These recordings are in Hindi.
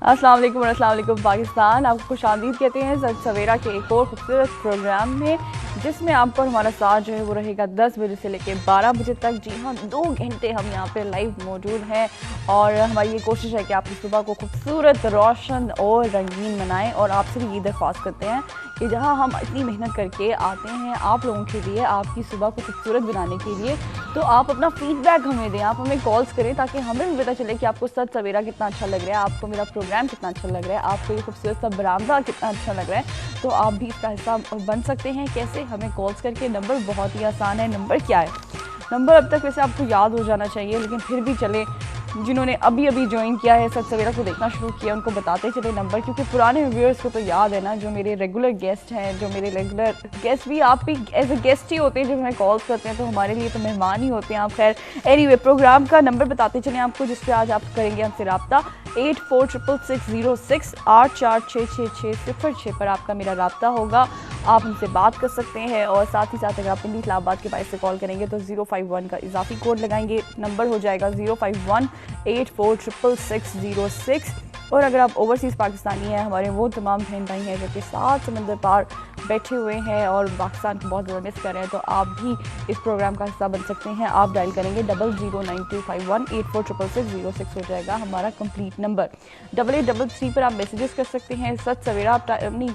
अस्सलाम वालेकुम और अस्सलाम वालेकुम पाकिस्तान। आपको खुशामदीद कहते हैं सच सवेरा के एक और खूबसूरत प्रोग्राम में, जिसमें आपको हमारा साथ जो है वो रहेगा 10 बजे से लेकर 12 बजे तक। जी हाँ, 2 घंटे हम यहाँ पे लाइव मौजूद हैं और हमारी ये कोशिश है कि आपकी सुबह को खूबसूरत, रोशन और रंगीन बनाएं। और आपसे भी ये दरख्वास्त करते हैं कि जहाँ हम इतनी मेहनत करके आते हैं आप लोगों के लिए, आपकी सुबह को खूबसूरत बनाने के लिए, तो आप अपना फीडबैक हमें दें, आप हमें कॉल्स करें ताकि हमें भी पता चले कि आपको सच सवेरा कितना अच्छा लग रहा है, आपको मेरा प्रोग्राम कितना अच्छा लग रहा है, आपको ये खूबसूरत सा बरामदा कितना अच्छा लग रहा है। तो आप भी इसका हिस्सा बन सकते हैं। कैसे? हमें कॉल्स करके। नंबर बहुत ही आसान है। नंबर क्या है? नंबर अब तक वैसे आपको याद हो जाना चाहिए, लेकिन फिर भी चले, जिन्होंने अभी अभी ज्वाइन किया है, सच सवेरा को देखना शुरू किया, उनको बताते चले नंबर, क्योंकि पुराने व्यूअर्स को तो याद है ना, जो मेरे रेगुलर गेस्ट हैं, जो मेरे रेगुलर गेस्ट भी, आप भी एज ए गेस्ट ही होते हैं जब हमें कॉल्स करते हैं, तो हमारे लिए तो मेहमान ही होते हैं आप। खैर एनीवे, प्रोग्राम का नंबर बताते चलें आपको, जिस पर आज आप करेंगे हमसे रब्ता 846606 846606 पर आपका मेरा रब्ता होगा। आप हमसे बात कर सकते हैं और साथ ही साथ अगर आप पिंडी इस्लामाबाद के बाइस से कॉल करेंगे तो 051 का इजाफी कोड लगाएंगे, नंबर हो जाएगा 051846606। और अगर आप ओवरसीज़ पाकिस्तानी हैं, हमारे वो तमाम बहन भाई हैं जो कि 7 समंदर पार बैठे हुए हैं और पाकिस्तान को बहुत ज़्यादा मिस कर रहे हैं, तो आप भी इस प्रोग्राम का हिस्सा बन सकते हैं। आप डायल करेंगे 009251846606 हो जाएगा हमारा कंप्लीट नंबर। 8833 पर आप मैसेजेस कर सकते हैं। सच सवेरा आप अपनी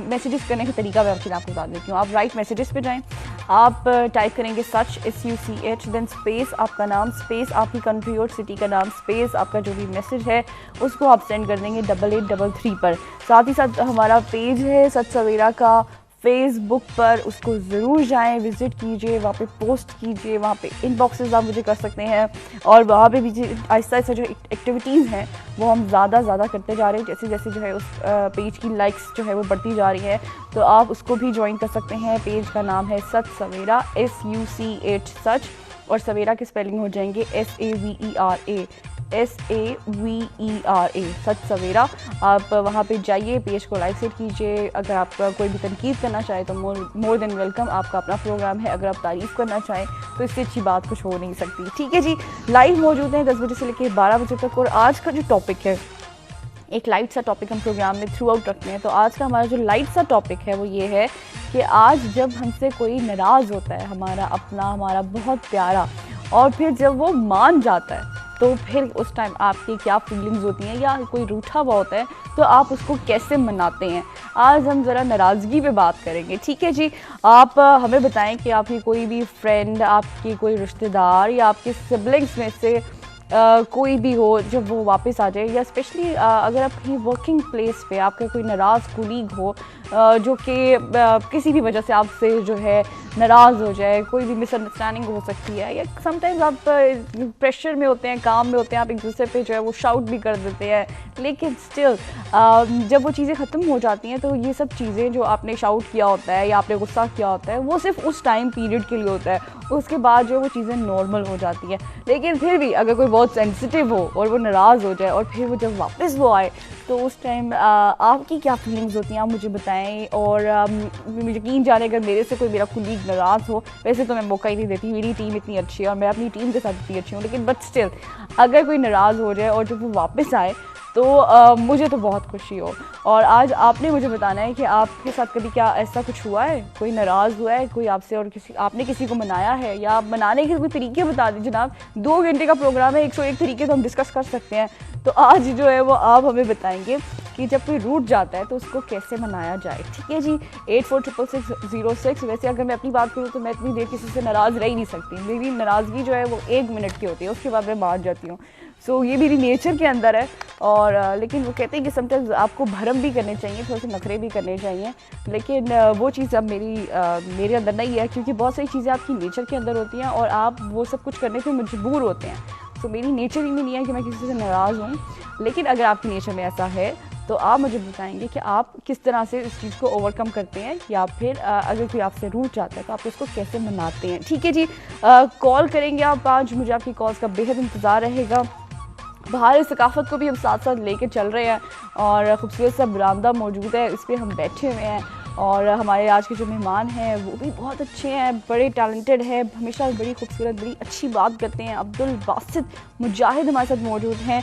मैसेजेस करने का तरीका मैं आपको बता देती हूँ। आप राइट मैसेजेस पे जाएँ, आप टाइप करेंगे सच SUCH, देन स्पेस आपका नाम, स्पेस आपकी कंट्री और सिटी का नाम, स्पेस आपका जो भी मैसेज है उसको आप सेंड कर देंगे 8833 पर। साथ ही साथ हमारा पेज है सच सवेरा का फेसबुक पर, उसको ज़रूर जाएं, विज़िट कीजिए, वहाँ पे पोस्ट कीजिए, वहाँ पे इनबॉक्सेस आप मुझे कर सकते हैं और वहाँ पे भी आहिस्ता आहिस्ता जो एक्टिविटीज़ हैं वो हम ज़्यादा करते जा रहे हैं। जैसे जैसे जो है उस पेज की लाइक्स जो है वो बढ़ती जा रही है, तो आप उसको भी ज्वाइन कर सकते हैं। पेज का नाम है सच सवेरा, SUCH सच, और सवेरा की स्पेलिंग हो जाएंगे SAVERA सच सवेरा। आप वहाँ पे जाइए, पेज को लाइक शेयर कीजिए। अगर आप कोई भी तनकीद करना चाहें तो मोर देन वेलकम, आपका अपना प्रोग्राम है। अगर आप तारीफ़ करना चाहें तो इससे अच्छी बात कुछ हो नहीं सकती। ठीक है जी, लाइव मौजूद हैं 10 बजे से लेकर 12 बजे तक। और आज का जो टॉपिक है, एक लाइट सा टॉपिक हम प्रोग्राम में थ्रू आउट रखते हैं। तो आज का हमारा जो लाइट सा टॉपिक है वो ये है कि आज जब हमसे कोई नाराज़ होता है, हमारा अपना, हमारा बहुत प्यारा, और फिर जब वो मान जाता है तो फिर उस टाइम आपकी क्या फीलिंग्स होती हैं, या कोई रूठा हुआ होता है तो आप उसको कैसे मनाते हैं। आज हम ज़रा नाराज़गी पे बात करेंगे। ठीक है जी, आप हमें बताएं कि आपकी कोई भी फ्रेंड, आपकी कोई रिश्तेदार या आपके सिबलिंग्स में से कोई भी हो जब वो वापस आ जाए, या स्पेशली अगर आप कहीं वर्किंग प्लेस पे आपका कोई नाराज़ कुलीग हो जो कि किसी भी वजह से आपसे जो है नाराज़ हो जाए, कोई भी मिसअंडरस्टैंडिंग हो सकती है, या समटाइम्स आप प्रेशर में होते हैं, काम में होते हैं, आप एक दूसरे पे जो है वो शाउट भी कर देते हैं, लेकिन स्टिल जब वो चीज़ें ख़त्म हो जाती हैं तो ये सब चीज़ें जो आपने शाउट किया होता है या आपने गुस्सा किया होता है वो सिर्फ उस टाइम पीरियड के लिए होता है, उसके बाद जो वो चीज़ें नॉर्मल हो जाती हैं। लेकिन फिर भी अगर कोई बहुत सेंसिटिव हो और वो नाराज़ हो जाए और फिर वो जब वापस वो आए तो उस टाइम आपकी क्या फीलिंग्स होती हैं, आप मुझे बताएं। और यकीन जाने अगर मेरे से कोई मेरा कुलीग नाराज़ हो, वैसे तो मैं मौका ही नहीं देती, मेरी टीम इतनी अच्छी है और मैं अपनी टीम के साथ इतनी अच्छी हूँ, लेकिन बट स्टिल अगर कोई नाराज़ हो जाए और जब वो वापस आए तो मुझे तो बहुत खुशी हो। और आज आपने मुझे बताना है कि आपके साथ कभी क्या ऐसा कुछ हुआ है, कोई नाराज़ हुआ है कोई आपसे और आपने किसी को मनाया है, या मनाने के कोई तरीके बता दीजिए जनाब। 2 घंटे का प्रोग्राम है, 101 तरीके तो हम डिस्कस कर सकते हैं। तो आज जो है वो आप हमें बताएंगे कि जब कोई रूठ जाता है तो उसको कैसे मनाया जाए। ठीक है जी, 846606। वैसे अगर मैं अपनी बात करूँ तो मैं इतनी देर किसी से नाराज़ रह ही नहीं सकती, मेरी नाराज़गी जो है वो 1 मिनट की होती है, उसके बाद मैं मान जाती हूँ। सो ये मेरी नेचर के अंदर है। और लेकिन वो कहते हैं कि समटाइम्स आपको भरम भी करने चाहिए, थोड़े से नखरे भी करने चाहिए, लेकिन वो चीज़ अब मेरे अंदर नहीं है, क्योंकि बहुत सारी चीज़ें आपकी नेचर के अंदर होती हैं और आप वो सब कुछ करने पे मजबूर होते हैं। सो मेरी नेचर ही में नहीं है कि मैं किसी से नाराज़ हूँ, लेकिन अगर आपकी नेचर में ऐसा है तो आप मुझे बताएंगे कि आप किस तरह से इस चीज़ को ओवरकम करते हैं, या फिर अगर कोई आपसे रूठ जाता है तो आप उसको कैसे मनाते हैं। ठीक है जी, कॉल करेंगे आप आज, मुझे आपकी कॉल्स का बेहद इंतज़ार रहेगा। बाहर सकाफ़त को भी हम साथ साथ लेके चल रहे हैं और खूबसूरत सा बरामदा मौजूद है, इस पर हम बैठे हुए हैं और हमारे आज के जो मेहमान हैं वो भी बहुत अच्छे हैं, बड़े टैलेंटेड हैं, हमेशा बड़ी खूबसूरत बड़ी अच्छी बात करते हैं। अब्दुल बासित मुजाहिद हमारे साथ मौजूद हैं,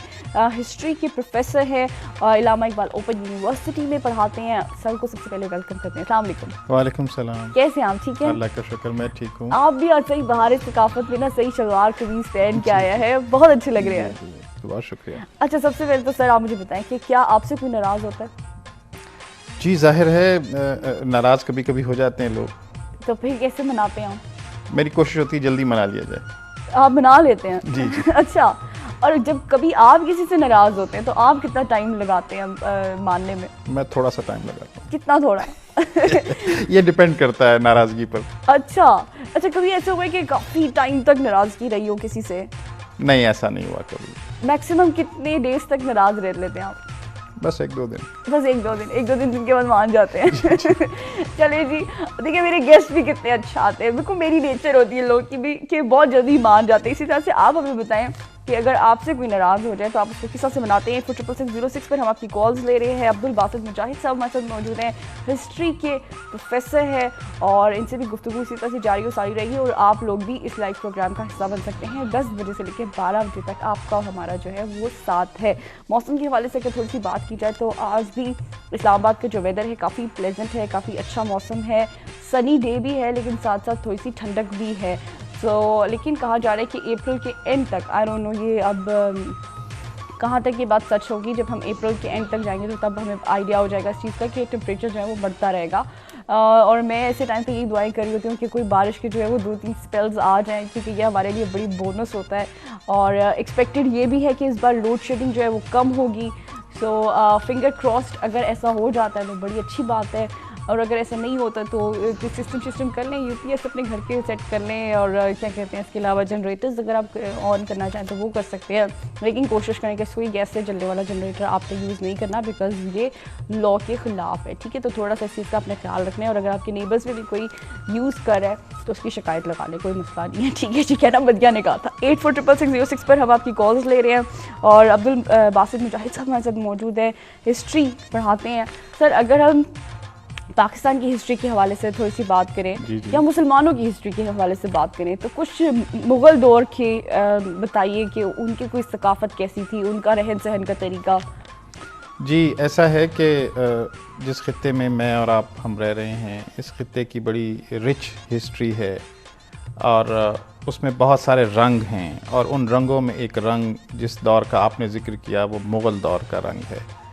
हिस्ट्री के प्रोफेसर हैं, इलामा इकबाल ओपन यूनिवर्सिटी में पढ़ाते हैं। सर को सबसे पहले वेलकम करते हैं। अस्सलाम वालेकुम। वालेकुम सलाम। कैसे हैं आप? ठीक है, अल्लाह का शुक्र, मैं ठीक हूँ। आप भी आज सही बाहर सकाफत में ना सही शलवार कमीज पहन के आया है, बहुत अच्छे लग रहे हैं। बहुत शुक्रिया। अच्छा, सबसे पहले तो सर आप मुझे बताएं कि क्या आपसे कोई नाराज़ होता है? जी जाहिर है नाराज़ कभी कभी हो जाते हैं लोग, तो फिर कैसे मनाते हैं आप? मेरी कोशिश होती है जल्दी मना लिया जाए। आप मना लेते हैं? जी जी। अच्छा, और जब कभी आप किसी से नाराज़ होते हैं तो आप कितना टाइम लगाते हैं मानने में? मैं थोड़ा सा टाइम लगाता हूँ। कितना थोड़ा? ये डिपेंड करता है नाराज़गी पर। अच्छा अच्छा, कभी ऐसा हुआ है कि काफ़ी टाइम तक नाराज़गी रही हो किसी से? नहीं, ऐसा नहीं हुआ कभी। मैक्सिमम कितने डेज तक नाराज़ रह लेते हैं आप? बस 1-2 दिन। बस एक दो दिन जिनके बाद मान जाते हैं। चलिए जी, देखिए मेरे गेस्ट भी कितने अच्छा आते हैं, बिल्कुल मेरी नेचर होती है लोग की भी कि बहुत जल्दी मान जाते हैं। इसी तरह से आप हमें बताएं कि अगर आपसे कोई नाराज़ हो जाए तो आप उसको किस तरह से मनाते हैं। 46606 पर हम आपकी कॉल्स ले रहे हैं। अब्दुल बासित मुजाहिद साहब हमारे साथ मौजूद हैं, हिस्ट्री के प्रोफेसर हैं और इनसे भी गुफ्तगू इसी तरह से जारी और सारी रहेगी। और आप लोग भी इस लाइव प्रोग्राम का हिस्सा बन सकते हैं। 10 बजे से लेकर 12 बजे तक आपका हमारा जो है वो साथ है। मौसम के हवाले से अगर थोड़ी सी बात की जाए तो आज भी इस्लामाबाद का जो वेदर है काफ़ी प्लेजेंट है, काफ़ी अच्छा मौसम है, सनी डे भी है, लेकिन साथ साथ थोड़ी सी ठंडक भी है। लेकिन कहा जा रहा है कि अप्रैल के एंड तक, आई डोंट नो ये अब कहाँ तक ये बात सच होगी, जब हम अप्रैल के एंड तक जाएंगे तो तब हमें आइडिया हो जाएगा इस चीज़ का कि टेम्परेचर जो है वो बढ़ता रहेगा। और मैं ऐसे टाइम पे यही दुआएं कर रही होती हूँ कि कोई बारिश की जो है वो 2-3 स्पेल्स आ जाएँ, क्योंकि ये हमारे लिए बड़ी बोनस होता है। और एक्सपेक्टेड ये भी है कि इस बार लोड शेडिंग जो है वो कम होगी। फिंगर क्रॉस्ड, अगर ऐसा हो जाता है तो बड़ी अच्छी बात है, और अगर ऐसा नहीं होता तो सिस्टम कर लें, यूपीएस अपने घर के सेट कर लें, और क्या कहते हैं इसके अलावा जनरेटर्स अगर आप ऑन करना चाहें तो वो कर सकते हैं। लेकिन कोशिश करें कि कोई गैस से चलने वाला जनरेटर आपने यूज़ नहीं करना, बिकॉज ये लॉ के ख़िलाफ़ है। ठीक है, तो थोड़ा सा इस चीज़ का अपने ख्याल रखना है। और अगर आपके नेबर्स में भी कोई यूज़ कर रहा है तो उसकी शिकायत लगा लें, कोई मसला नहीं है। ठीक है ना, बदिया ने कहा था। 846606 पर हम आपकी कॉल्स ले रहे हैं और अब्दुल बासित मुजाहिद साहब हमारे साथ मौजूद है, हिस्ट्री पढ़ाते हैं। सर, अगर हम पाकिस्तान की हिस्ट्री के हवाले से थोड़ी सी बात करें जी जी। या मुसलमानों की हिस्ट्री के हवाले से बात करें तो कुछ मुग़ल दौर के बताइए कि उनकी कोई सकाफ़त कैसी थी, उनका रहन सहन का तरीका। जी, ऐसा है कि जिस खित्ते में मैं और आप हम रह रहे हैं, इस खित्ते की बड़ी रिच हिस्ट्री है और उसमें बहुत सारे रंग हैं, और उन रंगों में एक रंग जिस दौर का आपने ज़िक्र किया वो मुग़ल दौर का रंग है।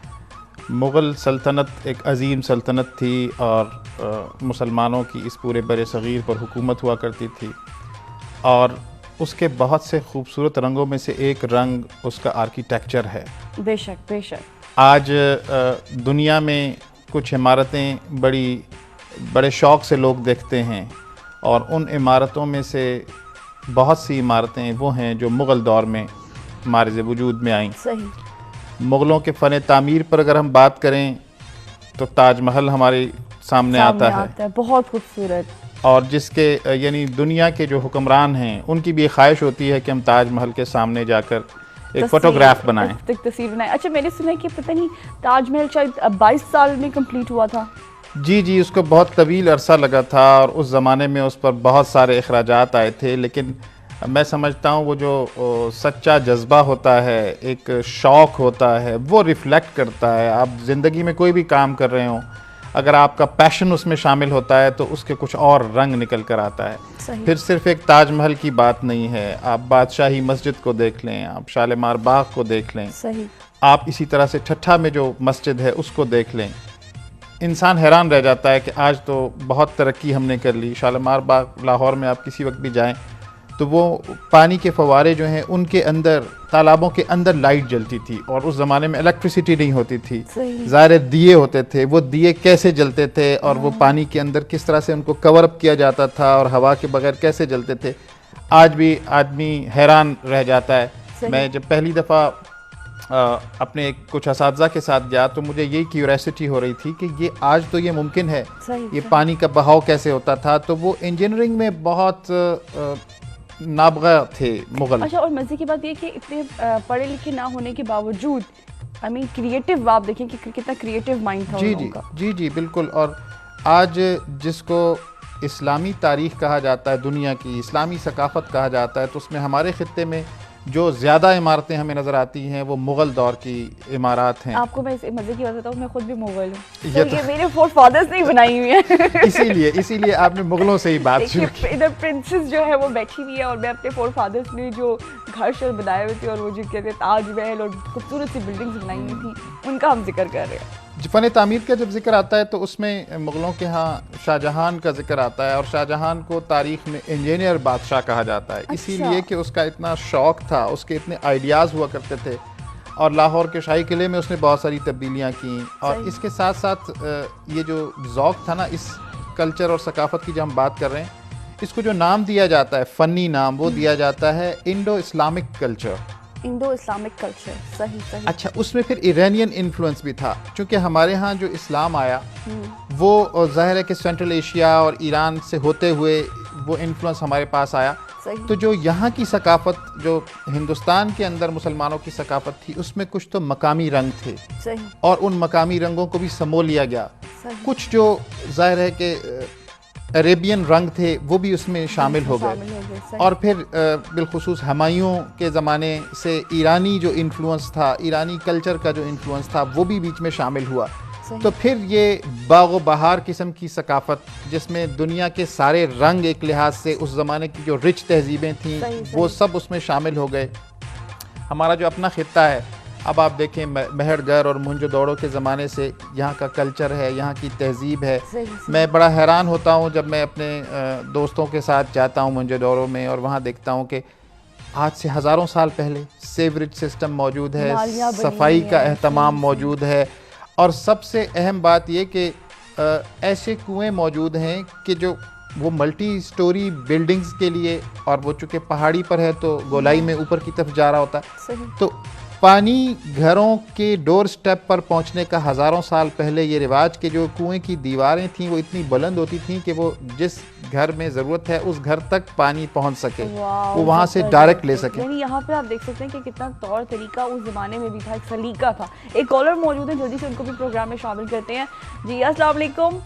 मुग़ल सल्तनत एक अजीम सल्तनत थी और मुसलमानों की इस पूरे बर सग़ीर पर हुकूमत हुआ करती थी, और उसके बहुत से खूबसूरत रंगों में से एक रंग उसका आर्किटेक्चर है। बेशक बेशक। आज दुनिया में कुछ इमारतें बड़े शौक़ से लोग देखते हैं, और उन इमारतों में से बहुत सी इमारतें वो हैं जो मुग़ल दौर में मारिज़ वजूद में आईं। सही। मुग़लों के फ़न तामीर पर अगर हम बात करें तो ताजमहल हमारे सामने आता है, बहुत खूबसूरत, और जिसके यानी दुनिया के जो हुक्मरान हैं उनकी भी ख्वाहिश होती है कि हम ताजमहल के सामने जाकर एक फ़ोटोग्राफ बनाएं, तस्वीर बनाएं। अच्छा, मैंने सुना है कि पता नहीं ताजमहल शायद 22 साल में कंप्लीट हुआ था। जी, उसको बहुत तवील अरसा लगा था, और उस ज़माने में उस पर बहुत सारे अखराजात आए थे। लेकिन मैं समझता हूँ वो जो सच्चा जज्बा होता है, एक शौक़ होता है, वो रिफ़्लेक्ट करता है। आप ज़िंदगी में कोई भी काम कर रहे हों, अगर आपका पैशन उसमें शामिल होता है तो उसके कुछ और रंग निकल कर आता है। फिर सिर्फ़ एक ताजमहल की बात नहीं है, आप बादशाही मस्जिद को देख लें, आप शालीमार बाग को देख लें, सही। आप इसी तरह से ठट्ठा में जो मस्जिद है उसको देख लें। इंसान हैरान रह जाता है कि आज तो बहुत तरक्की हमने कर ली। शालीमार बाग लाहौर में आप किसी वक्त भी जाएं तो वो पानी के फव्वारे जो हैं उनके अंदर, तालाबों के अंदर लाइट जलती थी, और उस ज़माने में इलेक्ट्रिसिटी नहीं होती थी, ज़ाहिर दिए होते थे। वो दिए कैसे जलते थे और वो पानी के अंदर किस तरह से उनको कवर अप किया जाता था और हवा के बगैर कैसे जलते थे, आज भी आदमी हैरान रह जाता है। मैं जब पहली दफ़ा अपने कुछ असातिज़ा के साथ गया तो मुझे यही क्यूरियोसिटी हो रही थी कि ये आज तो ये मुमकिन है, ये पानी का बहाव कैसे होता था। तो वो इंजीनियरिंग में बहुत नाबगा थे मुग़ल। अच्छा, और मज़े की बात ये कि इतने पढ़े लिखे ना होने के बावजूद क्रिएटिव, आप देखें कि कितना क्रिएटिव माइंड था उन लोगों का। जी बिल्कुल। और आज जिसको इस्लामी तारीख़ कहा जाता है, दुनिया की इस्लामी सकाफ़त कहा जाता है, तो उसमें हमारे ख़ित्ते में जो ज़्यादा इमारतें हमें नज़र आती हैं वो मुग़ल दौर की इमारत हैं। आपको मैं इस मज़े की बात बताऊँ, मैं खुद भी मुग़ल हूँ, ये तो ये मेरे फोर फादर्स ने ही बनाई हुई है। इसीलिए आपने मुग़लों से ही बात शुरू की। इधर प्रिंसेस जो है वो बैठी हुई है और मैं अपने फोर फादर्स ने जो घर शर बनाए हुए थे और वो जो कहते हैं ताजमहल और खूबसूरत सी बिल्डिंग्स बनाई हुई थी, उनका हम जिक्र कर रहे हैं। फ़न तामीर का जब जिक्र आता है तो उसमें मुग़लों के यहाँ शाहजहां का जिक्र आता है, और शाहजहां को तारीख़ में इंजीनियर बादशाह कहा जाता है। अच्छा। इसीलिए कि उसका इतना शौक़ था, उसके इतने आइडियाज़ हुआ करते थे, और लाहौर के शाही किले में उसने बहुत सारी तब्दीलियाँ की। और इसके साथ साथ ये जो ज़ौक़ था ना, इस कल्चर और सकाफ़त की जब हम बात कर रहे हैं, इसको जो नाम दिया जाता है, फ़नी नाम, वो दिया जाता है Indo Islamic culture. Indo Islamic culture, सही सही। अच्छा, उसमें फिर इरानियन इन्फ्लुएंस भी था, क्योंकि हमारे यहाँ जो इस्लाम आया वो ज़ाहिर है कि सेंट्रल एशिया और ईरान से होते हुए वो इन्फ्लुएंस हमारे पास आया। सही। तो जो यहाँ की सकाफ़त, जो हिंदुस्तान के अंदर मुसलमानों की सकाफ़त थी, उसमें कुछ तो मकामी रंग थे, सही। और उन मकामी रंगों को भी समो लिया गया। सही। कुछ जो ज़ाहिर है कि अरेबियन रंग थे वो भी उसमें शामिल हो गए। सही। और फिर बिलखुसूस हुमायूं के ज़माने से ईरानी जो इन्फ्लुएंस था, ईरानी कल्चर का जो इन्फ्लुएंस था, वो भी बीच में शामिल हुआ। तो फिर ये बाग़ बहार किस्म की सकाफ़त, जिसमें दुनिया के सारे रंग एक लिहाज से उस ज़माने की जो रिच तहजीबें थीं, वो सब उसमें शामिल हो गए। हमारा जो अपना ख़ित्ता है, अब आप देखें मेहरगढ़ और मोहनजोदड़ो के ज़माने से यहाँ का कल्चर है, यहाँ की तहजीब है। मैं बड़ा हैरान होता हूँ जब मैं अपने दोस्तों के साथ जाता हूँ मोहनजोदड़ो में, और वहाँ देखता हूँ कि आज से हज़ारों साल पहले सेवरेज सिस्टम मौजूद है, सफाई का एहतमाम मौजूद है, और सबसे अहम बात ये कि ऐसे कुएँ मौजूद हैं कि जो वो मल्टी स्टोरी बिल्डिंग्स के लिए, और वो चूँकि पहाड़ी पर है तो गोलाई में ऊपर की तरफ जा रहा होता है, तो पानी घरों के डोर स्टेप पर पहुंचने का हज़ारों साल पहले ये रिवाज कि जो कुएं की दीवारें थीं वो इतनी बुलंद होती थीं कि वो जिस घर में ज़रूरत है उस घर तक पानी पहुंच सके, वो वहां से डायरेक्ट ले सके। यानी यहाँ पे आप देख सकते हैं कि कितना तौर तरीका उस ज़माने में भी था, एक सलीका था। एक कॉलर मौजूद है, जल्दी से उनको भी प्रोग्राम में शामिल करते हैं। जी अस्सलाम वालेकुम।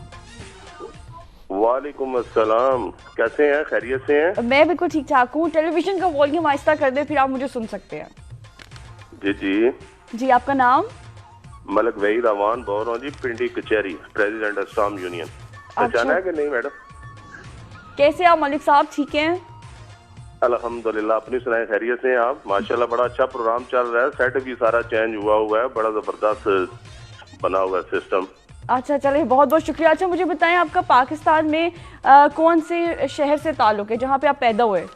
वालेकुम अस्सलाम, कैसे हैं, खैरियत से हैं? मैं बिल्कुल ठीक ठाक हूँ। टेलीविज़न का वॉल्यूम आहिस्ता कर दे, फिर आप मुझे सुन सकते हैं। जी जी जी, आपका नाम? मलक वहीद अवान बोल रहा हूँ जी, पिंडी कचहरी, प्रेसिडेंट अस्साम यूनियन। पहचाना है कि नहीं मैडम? कैसे आप मलिक साहब, ठीक हैं? अल्हम्दुलिल्लाह, अपनी सुनाए, खैरियत से हैं आप? माशाल्लाह बड़ा अच्छा प्रोग्राम चल रहा है, सेट भी सारा चेंज हुआ है, बड़ा जबरदस्त बना हुआ है सिस्टम। अच्छा, चलिए बहुत बहुत शुक्रिया। अच्छा, मुझे बताएं आपका पाकिस्तान में कौन से शहर से ताल्लुक़ है, जहाँ पे आप पैदा हुए?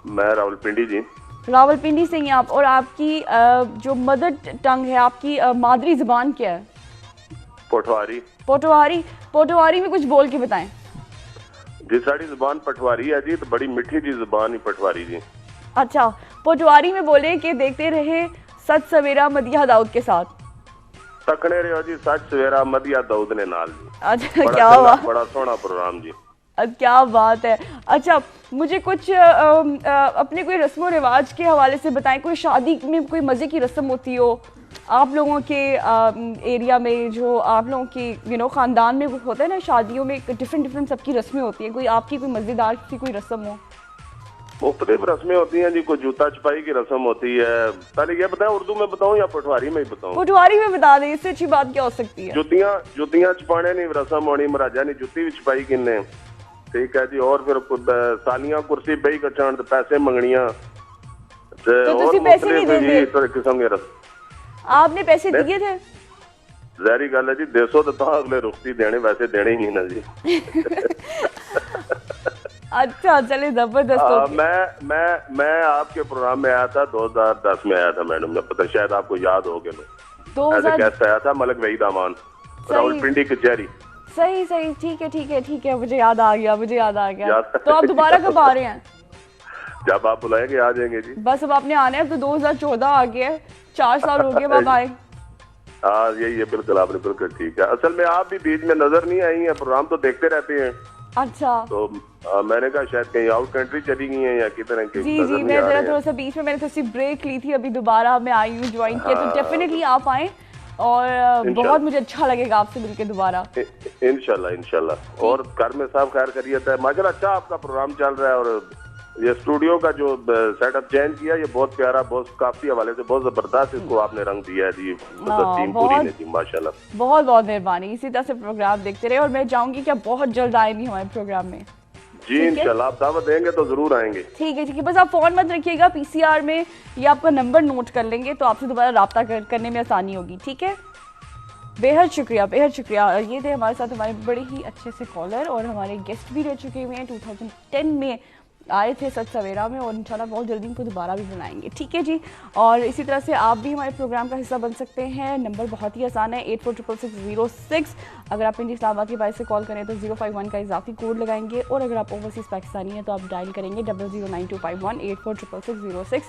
मैं रावलपिंडी जी। रावलपिंडी से ही आप, और आपकी जो मदर टंग है, आपकी मादरी ज़बान क्या है? पटवारी। पोटवारी। पोटवारी में कुछ बोल के बताएं। जी, साड़ी ज़बान पटवारी है जी, तो बड़ी मीठी जी ज़बान ही पटवारी जी। अच्छा, पोटवारी में बोले कि देखते रहे सच सवेरा मदिया दाऊद के साथ। तकने रहो जी, सच सवेरा मदिया दाऊद ने नाल जी। अच्छा, क्या बात, बड़ा सोहना प्रोग्राम जी। क्या बात है। अच्छा, मुझे कुछ अपने कोई रस्म और रिवाज के हवाले से बताएं। कोई शादी में कोई मज़े की रस्म होती हो आप लोगों के एरिया में, जो आप लोगों के ख़ानदान में होता है ना, शादियों में डिफरेंट सबकी रस्में होती हैं, कोई आपकी कोई मज़ेदार सी कोई रस्म हो? मुख्तलिफ रस्में होती हैं जी, कोई जूता छपाई की रस्म होती है। पहले ये बताएं, उर्दू में बताऊं या पटवारी में ही बताऊं? पटवारी में बता दें, इससे अच्छी बात क्या हो सकती है? जुतियां छपाने नहीं रस्म होनी, महाराजा ने जुत्ती भी छपाई किन्ने, ठीक है जी। और फिर सालियां कुर्सी बही कचान, पैसे मंगनियां, तो पैसे नहीं देंगे? किस्म के रस्म। आपने पैसे दिए थे? ज़ाहिर गल है जी, 150 तो अगले रुखती देने, वैसे देने ही नहीं ना जी। अच्छा, चले जबरदस्त। मैं आपके प्रोग्राम में आया था 2010 में आया था मैडम, मैं पता शायद आपको याद हो गया। ऐसे गेस्ट आया था, मलक वहीद अमान, रावलपिंडी कचहरी। सही, ठीक है, मुझे याद आ गया। तो आप दोबारा कब आ रहे हैं? जब आप बुलाएंगे आ जाएंगे जी। बस अब आपने आना है, तो 2014 आ गया है, 4 साल हो गए, अब आए। हाँ, यही है, बिल्कुल आपने बिल्कुल ठीक है। असल में आप भी बीच में नजर नहीं आई हैं, प्रोग्राम तो देखते रहते हैं। अच्छा, तो मैंने कहा शायद कहीं आउट कंट्री चली गई हैं या किधर के। जी, मैं जरा थोड़ा सा बीच में मैंने थोड़ी सी ब्रेक ली थी, अभी दोबारा मैं आई हूँ, ज्वाइन किया, तो डेफिनेटली आप आए। और बहुत मुझे अच्छा लगेगा आपसे मिलके दोबारा। इंशाल्लाह। और घर में सब खैर खैरियत है माशाल्लाह। अच्छा आपका प्रोग्राम चल रहा है और ये स्टूडियो का जो सेटअप चेंज किया ये बहुत प्यारा, बहुत काफी हवाले से बहुत जबरदस्त इसको आपने रंग दिया है जी। टीम पूरी ने दी माशाल्लाह। बहुत बहुत मेहरबानी। इसी तरह से प्रोग्राम देखते रहे और मैं चाहूंगी कि आप बहुत जल्द आएंगी हमारे प्रोग्राम में। जी इंशाल्लाह, आप दावत देंगे तो जरूर आएंगे। ठीक है, बस आप फोन मत रखिएगा, पीसीआर में ये आपका नंबर नोट कर लेंगे तो आपसे दोबारा रब्ता करने में आसानी होगी। ठीक है, बेहद शुक्रिया, बेहद शुक्रिया। ये थे हमारे साथ हमारे बड़े ही अच्छे से कॉलर और हमारे गेस्ट भी रह चुके हुए हैं। 2010 में आए थे सच सवेरा में और इंशाल्लाह बहुत जल्दी इनको दोबारा भी बुलाएंगे। ठीक है जी, और इसी तरह से आप भी हमारे प्रोग्राम का हिस्सा बन सकते हैं। नंबर बहुत ही आसान है 846606। अगर आप इंडिया इस्लामाबाद के बाहर से कॉल करें तो 051 का इजाफी कोड लगाएंगे और अगर आप ओवरसीज़ पाकिस्तानी हैं तो आप डायल करेंगे 009251 846606।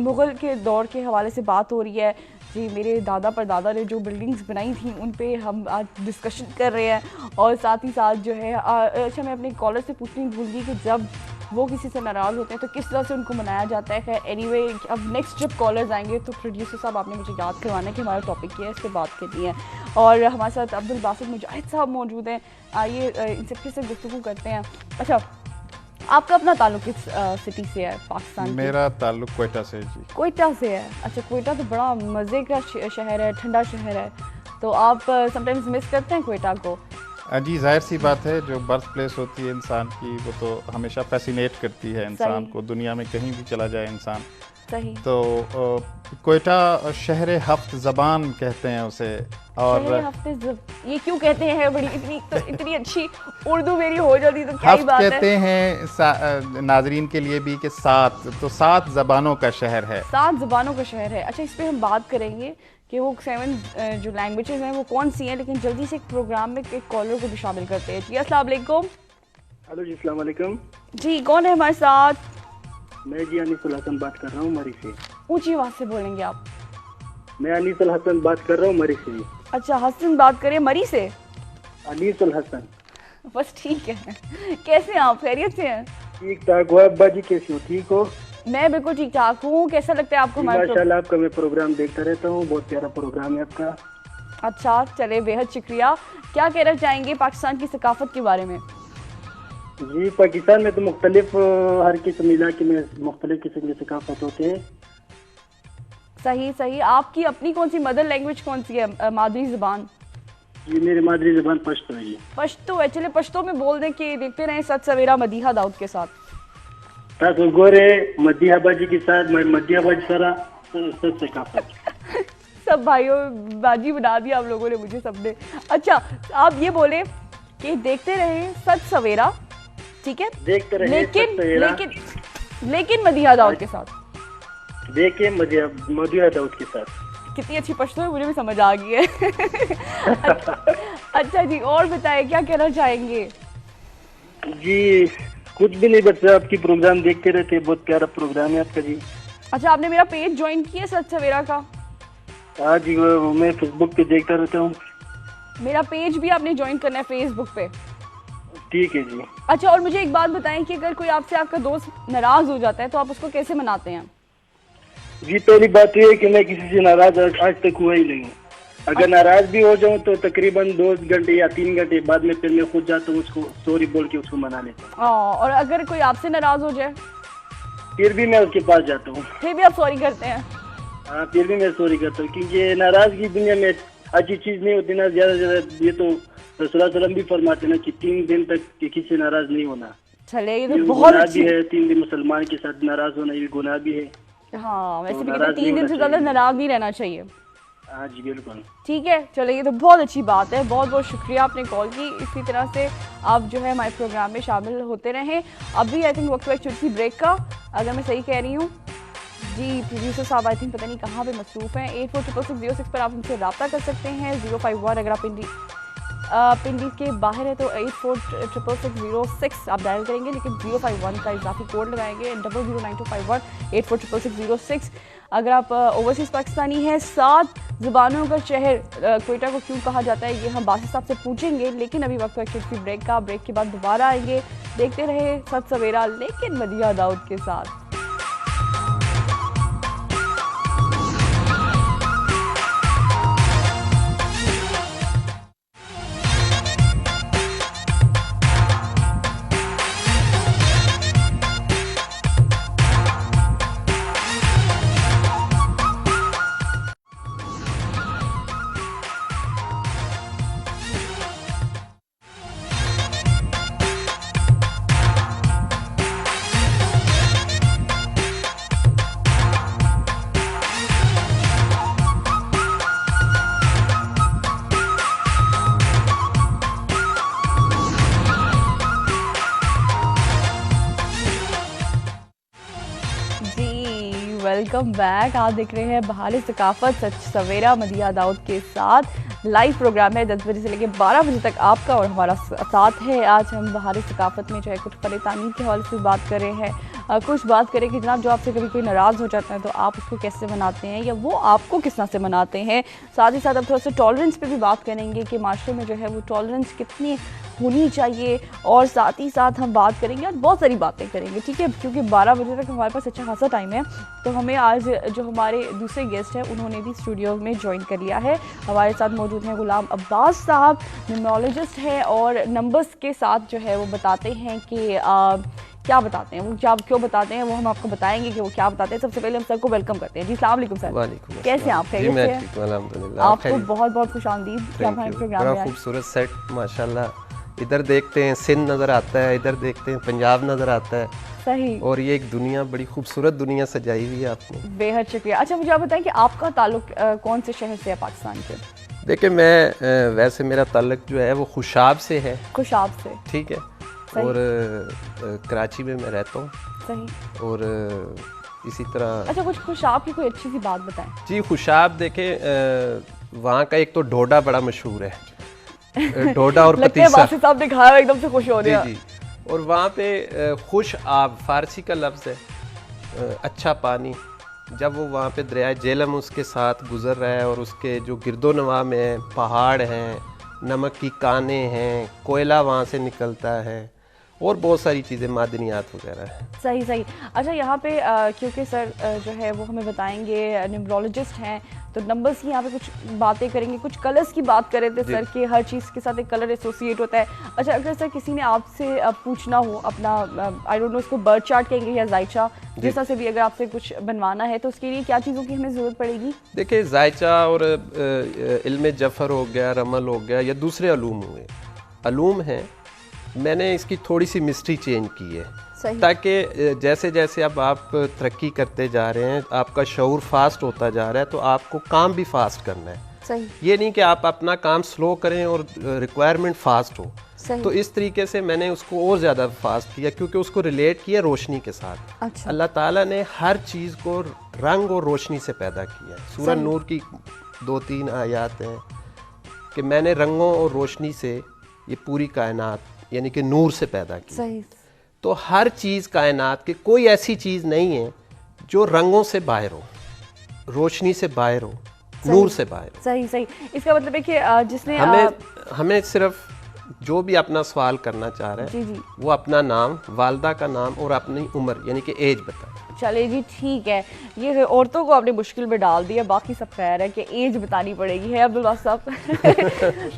मुग़ल के दौर के हवाले से बात हो रही है जी। मेरे दादा परदादा ने जो बिल्डिंग्स बनाई थी उन पे हम आज डिस्कशन कर रहे हैं और साथ ही साथ जो है अच्छा मैं अपने कॉलर से पूछने भूल गई कि जब वो किसी से नाराज़ होते हैं तो किस तरह से उनको मनाया जाता है। खैर एनीवे, अब नेक्स्ट जब कॉलर्स आएंगे तो प्रोड्यूसर साहब आपने मुझे याद करवाना है कि हमारा टॉपिक क्या है, इस पर बात करनी है। और हमारे साथ अब्दुल बासित मुजाहिद साहब मौजूद हैं। आइए इनसे फिर से गुफ्तगू करते हैं। अच्छा, आपका अपना ताल्लुक किस सिटी से है पाकिस्तान? मेरा ताल्लुक कोयटा से जी। कोयटा से है? अच्छा, कोयटा तो बड़ा मज़े का शहर है, ठंडा शहर है, तो आप समटाइम्स मिस करते हैं कोयटा को? जी जाहिर सी बात है, जो बर्थ प्लेस होती है इंसान की वो तो हमेशा फैसिनेट करती है इंसान को, दुनिया में कहीं भी चला जाए इंसान। सही। तो कोयटा शहर हफ्त ज़बान कहते हैं उसे। और ये क्यों कहते हैं? बड़ी इतनी अच्छी उर्दू मेरी हो जाती तो क्या ही बात है। कहते हैं नाजरीन के लिए भी कि सात ज़बानों का शहर है। 7 ज़बानों का शहर है। अच्छा, इस पर हम बात करेंगे कि वो 7 जो लैंग्वेजेस हैं वो कौन सी हैं, लेकिन जल्दी से एक प्रोग्राम में एक कॉलर को भी शामिल करते हैं। जी अस्सलाम वालेकुम। हेलो जी, अस्सलाम वालेकुम। जी कौन है हमारे साथ? मैं जी अनीसुल हसन बात कर रहा हूँ मरी से। ऊंची आवाज़ से बोलेंगे आप। मैं अनीसुल हसन बात कर रहा हूँ मरी से। अच्छा, हसन बात करें मरी से? अनीसुल हसन। बस ठीक है। कैसे हैं आप? खैरियत से हैं? ठीक ठाक हो। अब्बा जी कैसे हो? ठीक हो? मैं बिल्कुल ठीक ठाक हूँ। कैसा लगता है आपको हमारा? माशाल्लाह, आपका मैं प्रोग्राम देखता रहता हूँ, बहुत प्यारा प्रोग्राम है आपका। अच्छा, चले, बेहद शुक्रिया। क्या कहना चाहेंगे पाकिस्तान की सकाफत के बारे में? जी, पाकिस्तान में तो मुख्तलिफ हर किस्म इलाके में मुख्तलिफ किस्म के सकाफत होते हैं। सही। आपकी अपनी कौन सी मदर लैंग्वेज कौन सी है, मादरी ज़बान? जी, मेरी मादरी ज़बान पश्तो है जी। पश्तो है? चले पश्तो में बोल दें कि देखते रहें सच सवेरा मदीहा दाऊद के साथ। ताकि गोरे मदीहा बाजी के साथ मदीहा बाजी सारा सब सकाफत। सब भाइयों बाजी बना दिया आप लोगों ने मुझे सबने। अच्छा, आप ये बोले कि देखते रहे सच सवेरा, ठीक है, देखते रहे लेकिन मदीहा दाऊद के साथ। देखिए मदीहा दाऊद के साथ। कितनी अच्छी पश्तो है, मुझे भी समझ आ गई है। अच्छा जी, और बताएं क्या कहना चाहेंगे? जी कुछ भी नहीं, बस आपकी प्रोग्राम देखते रहते, बहुत प्यारा प्रोग्राम है आपका जी। अच्छा, आपने मेरा पेज ज्वाइन किया सच सवेरा का? हाँ जी, मैं फेसबुक पे देखता रहता हूँ। मेरा पेज भी आपने ज्वाइन करना है फेसबुक पे? ठीक है जी। अच्छा, और मुझे एक बात बताएं कि अगर कोई आपसे आपका दोस्त नाराज हो जाता है तो आप उसको कैसे मनाते हैं? जी, पहली बात ये है कि मैं किसी से नाराज आज तक हुआ ही नहीं हूँ। अगर नाराज भी हो जाऊँ तो तकरीबन 2 घंटे या 3 घंटे बाद में फिर मैं खुद जाता हूँ, उसको सॉरी बोल के उसको मना लेता हूँ। और अगर कोई आपसे नाराज हो जाए फिर भी मैं उसके पास जाता हूँ। फिर भी आप सॉरी करते हैं? हाँ, फिर भी मैं सॉरी करता हूँ, क्योंकि नाराजगी दुनिया में अच्छी चीज नहीं होती ना। ज्यादा ज्यादा ये तो रसूल सल्लल्लाहु भी फरमाते ना कि 3 दिन तक किसी से नाराज नहीं होना। चले, ये तो बहुत अच्छी है। 3 दिन मुसलमान के साथ नाराज होना ये गुनाह भी है। हाँ, वैसे भी कहते हैं 3 दिन से ज्यादा नाराज नहीं रहना चाहिए। हाँ जी, बिल्कुल। ठीक है, चलो, ये तो बहुत अच्छी बात है। बहुत बहुत शुक्रिया आपने कॉल की। इसी तरह से आप जो है हमारे प्रोग्राम में शामिल होते रहें। अभी आई थिंक वक्त है छोटी सी ब्रेक का, अगर मैं सही कह रही हूँ। जी, प्रोड्यूसर साहब आई थिंक पता नहीं कहाँ पे मसरूफ़ हैं। 846606 पर आप उनसे रब्ता कर सकते हैं। 051 अगर आप पिंडी के बाहर है तो 846606 आप डायल करेंगे, लेकिन 051 का इजाफी कोड लगाएंगे 009251 846606। अगर आप ओवरसीज़ पाकिस्तानी हैं, 7 ज़बानों का शहर कोयटा को क्यों कहा जाता है ये हम बासित साहब से पूछेंगे, लेकिन अभी वक्त है छोटी ब्रेक का। ब्रेक के बाद दोबारा आएंगे। देखते रहे सच सवेरा लेकिन मदीहा दाऊद के साथ। Welcome back. आप देख रहे हैं बहार सकाफत सच सवेरा मदिया दाऊद के साथ। लाइव प्रोग्राम है 10 बजे से लेकर 12 बजे तक आपका और हमारा साथ है। आज हम बहार सकाफत में जो है कुछ फन तामीर के हवाले से बात कर रहे हैं, कुछ बात करें कि जनाब जो आपसे कभी कोई नाराज़ हो जाता है तो आप उसको कैसे मनाते हैं या वो आपको किस तरह से मनाते हैं। साथ ही साथ अब थोड़ा सा टॉलरेंस पे भी बात करेंगे कि माशरे में जो है वो टॉलरेंस कितनी होनी चाहिए, और साथ ही साथ हम बात करेंगे आज बहुत सारी बातें करेंगे, ठीक है, क्योंकि 12 बजे तक हमारे पास अच्छा खासा टाइम है। तो हमें आज जो हमारे दूसरे गेस्ट हैं उन्होंने भी स्टूडियो में ज्वाइन कर लिया है। हमारे साथ मौजूद हैं गुलाम अब्बास साहब, न्यूमरोलॉजिस्ट हैं और नंबर्स के साथ जो है वो बताते हैं कि क्या बताते हैं, वो क्या क्यों बताते हैं वो हम आपको बताएंगे कि वो क्या बताते हैं। सबसे पहले हम सबको वेलकम करते हैं। जी अस्सलाम वालेकुम सर। वालेकुम अस्सलाम। कैसे हैं आप? जी मैं ठीक हूं अल्हम्दुलिल्लाह। आपको बहुत बहुत खुशामदीद। क्या हमारे प्रोग्राम में बड़ा खूबसूरत सेट माशाल्लाह। इधर देखते हैं सिंध नज़र आता है, इधर देखते हैं पंजाब नज़र आता है। सही। और ये एक दुनिया, बड़ी खूबसूरत दुनिया सजाई हुई है आपने। बेहद शुक्रिया। अच्छा मुझे आप बताएं कि आपका ताल्लुक कौन से शहर से है पाकिस्तान के? देखिए मैं वैसे मेरा ताल्लुक जो है वो खुशाब से है। खुशाब से, ठीक है। और कराची में मैं रहता हूँ। सही। और इसी तरह अच्छा कुछ खुशाब की कोई अच्छी सी बात बताएं। जी खुशाब देखें, वहाँ का एक तो डोडा बड़ा मशहूर है, डोडा और लगता है पतीसा। वासिफ साहब ने खाया एकदम से खुश हो रहे हैं। जी जी। और वहाँ पे खुश आब फारसी का लफ्ज़ है, अच्छा पानी। जब वो वहाँ पे दरिया जेलम उसके साथ गुज़र रहा है और उसके जो गिरदो नवा में पहाड़ हैं, नमक की कानें हैं, कोयला वहाँ से निकलता है और बहुत सारी चीज़ें, मादनियात वगैरह है। सही सही। अच्छा यहाँ पे क्योंकि सर जो है वो हमें बताएंगे, न्यूमरोलॉजिस्ट हैं तो नंबर्स की यहाँ पे कुछ बातें करेंगे। कुछ कलर्स की बात कर रहे थे सर कि हर चीज़ के साथ एक कलर एसोसिएट होता है। अच्छा अगर सर किसी ने आपसे पूछना हो अपना आई डोंट नो इसको बर्थ चार्ट कहेंगे या जायचा, जिस तरह से भी अगर आपसे कुछ बनवाना है तो उसके लिए क्या चीज़ों की हमें ज़रूरत पड़ेगी? देखिए जायचा और इल्म जफ़र हो गया, रमल हो गया, या दूसरे अलूम हुए, अलूम हैं। मैंने इसकी थोड़ी सी मिस्ट्री चेंज की है ताकि जैसे जैसे अब आप तरक्की करते जा रहे हैं, आपका शऊर फास्ट होता जा रहा है, तो आपको काम भी फास्ट करना है। सही। ये नहीं कि आप अपना काम स्लो करें और रिक्वायरमेंट फास्ट हो। सही। तो इस तरीके से मैंने उसको और ज़्यादा फास्ट किया क्योंकि उसको रिलेट किया रोशनी के साथ। अच्छा। अल्लाह ताला ने हर चीज़ को रंग और रोशनी से पैदा किया है। सूरह नूर की 2-3 आयत हैं कि मैंने रंगों और रोशनी से ये पूरी कायनात यानी कि नूर से पैदा की। सही। तो हर चीज़ कायनात की कोई ऐसी चीज़ नहीं है जो रंगों से बाहर हो, रोशनी से बाहर हो, नूर से बाहर हो। सही सही। इसका मतलब है कि जिसने हमें सिर्फ जो भी अपना सवाल करना चाह रहा है जी जी वो अपना नाम, वालदा का नाम और अपनी उम्र यानी कि एज बताए। चले जी ठीक है। ये औरतों को आपने मुश्किल में डाल दिया, बाकी सब खैर है कि एज बतानी पड़ेगी है अब्दुल वास साहब।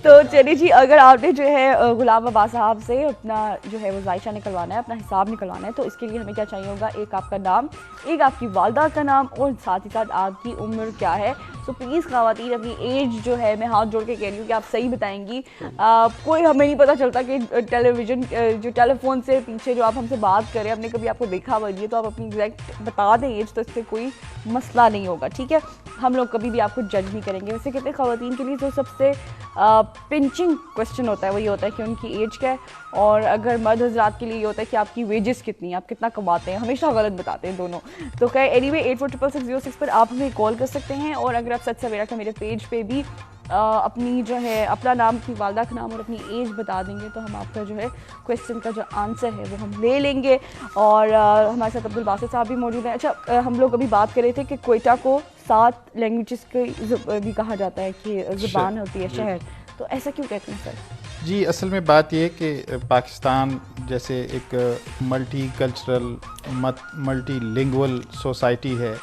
तो चलिए जी, अगर आपने जो है गुलाम अब्बास साहब से अपना जो है वो जायचा निकलवाना है, अपना हिसाब निकलवाना है, तो इसके लिए हमें क्या चाहिए होगा? एक आपका नाम, एक आपकी वालदा का नाम और साथ ही साथ आपकी उम्र क्या है। सो प्लीज़ ख़वातीन अपनी एज जो है, मैं हाथ जोड़ के कह रही हूँ कि आप सही बताएंगी। कोई हमें नहीं पता चलता कि टेलीविज़न जो टेलीफोन से पीछे जो आप हमसे बात करें, हमने कभी आपको देखा हुआ नहीं है, तो आप अपनी एग्जैक्ट बता दें एज, तो इससे कोई मसला नहीं होगा, ठीक है। हम लोग कभी भी आपको जज नहीं करेंगे। वैसे कहते हैं ख़वातीन के लिए जो सबसे पिंचिंग क्वेश्चन होता है वो ये होता है कि उनकी एज क्या है, और अगर मर्द हज़रात के लिए ये होता है कि आपकी वेजेस कितनी है, आप कितना कमाते हैं। हमेशा गलत बताते हैं दोनों। तो क्या एनीवे 846606 पर आप हमें कॉल कर सकते हैं, और अगर आप सच सवेरा का मेरे पेज पे भी अपनी जो है अपना नाम, की वालदा का नाम और अपनी एज बता देंगे तो हम आपका जो है क्वेश्चन का जो आंसर है वो हम ले लेंगे। और हमारे साथ अब्दुल बासित साहब भी मौजूद हैं। अच्छा हम लोग अभी बात कर रहे थे कि कोयटा को 7 लैंग्वेजेस के भी कहा जाता है कि ज़ुबान होती है, शहर, तो ऐसा क्यों कहते हैं सर? जी असल में बात ये है कि पाकिस्तान जैसे एक multi cultural multi lingual society है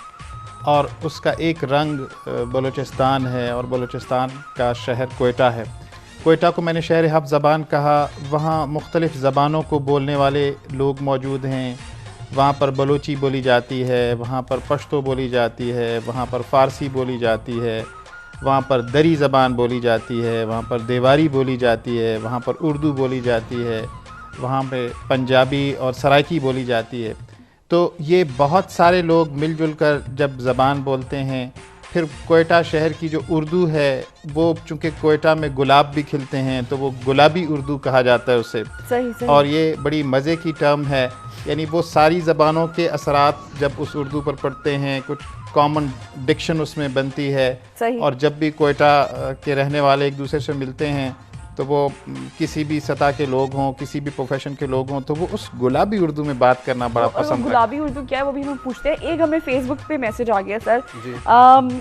और उसका एक रंग बलूचिस्तान है, और बलूचिस्तान का शहर कोयटा है। कोयटा को मैंने शहर हफ़ ज़बान कहा। वहाँ मुख्तलिफ़ ज़बानों को बोलने वाले लोग मौजूद हैं। वहाँ पर बलूची बोली जाती है, वहाँ पर पश्तो बोली जाती है, वहाँ पर फ़ारसी बोली जाती है, वहाँ पर दरी ज़बान बोली जाती है, वहाँ पर देवारी बोली जाती है, वहाँ पर उर्दू बोली जाती है, वहाँ पे पंजाबी और सराइकी बोली जाती है। तो ये बहुत सारे लोग मिलजुल कर जब ज़बान बोलते हैं, फिर कोयटा शहर की जो उर्दू है वो चूँकि कोयटा में गुलाब भी खिलते हैं तो वो गुलाबी उर्दू कहा जाता है उसे। सही सही। और ये बड़ी मज़े की टर्म है यानी वो सारी ज़बानों के असरात जब उस उर्दू पर पढ़ते हैं, कुछ कॉमन डिक्शन उसमें बनती है। सही। और जब भी कोयटा के रहने वाले एक दूसरे से मिलते हैं तो वो किसी भी सतह के लोग हों, किसी भी प्रोफेशन के लोग हों, तो वो उस गुलाबी उर्दू में बात करना बड़ा और पसंद गुलाबी उर्दू क्या है वो भी हम पूछते हैं। एक हमें फेसबुक पे मैसेज आ गया सर,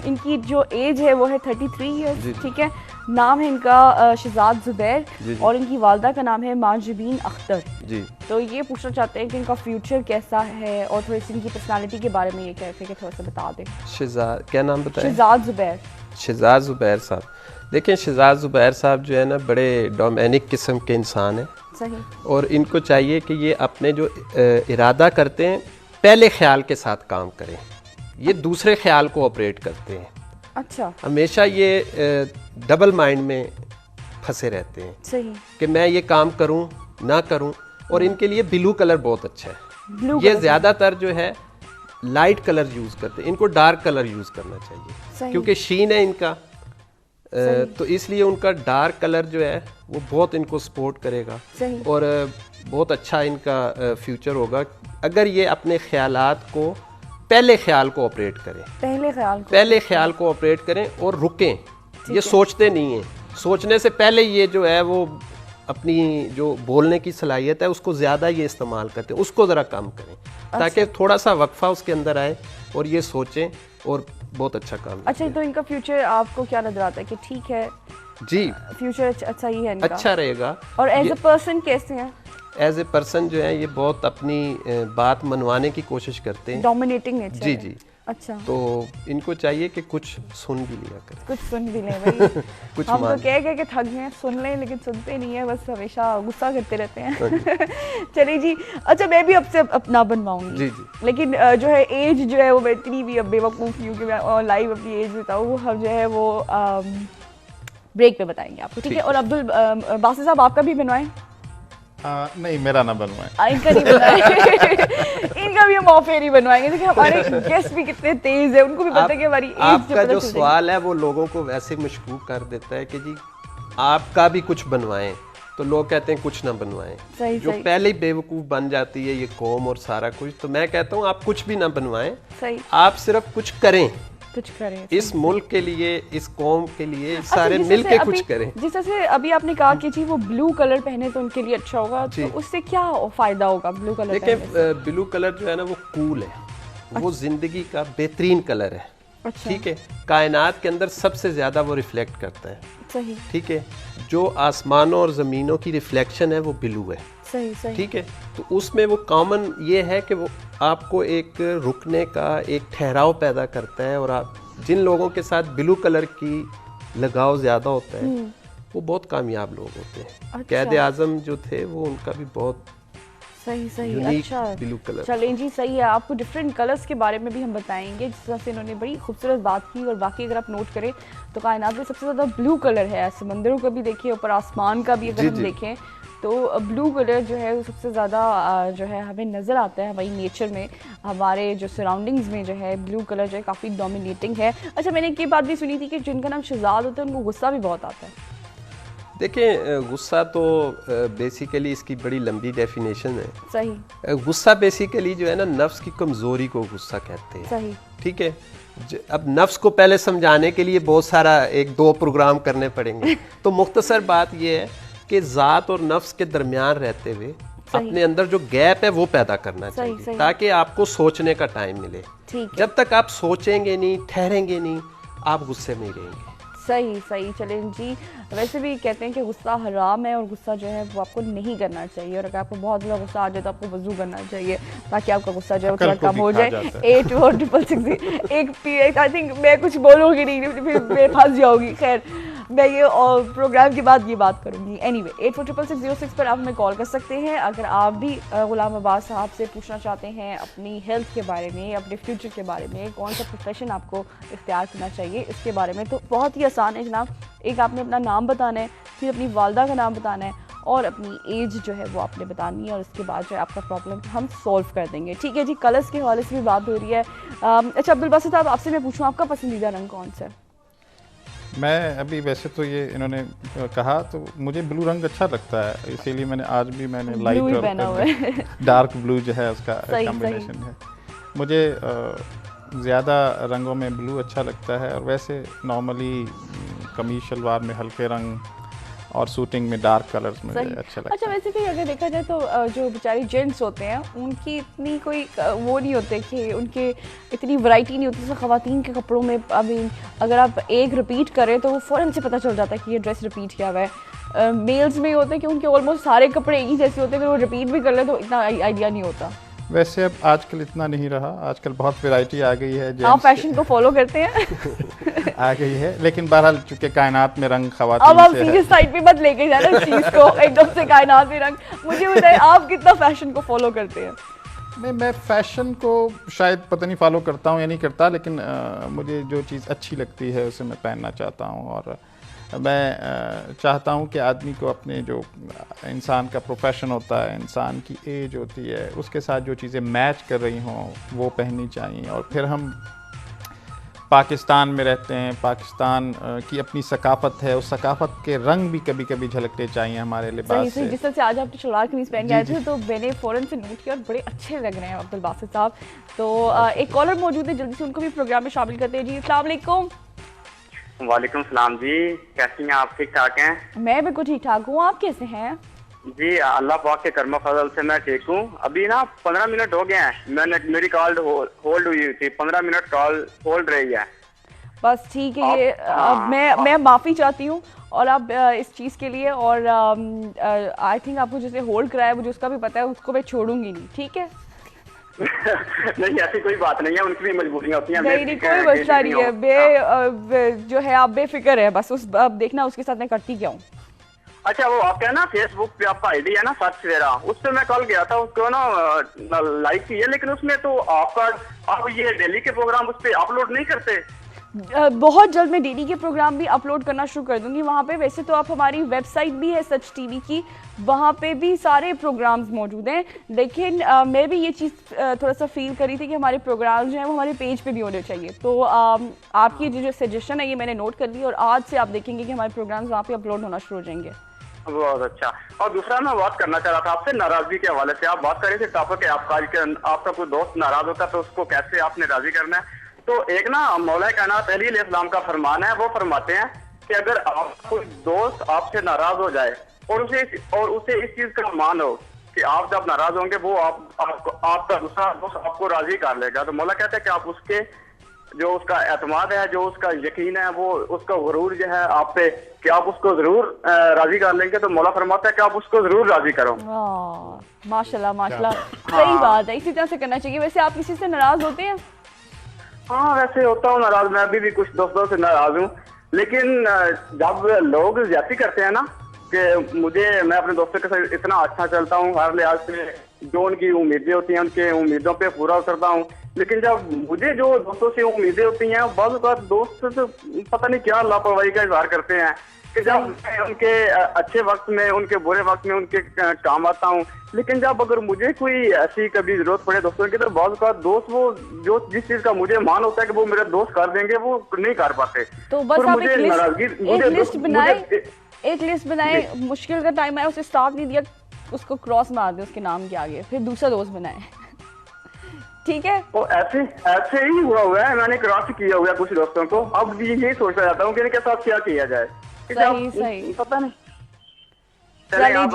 इनकी जो एज है वो है 33 ईयर्स, ठीक है। नाम है इनका शहजाद जुबैर और इनकी वालदा का नाम है माजिबीन अख्तर जी। तो ये पूछना चाहते हैं कि इनका फ्यूचर कैसा है और थोड़ी सी इनकी पर्सनालिटी के बारे में ये कहते हैं कि थोड़ा सा बता दें। शहजाद, क्या नाम बताया? शहजाद जुबैर। शहजाद जुबैर साहब, देखिए शहजाद जुबैर साहब जो है ना बड़े डोमेनिक किस्म के इंसान हैं। सही। और इनको चाहिए कि ये अपने जो इरादा करते हैं पहले ख्याल के साथ काम करें, ये दूसरे ख्याल को ऑपरेट करते हैं। अच्छा। हमेशा ये डबल माइंड में फंसे रहते हैं। सही। कि मैं ये काम करूं ना करूं। और इनके लिए ब्लू कलर बहुत अच्छा है। ब्लू ये ज़्यादातर जो है लाइट कलर यूज़ करते हैं, इनको डार्क कलर यूज़ करना चाहिए क्योंकि शीन है इनका, तो इसलिए उनका डार्क कलर जो है वो बहुत इनको सपोर्ट करेगा। सही। और बहुत अच्छा इनका फ्यूचर होगा अगर ये अपने ख्यालात को पहले ख्याल को ऑपरेट करें, पहले ख्याल को ऑपरेट करें और रुकें। ये सोचते नहीं हैं, सोचने से पहले ये जो है वो अपनी जो बोलने की सलाहियत है उसको ज़्यादा ये इस्तेमाल करते हैं, उसको ज़रा कम करें ताकि थोड़ा सा वक्फा उसके अंदर आए और ये सोचें और बहुत अच्छा काम। अच्छा, तो इनका फ्यूचर आपको क्या नजर आता है कि ठीक है? जी, फ्यूचर अच्छा ही है इनका, अच्छा रहेगा। और एज अ पर्सन कैसे हैं? एज ए पर्सन जो है ये बहुत अपनी बात मनवाने की कोशिश करते हैं, डोमिनेटिंग नेचर। जी जी। अच्छा, तो इनको चाहिए कि कुछ सुन भी लिया करें, कुछ सुन भी लें भाई। कुछ हम तो कह के थक गए, सुन लें लेकिन सुनते नहीं है, बस हमेशा गुस्सा करते रहते हैं। चलिए जी। अच्छा, मैं भी आपसे अपना बनवाऊंगी जी जी। लेकिन जो है एज जो है वो मैं इतनी भी अब बेवकूफ़ हूँ कि मैं लाइव अपनी एज बताऊँ, वो हम जो है वो ब्रेक पे बताएंगे आपको, ठीक है। और अब्दुल बासित साहब आपका भी बनवाएं? नहीं, मेरा ना बनवाएं। इनका नहीं बनवाएंगे। इनका भी हम ऑफ एयर ही बनवाएंगे क्योंकि हमारे गेस्ट भी कितने तेज है, उनको भी पता है कि हमारी एज आपका जो सवाल है वो लोगों को वैसे मशकूक कर देता है कि जी आपका भी कुछ बनवाएं, तो लोग कहते हैं कुछ ना बनवाएं। सही, जो सही। पहले ही बेवकूफ़ बन जाती है ये कौम और सारा कुछ, तो मैं कहता हूँ आप कुछ भी ना बनवाएं, सही। आप सिर्फ कुछ करें, कुछ करें इस मुल्क के लिए, इस कौम के लिए, सारे मिल के कुछ करें। जिस तरह से अभी आपने कहा कि जी वो ब्लू कलर पहने तो उनके लिए अच्छा होगा, तो उससे क्या फायदा होगा ब्लू कलर देखिए, पहनने से? ब्लू कलर जो है ना वो कूल है, वो जिंदगी का बेहतरीन कलर है। अच्छा। ठीक है, कायनात के अंदर सबसे ज्यादा वो रिफ्लेक्ट करता है। सही। ठीक है, जो आसमानों और ज़मीनों की रिफ्लेक्शन है वो ब्लू है। सही सही। ठीक है, तो उसमें वो कॉमन ये है कि वो आपको एक रुकने का एक ठहराव पैदा करता है, और आप जिन लोगों के साथ ब्लू कलर की लगाव ज़्यादा होता है वो बहुत कामयाब लोग होते हैं। अच्छा। कैद आज़म जो थे वो उनका भी बहुत सही सही। यूनिक अच्छा, ब्लू कलर। चलें जी, सही है। आपको डिफरेंट कलर्स के बारे में भी हम बताएंगे, जिस तरह से इन्होंने बड़ी खूबसूरत बात की। और बाकी अगर आप नोट करें तो कायनात में सबसे ज़्यादा ब्लू कलर है, समंदरों का भी देखिए, ऊपर आसमान का भी अगर हम देखें तो ब्लू कलर जो है वो सबसे ज़्यादा जो है हमें नज़र आता है हमारी नेचर में, हमारे जो सराउंडिंग्स में जो है ब्लू कलर जो है काफ़ी डोमिनेटिंग है। अच्छा, मैंने एक ये बात भी सुनी थी कि जिनका नाम शहजाद होता है उनको गुस्सा भी बहुत आता है। देखिए, गुस्सा तो बेसिकली इसकी बड़ी लंबी डेफिनेशन है। सही। गुस्सा बेसिकली जो है ना नफ्स की कमज़ोरी को गुस्सा कहते हैं। सही। ठीक है, अब नफ्स को पहले समझाने के लिए बहुत सारा 1-2 प्रोग्राम करने पड़ेंगे। तो मुख्तसर बात यह है कि ज़ात और नफ्स के दरमियान रहते हुए अपने अंदर जो गैप है वो पैदा करना चाहिए, ताकि आपको सोचने का टाइम मिले। जब तक आप सोचेंगे नहीं, ठहरेंगे नहीं, आप गुस्से में ही रहेंगे। सही सही। चलें जी, वैसे भी कहते हैं कि गुस्सा हराम है और गुस्सा जो है वो आपको नहीं करना चाहिए, और अगर आपको बहुत ज़्यादा गुस्सा आ जाए तो आपको वज़ू करना चाहिए ताकि आपका गुस्सा जो है थोड़ा कम हो जाए। 846 एक आई थिंक मैं कुछ बोलूँगी नहीं, फिर मैं फंस जाऊँगी। खैर, मैं ये और प्रोग्राम के बाद ये बात करूँगी। एनीवे, 84606 पर आप हमें कॉल कर सकते हैं अगर आप भी गुलाम अब्बास साहब से पूछना चाहते हैं अपनी हेल्थ के बारे में, अपने फ्यूचर के बारे में, कौन सा प्रोफेशन आपको इख्तियार करना चाहिए इसके बारे में। तो बहुत ही आसान है जनाब, एक आपने अपना नाम बताना है, फिर अपनी वालदा का नाम बताना है और अपनी एज जो है वो आपने बतानी है, और उसके बाद जो है आपका प्रॉब्लम हम सॉल्व कर देंगे। ठीक है जी, कलर्स के हवाले से भी बात हो रही है। अच्छा अब्दुल बासित साहब, आपसे मैं पूछूँ आपका पसंदीदा रंग कौन सा है? मैं अभी वैसे तो ये इन्होंने कहा तो मुझे ब्लू रंग अच्छा लगता है, इसीलिए मैंने आज भी मैंने Blue लाइट ही और पहना हुआ है। डार्क ब्लू जो है उसका सही, कॉम्बिनेशन है। मुझे ज़्यादा रंगों में ब्लू अच्छा लगता है, और वैसे नॉर्मली कमीज शलवार में हल्के रंग और सूटिंग में डार्क कलर्स मुझे सही। अच्छा लगता अच्छा, है। वैसे भी अगर देखा जाए तो जो बेचारे जेंट्स होते हैं उनकी इतनी कोई वो नहीं होते कि उनके इतनी वैरायटी नहीं होती जैसे ख़वातीन के कपड़ों में। अभी अगर आप एक रिपीट करें तो वो फ़ौरन से पता चल जाता है कि ये ड्रेस रिपीट किया हुआ है। मेल्स में ये होता है कि उनके ऑलमोस्ट सारे कपड़े एक ही जैसे होते हैं, अगर वो रिपीट भी कर ले तो इतना आइडिया नहीं होता। वैसे अब आजकल इतना नहीं रहा, आजकल बहुत वैरायटी आ गई है, आप जेंट्स फैशन को फॉलो करते हैं? आ गई है, लेकिन बहरहाल चूंकि कायनात में रंग अब खवातीन आप से है। सीरियस साइड पे मत लेके जाना इस चीज़ को, एकदम से कायनात में रंग। मुझे बताइए आप कितना फैशन को फॉलो करते हैं? नहीं, मैं फ़ैशन को शायद पता नहीं फॉलो करता हूँ या नहीं करता, लेकिन मुझे जो चीज़ अच्छी लगती है उसे मैं पहनना चाहता हूँ। और मैं चाहता हूँ कि आदमी को अपने जो इंसान का प्रोफेशन होता है, इंसान की एज होती है, उसके साथ जो चीज़ें मैच कर रही हों वो पहननी चाहिए। और फिर हम पाकिस्तान में रहते हैं, पाकिस्तान की अपनी सकाफ़त है, उस सकाफ़त के रंग भी कभी कभी झलकते चाहिए हमारे लिबास सही सही। से। जिस तरह से आज आपने शलवार कमीज पहन के आए थे तो मैंने फ़ौरन से नोट किया और बड़े अच्छे लग रहे हैं अब्दुल बासित साहब। तो एक कॉलर मौजूद है, जल्दी से उनको भी प्रोग्राम में शामिल करते हैं। जी अस्सलाम वालेकुम। वालेकुम सलाम जी, कैसी हैं आप? ठीक ठाक हैं? मैं बिल्कुल ठीक ठाक हूँ, आप कैसे हैं? जी अल्लाह पाक के कर्म फजल से मैं ठीक हूँ। अभी ना 15 मिनट हो गए हैं, मेरी कॉल होल्ड हुई थी, 15 मिनट कॉल होल्ड रही है। बस ठीक है, ये हाँ। मैं माफ़ी चाहती हूँ और अब इस चीज़ के लिए। और आई थिंक आपको जिसे होल्ड कराया मुझे उसका भी पता है, उसको मैं छोड़ूंगी नहीं, ठीक है? नहीं ऐसी कोई बात नहीं है, उनकी भी मजबूरियां होती हैं। नहीं नहीं, कोई मसला नहीं है। जो है आप बेफिक्र है, बस उस अब देखना उसके साथ मैं करती क्या हूँ। अच्छा, वो आपका ना फेसबुक पे आपका आईडी है ना सच सवेरा, उस पे मैं कल गया था, उसको ना लाइक किया, लेकिन उसमें तो आपका आप ये डेली के प्रोग्राम उस पे अपलोड नहीं करते। बहुत जल्द मैं डेली के प्रोग्राम भी अपलोड करना शुरू कर दूंगी वहाँ पे। वैसे तो आप हमारी वेबसाइट भी है सच टीवी की, वहाँ पे भी सारे प्रोग्राम्स मौजूद हैं, लेकिन मैं भी ये चीज़ थोड़ा सा फील करी थी कि हमारे प्रोग्राम्स जो हैं वो हमारे पेज पे भी होने चाहिए। तो आपकी जो सजेशन है ये मैंने नोट कर ली और आज से आप देखेंगे कि हमारे प्रोग्राम्स वहाँ पे अपलोड होना शुरू हो जाएंगे। बहुत अच्छा। और दूसरा मैं बात करना चाह रहा था आपसे नाराजगी के हवाले से। आप बात कर रहे थे टॉपिक है आपका कोई दोस्त नाराज होता है तो उसको कैसे आपने राजी करना है। तो एक ना मौला कायनात अली अलैहिस्सलाम का फरमान है, वो फरमाते हैं कि अगर आपका कोई दोस्त आपसे नाराज हो जाए और उसे इस चीज का मान हो कि आप जब नाराज होंगे वो आपका दूसरा दोस्त आपको राजी कर लेगा, तो मौला कहते हैं कि आप उसके जो उसका एतमाद है, जो उसका यकीन है, वो उसका गुरूर जो है आप पे कि आप उसको जरूर राजी कर लेंगे, तो मौला फरमाता है कि आप उसको जरूर राजी करो। माशाल्लाह माशाल्लाह, सही बात है, इसी तरह से करना चाहिए। वैसे आप किसी से नाराज होते हैं? हाँ वैसे होता हूँ नाराज, मैं अभी भी कुछ दोस्तों से नाराज हूँ, लेकिन जब लोग ज्यादा करते हैं ना कि मैं अपने दोस्तों के साथ इतना अच्छा चलता हूँ, हर लिहाज से जो उनकी उम्मीदें होती हैं उनके उम्मीदों पे पूरा उतरता हूँ, लेकिन जब मुझे जो दोस्तों से उम्मीदें होती हैं बाज़ औक़ात दोस्त से पता नहीं क्या लापरवाही का इजहार करते हैं कि जब मैं उनके अच्छे वक्त में, उनके बुरे वक्त में उनके काम आता हूँ, लेकिन जब अगर मुझे कोई ऐसी कभी जरूरत पड़े दोस्तों की, तो बाज़ औक़ात दोस्त वो जो जिस चीज का मुझे मान होता है कि वो मेरे दोस्त कर देंगे वो नहीं कर पाते। तो बस आप एक लिस्ट बनाए, मुश्किल का टाइम आया उसे स्टाफ नहीं दिया, उसको क्रॉस मार दे उसके नाम के आगे, फिर दूसरा दोस्त बनाए, ठीक है? वो ऐसे ही हुआ है, मैंने क्रॉस किया हुआ है कुछ दोस्तों को, अब यही सोचता जाता हूँ कि इनके साथ क्या किया जाए। सही पता नहीं। चलिए आप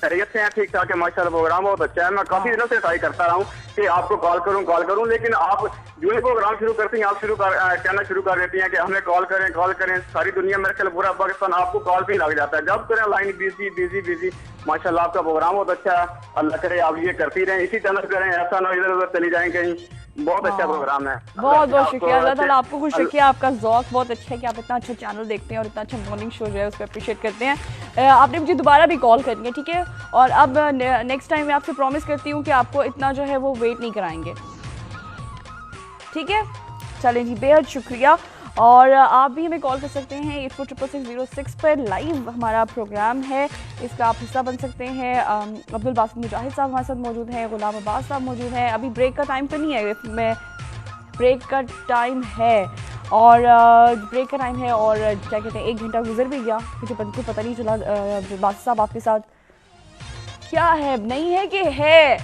खैरियत से हैं? ठीक ठाक है माशाल्लाह, प्रोग्राम बहुत अच्छा है। मैं काफी दिनों से ट्राई करता रहा हूँ कि आपको कॉल करूँ, लेकिन आप जो ही प्रोग्राम शुरू करती हैं आप कहना शुरू कर देती हैं कि हमें कॉल करें। सारी दुनिया मेरे ख्याल पूरा पाकिस्तान आपको कॉल पे लग जाता है, जब करें लाइन बिजी। माशाल्लाह आपका प्रोग्राम बहुत अच्छा है, अल्लाह करे आप ये करती रहें, इसी तरह करें, ऐसा ना इधर उधर चली जाएं कहीं। बहुत अच्छा प्रोग्राम है, बहुत बहुत शुक्रिया। अल्लाह ताला आपको खुश रखे, आपका ज़ौक़ बहुत अच्छा है कि आप इतना अच्छा चैनल देखते हैं और इतना अच्छा मॉर्निंग शो जो है उसको अप्रिशिएट करते हैं। आपने मुझे दोबारा भी कॉल करनी है, ठीक है? और अब नेक्स्ट टाइम मैं आपसे प्रॉमिस करती हूँ कि आपको इतना जो है वो वेट नहीं कराएंगे, ठीक है? चलें जी, बेहद शुक्रिया। और आप भी हमें कॉल कर सकते हैं 846606 पर, लाइव हमारा प्रोग्राम है, इसका आप हिस्सा बन सकते हैं। अब्दुल बासित मुजाहिद साहब हमारे साथ मौजूद हैं, गुलाम अब्बास साहब मौजूद हैं। अभी ब्रेक का टाइम तो नहीं है, मैं ब्रेक का टाइम है। और ब्रेक का टाइम है और क्या कहते हैं 1 घंटा गुजर भी गया, मुझे बिल्कुल पता नहीं चला। बादशाह साहब आपके साथ क्या है, नहीं है कि है,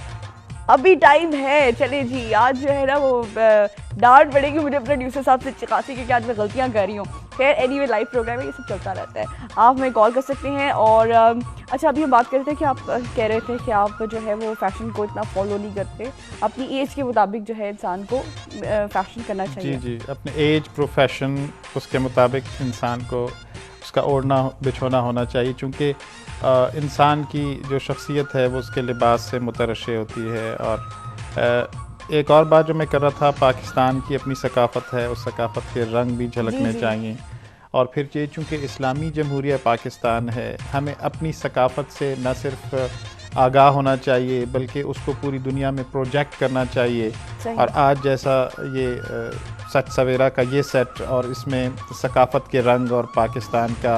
अभी टाइम है। चले जी, आज जो है ना वो डांट पड़ेगी मुझे प्रोड्यूसर साहब से चिकासी के, आज मैं गलतियां कर रही हूँ। खैर एनीवे लाइव प्रोग्राम है, ये सब चलता रहता है। आप हमें कॉल कर सकते हैं। और अच्छा, अभी हम बात कर रहे थे कि आप कह रहे थे कि आप जो है वो फैशन को इतना फॉलो नहीं करते, अपनी एज के मुताबिक जो है इंसान को फैशन करना चाहिए। जी, अपने एज, प्रोफेशन, उसके मुताबिक इंसान को उसका ओढ़ना बिछोना होना चाहिए, चूँकि इंसान की जो शख्सियत है वो उसके लिबास से मुतरशे होती है। और एक और बात जो मैं कर रहा था, पाकिस्तान की अपनी सकाफ़त है, उस सकाफ़त के रंग भी झलकने चाहिए। और फिर ये चूँकि इस्लामी जमहूरिया पाकिस्तान है, हमें अपनी सकाफ़त से न सिर्फ आगाह होना चाहिए बल्कि उसको पूरी दुनिया में प्रोजेक्ट करना चाहिए। और आज जैसा ये सच सवेरा का ये सेट और इसमें सकाफ़त के रंग और पाकिस्तान का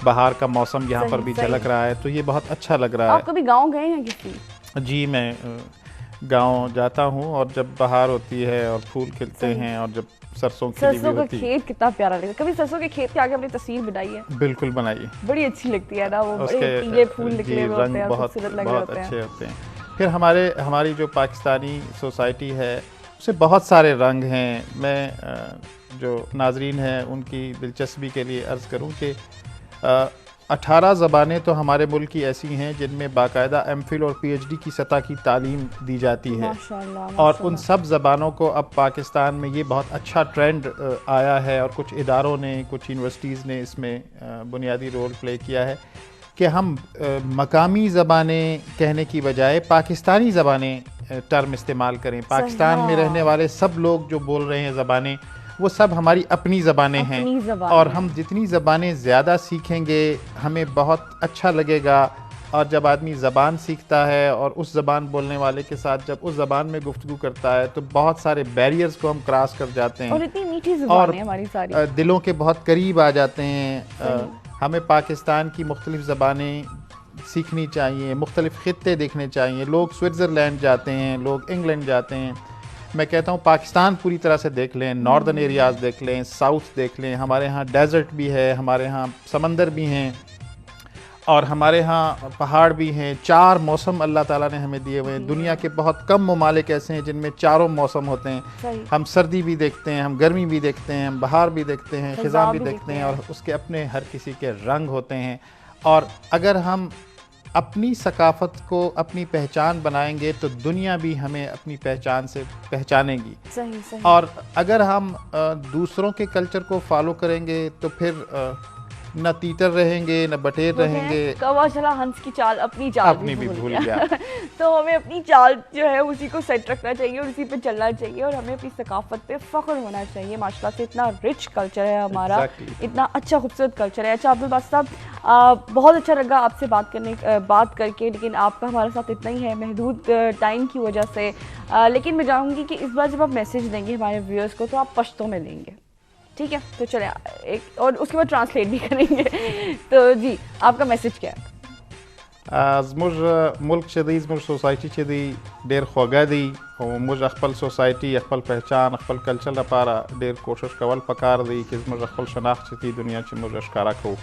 बाहर का मौसम यहाँ पर भी झलक रहा है, तो ये बहुत अच्छा लग रहा है। आप कभी गाँव गए हैं किसी? जी, मैं गांव जाता हूँ, और जब बहार होती है और फूल खिलते हैं और जब सरसों खिली हुई होती है। खेत कितना प्यारा लगता है। कभी सरसों के खेत के आगे अपनी तस्वीर बनाई है? बिल्कुल बनाइए, बड़ी अच्छी लगती है ना, वो उसके बड़े पीले फूल निकले हुए होते हैं, बहुत खूबसूरत लग रहे होते हैं। अच्छे होते हैं। फिर हमारी जो पाकिस्तानी सोसाइटी है उससे बहुत सारे रंग हैं। मैं जो नाजरीन हैं उनकी दिलचस्पी के लिए अर्ज़ करूँ कि 18 ज़बानें तो हमारे मुल्क की ऐसी हैं जिनमें बाकायदा एमफिल और पीएचडी की सतह की तालीम दी जाती है। माशाअल्लाह, और उन सब ज़बानों को अब पाकिस्तान में ये बहुत अच्छा ट्रेंड आया है, और कुछ इदारों ने, कुछ यूनिवर्सिटीज़ ने इसमें बुनियादी रोल प्ले किया है कि हम मकामी ज़बानें कहने की बजाय पाकिस्तानी ज़बानें टर्म इस्तेमाल करें। पाकिस्तान में रहने वाले सब लोग जो बोल रहे हैं ज़बानें, वो सब हमारी अपनी ज़बानें हैं, और हम जितनी ज़बानें ज़्यादा सीखेंगे हमें बहुत अच्छा लगेगा। और जब आदमी ज़बान सीखता है और उस ज़बान बोलने वाले के साथ जब उस ज़बान में गुफ्तगू करता है तो बहुत सारे बैरियर्स को हम क्रॉस कर जाते हैं, और इतनी मीठी ज़बान है हमारी सारी, दिलों के बहुत करीब आ जाते हैं। हमें पाकिस्तान की मुख्तलिफ़ ज़बानें सीखनी चाहिए, मुख्तलिफ़ ख़ित्ते देखने चाहिए। लोग स्विट्ज़रलैंड जाते हैं, लोग इंग्लैंड जाते हैं। मैं कहता हूँ पाकिस्तान पूरी तरह से देख लें, नॉर्दर्न एरियाज़ देख लें, साउथ देख लें। हमारे यहाँ डेजर्ट भी है, हमारे यहाँ समंदर भी हैं, और हमारे यहाँ पहाड़ भी हैं। 4 मौसम अल्लाह ताला ने हमें दिए हुए हैं। दुनिया के बहुत कम ममालिक ऐसे हैं जिनमें चारों मौसम होते हैं। हम सर्दी भी देखते हैं, हम गर्मी भी देखते हैं, हम बहार भी देखते हैं, ख़िज़ां भी देखते हैं, और उसके अपने हर किसी के रंग होते हैं। और अगर हम अपनी सकाफ़त को अपनी पहचान बनाएंगे तो दुनिया भी हमें अपनी पहचान से पहचानेगी। सही। और अगर हम दूसरों के कल्चर को फॉलो करेंगे तो फिर न तीतर रहेंगे, न बटेर रहेंगे। कौवा चला हंस की चाल, अपनी चाल अपनी भी भूल गया। तो हमें अपनी चाल जो है उसी को सेट रखना चाहिए और उसी पे चलना चाहिए, और हमें अपनी सकाफत पे फ़ख्र होना चाहिए। माशाल्लाह से इतना रिच कल्चर है हमारा, इतना अच्छा खूबसूरत कल्चर है। अच्छा अब्दुल बासित साहब, बहुत अच्छा लगा आपसे बात करके, लेकिन आपका हमारे साथ इतना ही है महदूद टाइम की वजह से। लेकिन मैं चाहूँगी कि इस बार जब आप मैसेज देंगे हमारे व्यूअर्स को तो आप पश्तो में देंगे, ठीक है? तो चले एक, और उसके बाद ट्रांसलेट भी करेंगे। तो जी, आपका मैसेज क्या है? मुझ मुल्क चदी, मुझ सोसाइटी चदी डेर ख्वागा दी, और मुझ अखपल सोसाइटी, अखपल पहचान, अखपल कल्चर लपारा डेर कोशिश कवल पकार दी कि मुझ अखपल शनाख्त चती दुनिया ची मुझ अशकारा को।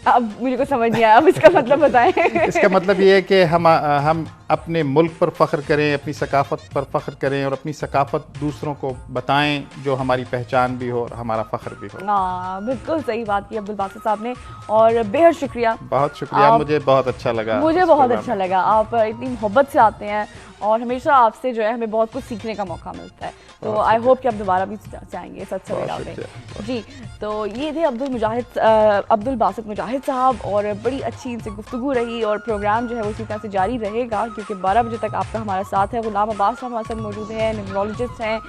अब मुझे को समझ नहीं आया, अब इसका मतलब बताएं। इसका मतलब ये है कि हम अपने मुल्क पर फ़ख्र करें, अपनी सकाफ़त पर फ़ख्र करें, और अपनी सकाफ़त दूसरों को बताएं, जो हमारी पहचान भी हो और हमारा फ़ख्र भी हो। हाँ, बिल्कुल सही बात की अब्दुल बासित साहब ने, और बेहद शुक्रिया। बहुत शुक्रिया, मुझे बहुत अच्छा लगा। मुझे बहुत अच्छा लगा, आप इतनी मोहब्बत से आते हैं, और हमेशा आपसे जो है हमें बहुत कुछ सीखने का मौका मिलता है। तो आई होप कि आप दोबारा भी चाहेंगे सच सवेरा में। जी, तो ये थे अब्दुल बासित मुजाहिद साहब, और बड़ी अच्छी इनसे गुफ्तगू रही, और प्रोग्राम जो है वो इसी तरह से जारी रहेगा क्योंकि 12 बजे तक आपका हमारा साथ है। गुलाम अब्बास साहब हमारे साथ मौजूद हैं, न्यूरोलॉजिस्ट हैं,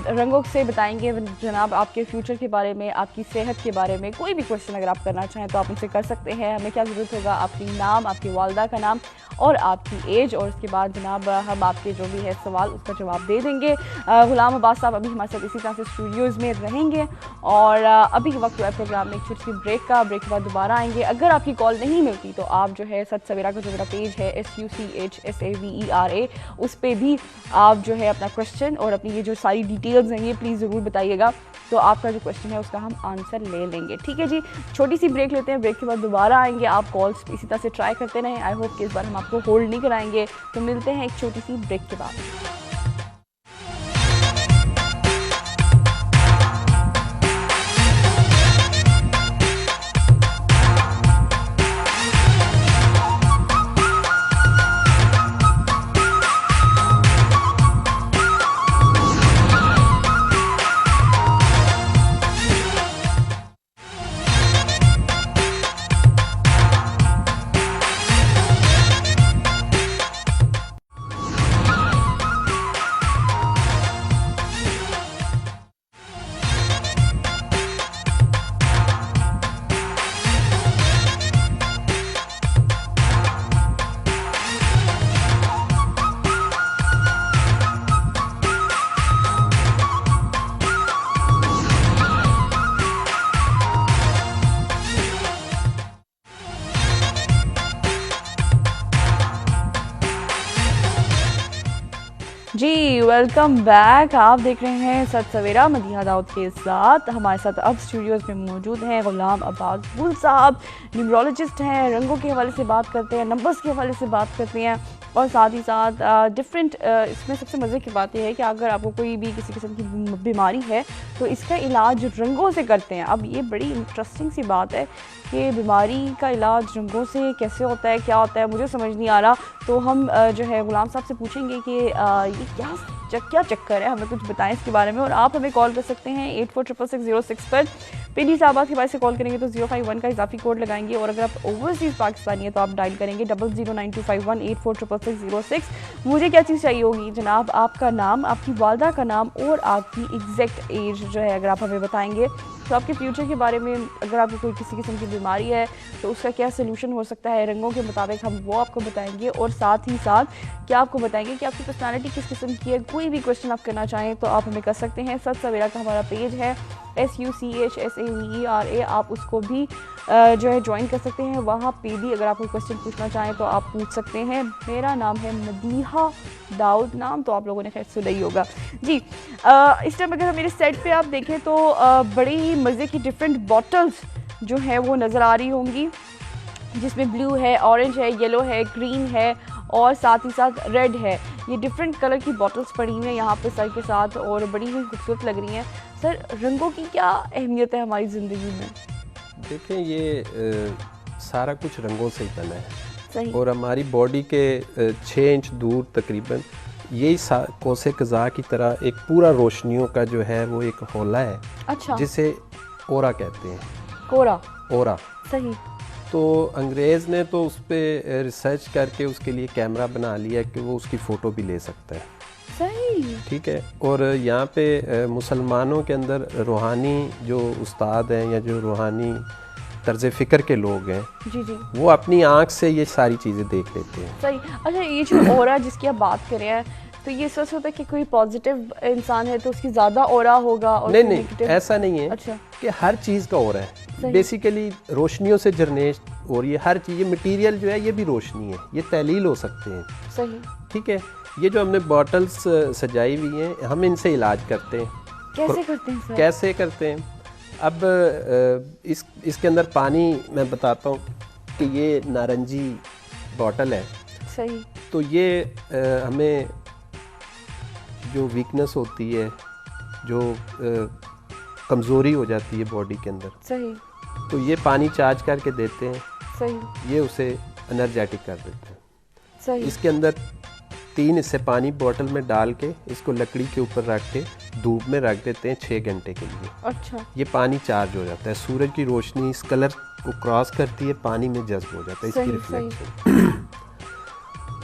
रंगों से बताएंगे जनाब आपके फ्यूचर के बारे में, आपकी सेहत के बारे में। कोई भी क्वेश्चन अगर आप करना चाहें तो आप उनसे कर सकते हैं। हमें क्या ज़रूरत होगा? आपकी नाम, आपकी वालदा का नाम, और आपकी एज, और उसके बाद जनाब हम आपके जो भी है सवाल उसका जवाब दे देंगे। गुलाम अब्बास साहब अभी हमारे साथ इसी तरह से स्टूडियोज़ में रहेंगे और अभी वक्त हुआ है प्रोग्राम में एक छोटी सी ब्रेक का। ब्रेक के बाद दोबारा आएंगे। अगर आपकी कॉल नहीं मिलती तो आप जो है सच सवेरा का जो मेरा पेज है SUCHSAVERA, उस पर भी आप जो है अपना क्वेश्चन और अपनी ये जो सारी डिटेल्स हैं ये प्लीज़ ज़रूर बताइएगा, तो आपका जो क्वेश्चन है उसका हम आंसर ले लेंगे। ठीक है जी, छोटी सी ब्रेक लेते हैं, ब्रेक के बाद दोबारा आएंगे। आप कॉल्स इसी तरह से ट्राई करते रहें। आई होप कि इस बार हम आपको होल्ड नहीं कराएंगे। तो मिलते हैं एक छोटी सी ब्रेक के बाद। जी वेलकम बैक। आप देख रहे हैं सच सवेरा मदीहा दाऊद के साथ। हमारे साथ अब स्टूडियोज़ में मौजूद हैं गुलाम अब्बास बुल साहब, न्यूमरोलॉजिस्ट हैं, रंगों के हवाले से बात करते हैं, नंबर्स के हवाले से बात करते हैं और साथ ही साथ डिफरेंट इसमें सबसे मज़े की बात यह है कि अगर आपको कोई भी किसी किस्म की बीमारी है तो इसका इलाज रंगों से करते हैं। अब ये बड़ी इंटरेस्टिंग सी बात है कि बीमारी का इलाज रंगों से कैसे होता है, क्या होता है, मुझे समझ नहीं आ रहा। तो हम जो है गुलाम साहब से पूछेंगे कि ये क्या चक्कर है, हमें कुछ बताएं इसके बारे में। और आप हमें कॉल कर सकते हैं 846606 पर। पिंडी साहबाद के पास से कॉल करेंगे तो 051 का इजाफी कोड लगाएंगे और अगर आप ओवरसीज़ पाकिस्तानी है तो आप डायल करेंगे 009251846606। मुझे क्या चीज़ चाहिए होगी जनाब? आपका नाम, आपकी वालदा का नाम और आपकी एग्जैक्ट एज जो है अगर आप हमें बताएंगे तो आपके फ्यूचर के बारे में, अगर आपको कोई किसी किस्म की बीमारी है तो उसका क्या सोल्यूशन हो सकता है रंगों के मुताबिक, हम वो आपको बताएंगे। और साथ ही साथ क्या आपको बताएंगे कि आपकी पर्सनालिटी किस किस्म की है। कोई भी क्वेश्चन आप करना चाहें तो आप हमें कर सकते हैं। सच सवेरा का हमारा पेज है SUCHSAVERA, आप उसको भी जो है ज्वाइन कर सकते हैं। वहाँ पे भी अगर आप कोई क्वेश्चन पूछना चाहें तो आप पूछ सकते हैं। मेरा नाम है मदीहा दाऊद, नाम तो आप लोगों ने खैर सुना ही होगा जी। इस टाइम अगर मेरे सेट पे आप देखें तो बड़ी मज़े की डिफरेंट बॉटल्स जो हैं वो नज़र आ रही होंगी, जिसमें ब्लू है, ऑरेंज है, येलो है, ग्रीन है और साथ ही साथ रेड है। ये डिफरेंट कलर की बॉटल्स पड़ी हुई हैं यहाँ पे सर के साथ और बड़ी ही खूबसूरत लग रही हैं। सर रंगों की क्या अहमियत है हमारी ज़िंदगी में? देखें ये सारा कुछ रंगों से ही बना है। सही। और हमारी बॉडी के 6 इंच दूर तकरीबन यही कोसे कज़ा की तरह एक पूरा रोशनियों का जो है वो एक होला है। अच्छा। जिसे ओरा कहते हैं। कोरा। ओरा। सही। तो अंग्रेज़ ने तो उस पर रिसर्च करके उसके लिए कैमरा बना लिया कि वो उसकी फ़ोटो भी ले सकता है। सही। ठीक है। और यहाँ पे मुसलमानों के अंदर रूहानी जो उस्ताद हैं या जो रूहानी तर्ज फ़िक्र के लोग हैं जी जी, वो अपनी आँख से ये सारी चीज़ें देख लेते हैं। सही। अच्छा, ये जो ओरा जिसकी आप बात कर रहे हैं तो ये सच होता है कि कोई पॉजिटिव इंसान है तो उसकी ज़्यादा ओरा होगा और नहीं नहीं, ऐसा नहीं है। अच्छा। कि हर चीज़ का ओरा है। बेसिकली रोशनियों से जनरेट और ये हर चीज़, ये मटीरियल जो है ये भी रोशनी है, ये तहलील हो सकते हैं। सही। ठीक है। ये जो हमने बॉटल्स सजाई हुई हैं हम इनसे इलाज करते हैं। कैसे करते हैं सर? कैसे करते हैं? अब इसके अंदर पानी मैं बताता हूँ कि ये नारंगी बॉटल है। सही। तो ये हमें जो वीकनेस होती है, जो कमज़ोरी हो जाती है बॉडी के अंदर, सही, तो ये पानी चार्ज करके देते हैं। सही। ये उसे एनर्जेटिक कर देते हैं। सही। इसके अंदर 3 हिस्से पानी बॉटल में डाल के इसको लकड़ी के ऊपर रख के धूप में रख देते हैं 6 घंटे के लिए। अच्छा। ये पानी चार्ज हो जाता है, सूरज की रोशनी इस कलर को क्रॉस करती है, पानी में जज्ब हो जाता है, इसकी रिफ्लेक्शन।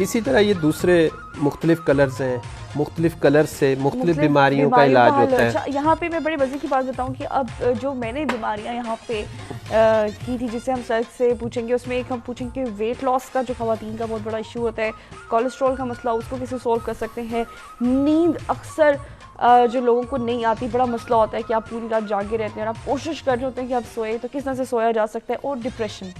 इसी तरह ये दूसरे मुख्तलिफ कलर्स हैं, मुख्तलिफ कलर से मुख्तलिफ बीमारियों का इलाज होता है। अच्छा, यहाँ पे मैं बड़ी मज़े की बात बताऊँ कि अब जो मैंने बीमारियाँ यहाँ पे की थी, जिसे हम सर से पूछेंगे, उसमें एक हम पूछेंगे वेट लॉस का जो ख़वातीन का बहुत बड़ा इशू होता है, कोलेस्ट्रॉल का मसला, उसको कैसे सोल्व कर सकते हैं। नींद अक्सर जो लोगों को नहीं आती, बड़ा मसला होता है कि आप पूरी रात जागे रहते हैं और आप कोशिश कर रहे होते हैं कि आप सोए, तो किस तरह से सोया जा सकता है। और डिप्रेशन,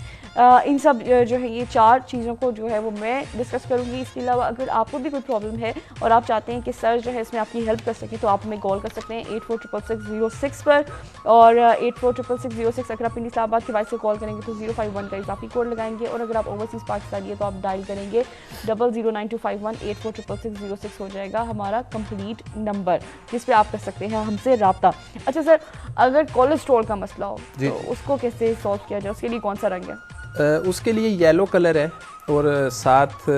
इन सब जो है ये 4 चीज़ों को जो है वो मैं डिस्कस करूँगी। इसके अलावा अगर आपको भी कोई प्रॉब्लम है और आप चाहते हैं कि सर जो है इसमें आपकी हेल्प कर सकें, तो आप हमें कॉल कर सकते हैं 846606 पर, और 846606 अगर आप पिंडी इस्लामाबाद के वाइस से कॉल करेंगे तो 051 का इजाफी कोड लगाएंगे, और अगर आप ओवरसीज़ पाकिस्तानी है तो आप डायल करेंगे 009251 846606 हो जाएगा हमारा कंप्लीट नंबर, जिस पे आप कर सकते हैं हमसे रब्ता। अच्छा सर, अगर कोलेस्ट्रॉल का मसला हो तो उसको कैसे सॉल्व किया जाए, उसके लिए कौन सा रंग है? उसके लिए येलो कलर है और साथ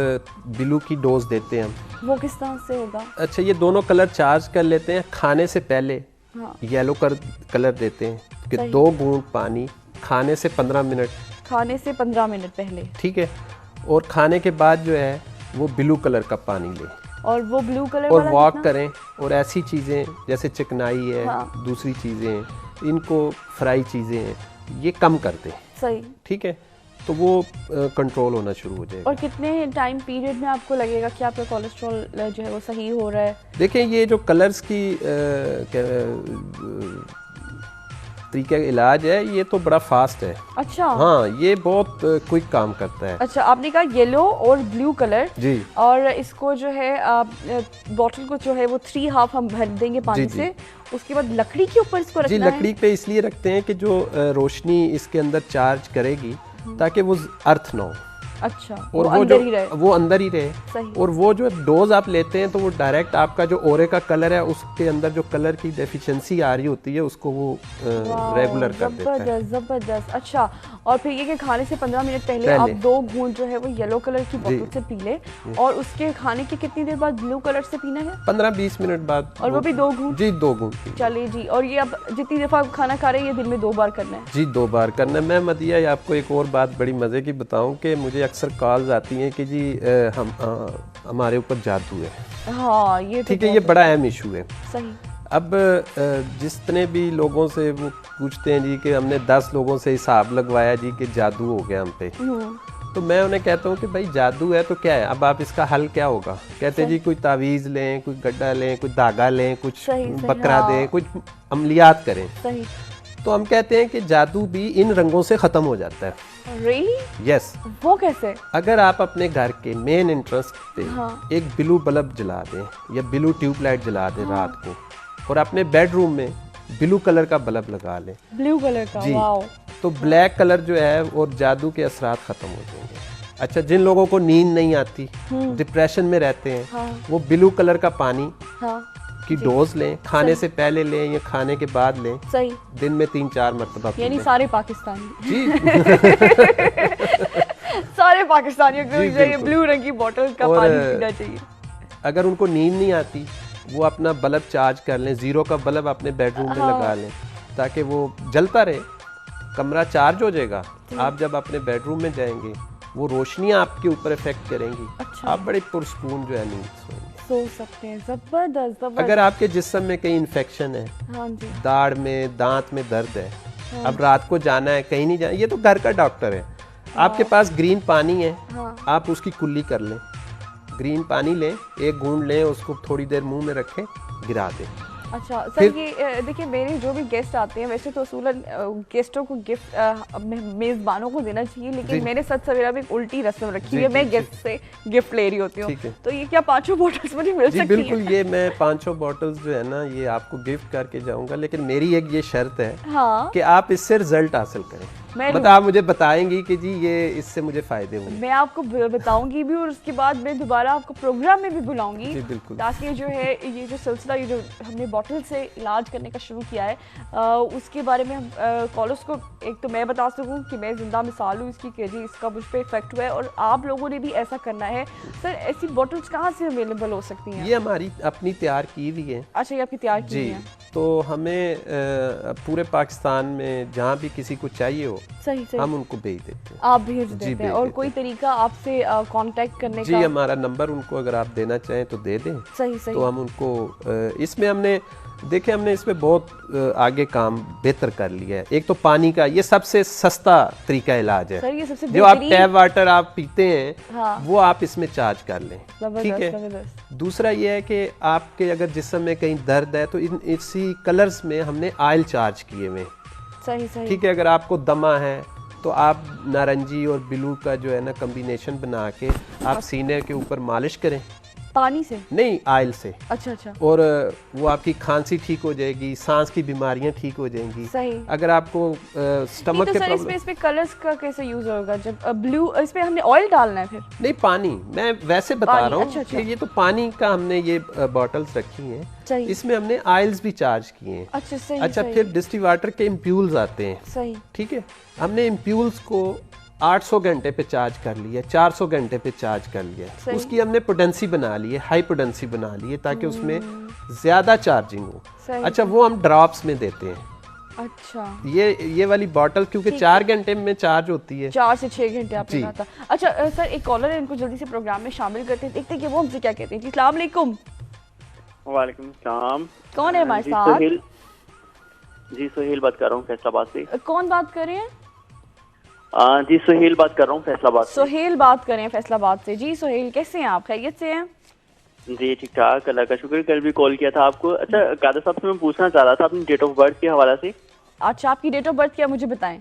ब्लू की डोज देते हैं हम। वो किस तरह से होगा? अच्छा, ये दोनों कलर चार्ज कर लेते हैं। खाने से पहले हाँ। येलो कलर देते हैं कि 2 घूंट पानी खाने से 15 मिनट, खाने से 15 मिनट पहले, ठीक है। और खाने के बाद जो है वो ब्लू कलर का पानी लें, और वो ब्लू कलर और वाला वॉक कितना? करें। और ऐसी चीज़ें जैसे चिकनाई है, हाँ। दूसरी चीज़ें हैं, इनको फ्राई चीज़ें हैं, ये कम कर दें, सही। ठीक है, तो वो कंट्रोल होना शुरू हो जाएगा। और कितने टाइम पीरियड में आपको लगेगा कि आपका कोलेस्ट्रॉल जो है वो सही हो रहा है? देखें, ये जो कलर्स की तरीका इलाज है, ये तो बड़ा फास्ट है। अच्छा। हाँ, ये बहुत क्विक काम करता है। अच्छा, आपने कहा येलो और ब्लू कलर जी। और इसको जो है बॉटल को जो है वो 3 हाफ हम भर देंगे पानी जी, से, उसके बाद लकड़ी के ऊपर इसको जी, रखना है? लकड़ी पे इसलिए रखते हैं कि जो रोशनी इसके अंदर चार्ज करेगी ताकि वो अर्थ ना हो, अच्छा, और वो वो अंदर जो ही रहे। वो अंदर ही रहे। सही। और वो जो डोज आप लेते हैं तो वो डायरेक्ट आपका जो ओरे का कलर है, उसके अंदर जो कलर की डेफिशिएंसी आ रही होती है उसको वो रेगुलर कर देता है। जबरदस्त जबरदस्त। अच्छा, और फिर ये कि खाने से 15 मिनट पहले आप 2 घूंट जो है वो येलो कलर की बोतल से पी ले, और उसके खाने के कितनी देर बाद ब्लू कलर से पीना है? 15-20 मिनट बाद। और वो भी 2 घूंट? जी, 2 घूंट। चलिए जी। और ये अब जितनी दफ़ा आप खाना खा रहे हैं ये दिन में 2 बार करना है? जी, 2 बार करना है। मैं मदिया आपको एक और बात बड़ी मज़े की बताऊं कि मुझे अक्सर कॉल्स आती हैं कि जी हमारे ऊपर जादू है। हाँ, ये तो ठीक है, ये बड़ा अहम इशू है। सही। अब जितने भी लोगों से वो पूछते हैं जी कि हमने 10 लोगों से हिसाब लगवाया जी कि जादू हो गया हम पे, तो मैं उन्हें कहता हूँ कि भाई जादू है तो क्या है, अब आप इसका हल क्या होगा? कहते हैं जी कोई तावीज़ लें, कोई गड्ढा लें, कोई धागा लें, कुछ बकरा दें, कुछ अमलियात करें। सही। तो हम कहते हैं कि जादू भी इन रंगों से ख़त्म हो जाता है। Really? यस। वो कैसे? अगर आप अपने घर के मेन एंट्रेंस पे एक ब्लू बल्ब जला दें या ब्लू ट्यूबलाइट जला दें रात को, और अपने बेडरूम में ब्लू कलर का बल्ब लगा लें, ब्लू कलर का, जी, वाओ, तो ब्लैक कलर जो है और जादू के असरात ख़त्म हो जाएंगे। अच्छा, जिन लोगों को नींद नहीं आती, डिप्रेशन में रहते हैं, वो ब्लू कलर का पानी की डोज लें, खाने से पहले लें या खाने के बाद लें, सही, दिन में 3-4 मरतबा पी यानी लें। सारे पाकिस्तानी जी सारे पाकिस्तानियों को जी, ये बिल्कुल। ब्लू रंग की बोतल का और पानी पीना चाहिए। अगर उनको नींद नहीं आती, वो अपना बल्ब चार्ज कर लें, 0 का बल्ब अपने बेडरूम में लगा लें ताकि वो जलता रहे, कमरा चार्ज हो जाएगा। आप जब अपने बेडरूम में जाएंगे वो रोशनी आपके ऊपर इफेक्ट करेंगी। अच्छा। आप बड़े पुरसकून जो है नींद सोएंगे। सो सकते हैं। जबरदस्त जबरदस्त। अगर आपके जिस्म में कहीं इन्फेक्शन है, हाँ जी, दाढ़ में, दांत में दर्द है, अब रात को जाना है, कहीं नहीं जाना, ये तो घर का डॉक्टर है, आपके पास ग्रीन पानी है, आप उसकी कुल्ली कर लें, ग्रीन पानी लें, 1 घूंट लें, उसको थोड़ी देर मुंह में रखें, गिरा दें। अच्छा सर, ये देखिए मेरे जो भी गेस्ट आते हैं, वैसे तो असूलन गेस्टों को गिफ्ट मेज़बानों को देना चाहिए, लेकिन मैंने सच सवेरा में एक उल्टी रस्म रखी है, मैं गेस्ट से गिफ्ट ले रही होती हूँ, तो ये क्या 5 बॉटल्स मुझे मिल सकती हैं? बिल्कुल, ये मैं 5 बॉटल्स जो है ना, ये आपको गिफ्ट करके जाऊंगा, लेकिन मेरी एक ये शर्त है कि आप इससे रिजल्ट हासिल करें। मतलब आप मुझे बताएंगी कि जी ये इससे मुझे फायदे हुए। मैं आपको बताऊंगी भी, और उसके बाद मैं दोबारा आपको प्रोग्राम में भी बुलाऊंगी, ताकि जो है ये जो सिलसिला, ये जो हमने बॉटल से इलाज करने का शुरू किया है, उसके बारे में हम कॉलर्स को एक तो मैं बता सकूं कि मैं जिंदा मिसाल हूँ इसकी कि जी इसका मुझ पर इफेक्ट हुआ है, और आप लोगों ने भी ऐसा करना है। सर, ऐसी बॉटल्स कहाँ से अवेलेबल हो सकती हैं? ये हमारी अपनी तैयार की हुई है। अच्छा, ये आपकी तैयार की हुई है। तो हमें पूरे पाकिस्तान में जहाँ भी किसी को चाहिए हो सही सही हम उनको भेज देते हैं। आप भेज जी, देते हैं। भेज और देते कोई तरीका आपसे कांटेक्ट करने जी का? हमारा नंबर उनको अगर आप देना चाहें तो दे दें। सही सही तो हम उनको इसमें हमने देखें हमने इसमें बहुत आगे काम बेहतर कर लिया है। एक तो पानी का ये सबसे सस्ता तरीका इलाज है। सर ये सबसे जो आप बेहतरीन- टैप वाटर आप पीते हैं हाँ। वो आप इसमें चार्ज कर लें, जबरदस्त, ठीक है। जबरदस्त। दूसरा ये है कि आपके अगर जिस्म में कहीं दर्द है तो इसी कलर्स में हमने ऑयल चार्ज किए हुए हैं, सही सही ठीक है। अगर आपको दमा है तो आप नारंगी और ब्लू का जो है ना कम्बिनेशन बना के आप सीने के ऊपर मालिश करें, पानी से? नहीं ऑयल से, अच्छा अच्छा और वो आपकी खांसी ठीक हो जाएगी, सांस की बीमारियां ठीक हो जाएंगी। सही। अगर आपको नहीं स्टमक तो के सर प्रॉब्लम, इसमें कलर्स का कैसे यूज होगा? जब ब्लू इसमें हमने ऑयल डालना है फिर? नहीं पानी, मैं वैसे बता पानी, रहा हूँ अच्छा, अच्छा। कि ये तो पानी का हमने ये बॉटल्स रखी हैं, सही। इसमें हमने ऑयल्स भी चार्ज किए हैं। अच्छा सही अच्छा सही, फिर डिस्टिल वाटर के इम्प्यूल्स आते हैं, सही ठीक है। हमने इम्प्यूल्स को 800 घंटे पे चार्ज कर लिया, 400 घंटे पे चार्ज कर लिया, सही। उसकी हमने पोटेंसी बना ली है, हाई पोटेंसी बना ली है ताकि उसमें ज्यादा चार्जिंग हो। सही। अच्छा वो हम ड्रॉप्स में देते हैं। अच्छा ये वाली बॉटल क्योंकि 4 घंटे में चार्ज होती है। 4 से 6 घंटे आपने जी। कहा था। अच्छा सर एक कॉलर है, इनको जल्दी से प्रोग्राम में शामिल करते हैं, देखते हैं कि वो हमसे क्या कहते हैं। जी अस्सलाम वालेकुम। वालेकुम सलाम। कौन है हमारे जी साथ? सोहेल, जी सोहेल बात कर रहा हूँ फैसलाबाद से। कौन बात कर रहे हैं? जी सोहेल बात कर रहा हूँ फैसलाबाद से। सोहेल बात कर रहे हैं फैसलाबाद से। जी सोहेल कैसे हैं आप? खैरियत से हैं? जी ठीक ठाक, अल्लाह का शुक्र। कल भी कॉल किया था आपको। अच्छा कादर साहब से मैं पूछना चाह रहा था अपनी डेट ऑफ बर्थ के हवाला से। अच्छा आपकी डेट ऑफ बर्थ क्या मुझे बताएं?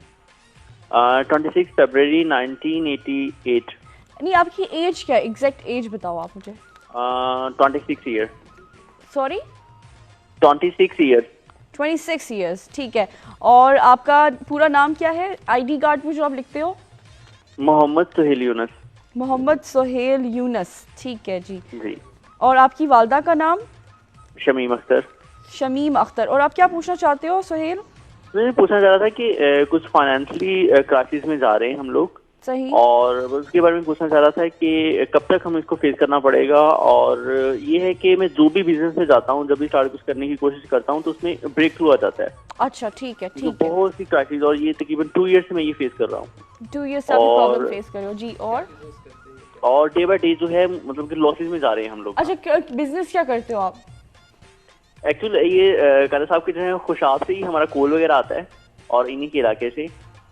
26 फरवरी 1988। नहीं आपकी एज क्या है? एग्जैक्ट एज बताओ आप मुझे। 26 ईयर। Sorry 26 year. 26 इयर्स, ठीक है। और आपका पूरा नाम क्या है? आईडी कार्ड में जो आप लिखते हो? मोहम्मद सोहेल यूनस। मोहम्मद सोहेल यूनस, ठीक है जी। जी। और आपकी वालदा का नाम? शमीम अख्तर। शमीम अख्तर। और आप क्या पूछना चाहते हो सोहेल? मैं पूछना चाह रहा था कि कुछ फाइनेंशियली क्राइसिस में जा रहे हैं हम लोग, सही। और उसके बारे में पूछना चाह रहा था कि कब तक हमें इसको फेस करना पड़ेगा। और ये है कि मैं जो भी बिजनेस में जाता हूँ, जब भी स्टार्ट कुछ करने की कोशिश करता हूँ तो उसमें ब्रेक थ्रू आ जाता है। अच्छा ठीक है तो ठीक है। बहुत सी क्राइसिस, और ये तकरीबन 2 ईयर से मैं ये फेस कर रहा हूँ। 2 इयर्स से आप और- प्रॉब्लम फेस कर रहे हो जी। और डे बाय डे जो है मतलब कि लॉसेस में जा रहे हैं हम लोग। अच्छा बिजनेस क्या करते हो आप? एक्चुअली ये कादर साहब के जो है खुशाब से ही हमारा कोल वगैरह आता है, और इन्हीं के इलाके से।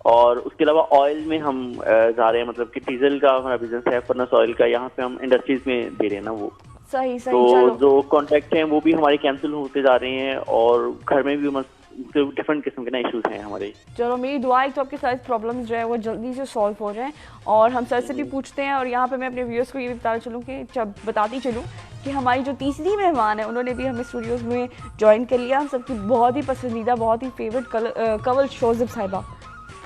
और उसके अलावा ऑयल में हम जा रहे हैं, मतलब कि डीजल का हमारा बिजनेस है, फर्नेस ऑयल का। यहाँ पे हम इंडस्ट्रीज में दे रहे हैं ना वो। सही सही। तो चलो जो कॉन्ट्रैक्ट हैं वो भी हमारे कैंसिल होते जा रहे हैं, और घर में भी डिफरेंट किस्म के ना इश्यूज हैं हमारे। चलो मेरी दुआ है कि तो आपके सारे प्रॉब्लम्स जो है वो जल्दी से सॉल्व हो जाएं। और हम सर से भी पूछते हैं, और यहाँ पे मैं अपने व्यूअर्स को ये भी बताती चलूँ कि हमारी जो तीसरी मेहमान है उन्होंने भी हमें स्टूडियोज़ में ज्वाइन कर लिया। हम सबकी बहुत ही पसंदीदा, बहुत ही फेवरेट कवल शोज़िब साहिबा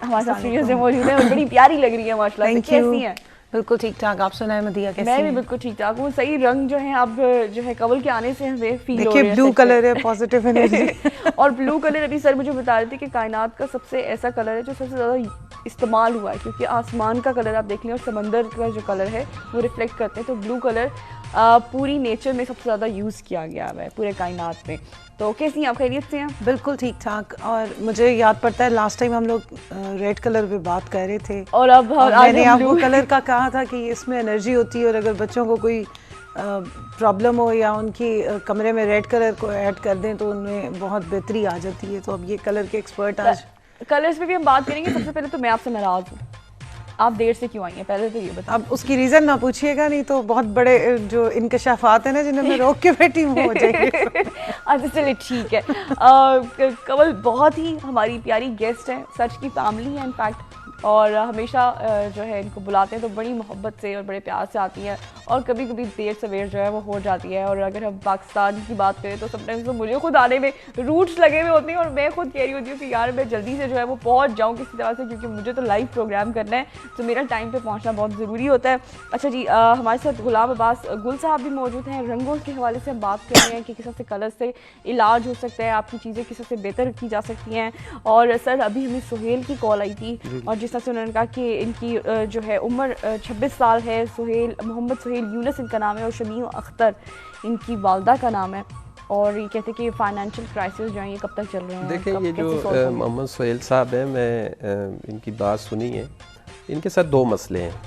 हमारे साथ स्टूडियोज़ में मौजूद है, और बड़ी प्यारी लग रही है माशाल्लाह से। कैसी हैं? बिल्कुल ठीक ठाक। आप सुनाए मदिया कैसी मैं भी हैं? बिल्कुल ठीक ठाक हूँ। सही रंग जो है अब जो है कवल के आने से हमें फील हो देखिए रही है। ब्लू सच में। कलर है, पॉजिटिव एनर्जी। और ब्लू कलर अभी सर मुझे बता रहे थे कि कायनात का सबसे ऐसा कलर है जो सबसे ज़्यादा इस्तेमाल हुआ है, क्योंकि आसमान का कलर आप देख लें और समंदर का जो कलर है वो रिफ्लेक्ट करते हैं। तो ब्लू कलर पूरी नेचर में सबसे ज़्यादा यूज़ किया गया है पूरे कायनात में। तो कैसी हैं आप? खैरियत से हैं? बिल्कुल ठीक ठाक। और मुझे याद पड़ता है लास्ट टाइम हम लोग रेड कलर पे बात कर रहे थे, और अब और आज मैंने हम आपको blue- कलर का कहा था कि इसमें एनर्जी होती है, और अगर बच्चों को कोई प्रॉब्लम हो या उनकी कमरे में रेड कलर को ऐड कर दें तो उनमें बहुत बेहतरी आ जाती है। तो अब ये कलर के एक्सपर्ट आज कलर्स पे भी हम बात करेंगे। सबसे पहले तो मैं आपसे नाराज़ हूँ, आप देर से क्यों आई हैं? पहले तो ये बताओ। अब उसकी रीज़न ना पूछिएगा, नहीं तो बहुत बड़े जो इनकशाफात है ना जिन्हें मैं रोक के बैठी हूँ हो जाएंगे। अच्छा चलिए ठीक है। कवल बहुत ही हमारी प्यारी गेस्ट है, सच की फैमिली है इनफैक्ट, और हमेशा जो है इनको बुलाते हैं तो बड़ी मोहब्बत से और बड़े प्यार से आती हैं, और कभी कभी देर सवेर जो है वो हो जाती है। और अगर हम पाकिस्तान की बात करें तो समटाइम्स तो मुझे खुद आने में रूट्स लगे हुए होते हैं, और मैं खुद कह रही होती हूँ कि यार मैं जल्दी से जो है वो पहुँच जाऊँ किसी तरह से, क्योंकि मुझे तो लाइव प्रोग्राम करना है, तो मेरा टाइम पे पहुँचना बहुत ज़रूरी होता है। अच्छा जी, हमारे साथ गुलाम अब्बास गुल साहब भी मौजूद हैं। रंगों के हवाले से हम बात कर रहे हैं कि किस तरह से कलर से इलाज हो सकता है, आपकी चीज़ें किस तरह से बेहतर की जा सकती हैं। और सर अभी हमें सोहेल की कॉल आई थी, और जिस तरह से उन्होंने कहा कि इनकी जो है उम्र 26 साल है। सोहेल मोहम्मद सोहेल यूनस इनका नाम है, और शमीम अख्तर इनकी वालदा का नाम है। और ये कहते हैं कि फाइनेंशियल क्राइसिस जो है ये कब तक चल रहे हैं? देखिए कब ये कैसे जो solve होंगे? मोहम्मद सोहेल साहब हैं, मैं इनकी बात सुनी है। इनके साथ दो मसले हैं।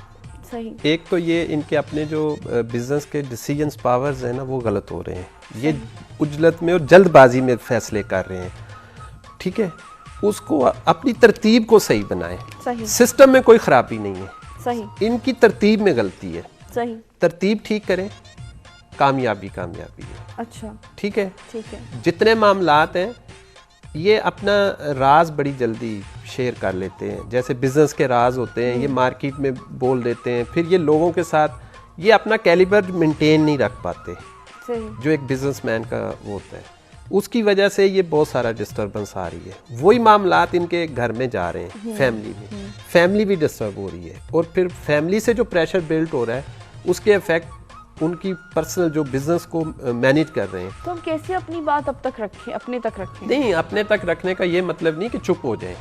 सही। एक तो ये इनके अपने जो बिजनेस के डिसीजंस पावर्स हैं ना वो गलत हो रहे हैं। ये उजलत में और जल्दबाजी में फैसले कर रहे हैं, ठीक है। उसको अपनी तरतीब को सही बनाएं। सही। सिस्टम में कोई खराबी नहीं है, सही। इनकी तरतीब में गलती है। सही। तरतीब ठीक करें, कामयाबी कामयाबी है। अच्छा, ठीक है। ठीक है। जितने मामलात हैं ये अपना राज बड़ी जल्दी शेयर कर लेते हैं। जैसे बिजनेस के राज होते हैं, ये मार्केट में बोल देते हैं, फिर ये लोगों के साथ ये अपना कैलिबर मेंटेन नहीं रख पाते, सही। जो एक बिजनेसमैन का वो होता है। उसकी वजह से ये बहुत सारा डिस्टर्बेंस आ रही है। वही मामलात इनके घर में जा रहे हैं, फैमिली में, फैमिली भी डिस्टर्ब हो रही है। और फिर फैमिली से जो प्रेशर बिल्ड हो रहा है उसके इफेक्ट उनकी पर्सनल जो बिजनेस को मैनेज कर रहे हैं। तो हम कैसे अपनी बात अब तक रखें, अपने तक रखें? नहीं, अपने तक रखने का ये मतलब नहीं कि चुप हो जाए।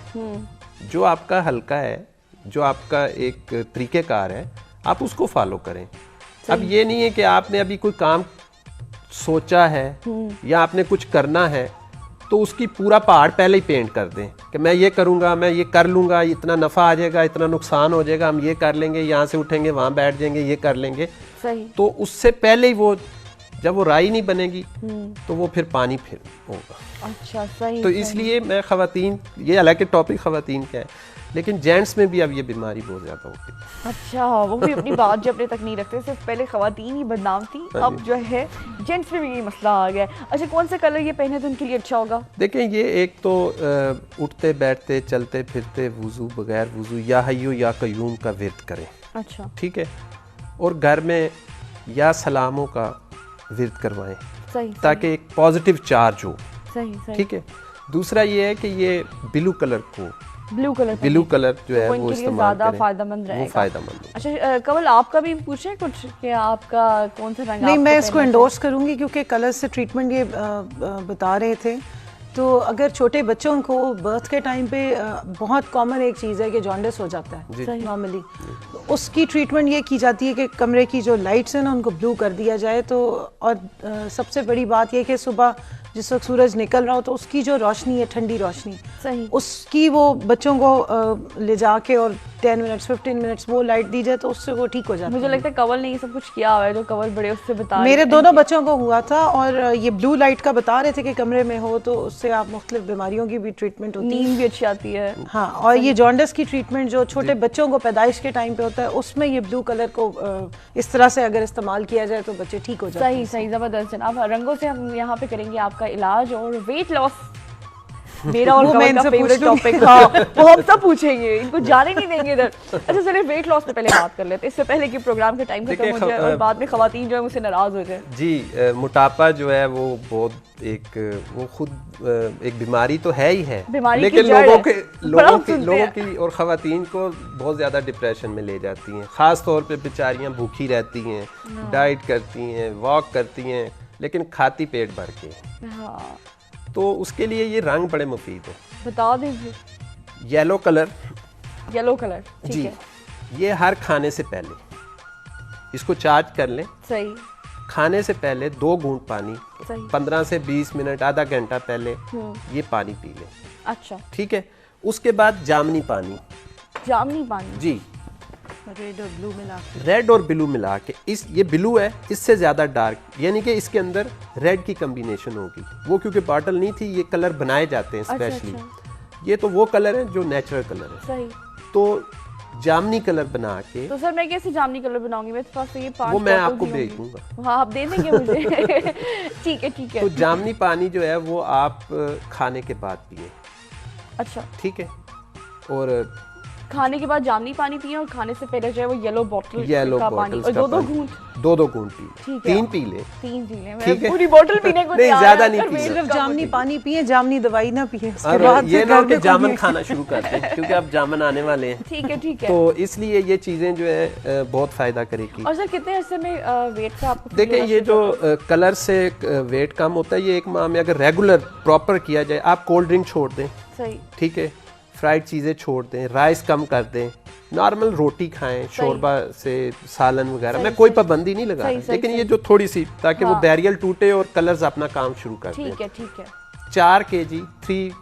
जो आपका हल्का है, जो आपका एक तरीक़ेकार है, आप उसको फॉलो करें। अब ये नहीं है कि आपने अभी कोई काम सोचा है या आपने कुछ करना है तो उसकी पूरा पहाड़ पहले ही पेंट कर दें कि मैं ये करूँगा, मैं ये कर लूँगा, इतना नफ़ा आ जाएगा, इतना नुकसान हो जाएगा, हम ये कर लेंगे, यहाँ से उठेंगे वहाँ बैठ जाएंगे, ये कर लेंगे। सही। तो उससे पहले ही वो जब वो राई नहीं बनेगी तो वो फिर पानी फिर होगा। अच्छा, सही। तो इसलिए मैं ख़वातीन, ये हालांकि टॉपिक ख़वातीन का है, लेकिन जेंट्स में भी अब ये बीमारी बहुत ज़्यादा होती है। अच्छा, वो भी अपनी बात जो अपने तक नहीं रखते। सिर्फ पहले ख़वातीन ही बदनाम थी, अब जो है जेंट्स में भी ये मसला आ गया है। अच्छा, कौन सा कलर ये पहने तो उनके लिए अच्छा होगा? देखें, ये एक तो उठते बैठते चलते फिरते वुज़ू बगैर वुज़ू या हय्यू या कय्यूम का विर्द करें। अच्छा, ठीक है। और घर में या सलामों का विर्द करवाएं, सही। ताकि एक पॉजिटिव चार्ज हो। सही, सही। ठीक है। दूसरा ये है कि ये ब्लू कलर को, ब्लू कलर जो है वो इस्तेमाल ज़्यादा करें, फायदेमंद वो रहेगा। फायदेमंद। अच्छा, कमल आपका भी पूछे कुछ कि आपका कौन सा रंग? नहीं, मैं इसको एंडोर्स करूंगी क्योंकि कलर से ट्रीटमेंट ये बता रहे थे। तो अगर छोटे बच्चों को बर्थ के टाइम पे बहुत कॉमन एक चीज़ है कि जॉन्डिस हो जाता है नॉर्मली, उसकी ट्रीटमेंट ये की जाती है कि कमरे की जो लाइट्स हैं ना उनको ब्लू कर दिया जाए। तो और सबसे बड़ी बात ये कि सुबह जिस वक्त सूरज निकल रहा हो तो उसकी जो रोशनी है, ठंडी रोशनी, सही, उसकी वो बच्चों को ले जाके और 10 मिनट्स 15 मिनट्स वो लाइट दी जाए तो उससे वो ठीक हो जाता है। मुझे लगता है कवल ने ये सब कुछ किया हुआ है, जो कवल बड़े उससे बता मेरे दोनों बच्चों को हुआ था और ये ब्लू लाइट का बता रहे थे कि कमरे में हो तो उससे आप मुख्तलिफ बीमारियों की भी ट्रीटमेंट होती है, नींद भी अच्छी आती है। हाँ, और ये जॉन्डिस की ट्रीटमेंट जो छोटे बच्चों को पैदाइश के टाइम पे होता है उसमें ये ब्लू कलर को इस तरह से अगर इस्तेमाल किया जाए तो बच्चे ठीक हो जाते हैं। सही, सही, ज़बरदस्त जनाब। रंगों से हम यहाँ पे करेंगे आपका इलाज और वेट लॉस, मेरा और कमल का फेवरेट टॉपिक। हाँ, वो हम सब पूछेंगे, इनको जाने नहीं देंगे इधर। अच्छा, चलिए वेट लॉस पे पहले बात कर लेते हैं, इससे पहले कि प्रोग्राम का टाइम खत्म हो जाए और बाद में खवातीन जो है मुझसे नाराज हो जाए। जी, मोटापा जो है वो बहुत वो खुद एक बीमारी तो है ही है, लेकिन लोगों की और खवातीन को बहुत ज़्यादा डिप्रेशन में ले जाती हैं। ख़ास तौर पे बेचारियाँ भूखी रहती हैं, डाइट करती हैं, वॉक करती हैं, लेकिन खाती पेट भर के। हाँ, तो उसके लिए ये रंग बड़े मुफीद है। बता दीजिए। येलो कलर, ठीक जी है। ये हर खाने से पहले इसको चार्ज कर लें। सही। खाने से पहले 2 घूंट पानी, सही। 15 से 20 मिनट, आधा घंटा पहले ये पानी पी लें। अच्छा, ठीक है। उसके बाद जामनी पानी, जी, रेड और ब्लू मिला के, रेड और ब्लू मिला के, ये ब्लू है, इससे ज़्यादा डार्क, यानी कि इसके अंदर रेड की कम्बिनेशन होगी। वो क्योंकि बॉटल नहीं थी, ये कलर बनाए जाते हैं स्पेशली। ये तो वो कलर है जो नेचुरल कलर है। सही। तो जामनी कलर बना के, तो सर मैं कैसे जामनी कलर बनाऊंगी? मेरे पास तो ये 5 वो मैं आपको भेज दूंगा। हाँ, आप दे देंगे मुझे। ठीक है। तो जामनी पानी जो है वो आप खाने के बाद पिए। अच्छा, ठीक है। और खाने के बाद जामनी पानी पिए और खाने से पहले जो है वो येलो बॉटल का पानी, और 2 घूंट, 2 घूंट पी, 3 पी ले, 3 पी ले। ठीक है। पूरी बोतल पीने को नहीं, ज़्यादा नहीं पी, सिर्फ जामनी पानी पिए, जामनी दवाई ना पिए। ये ना कि जामन खाना शुरू करते हैं, क्योंकि अब जामन आने वाले हैं। ठीक है। तो इसलिए ये चीज़ें जो है बहुत फ़ायदा करेगी। और सर कितने अरसे में वेट का आपको? देखिए, ये जो कलर से वेट कम होता है, ये 1 माह में अगर रेगुलर प्रॉपर किया जाए, आप कोल्ड ड्रिंक छोड़ दें, सही, ठीक है, फ्राइड चीज़ें छोड़ दें, राइस कम कर दें, नॉर्मल रोटी खाएं, शोरबा से सालन वगैरह। मैं कोई पाबंदी नहीं लगा रहा, लेकिन ये जो थोड़ी सी, ताकि वो बैरियर टूटे और कलर्स अपना काम शुरू कर दें। ठीक है 4 kg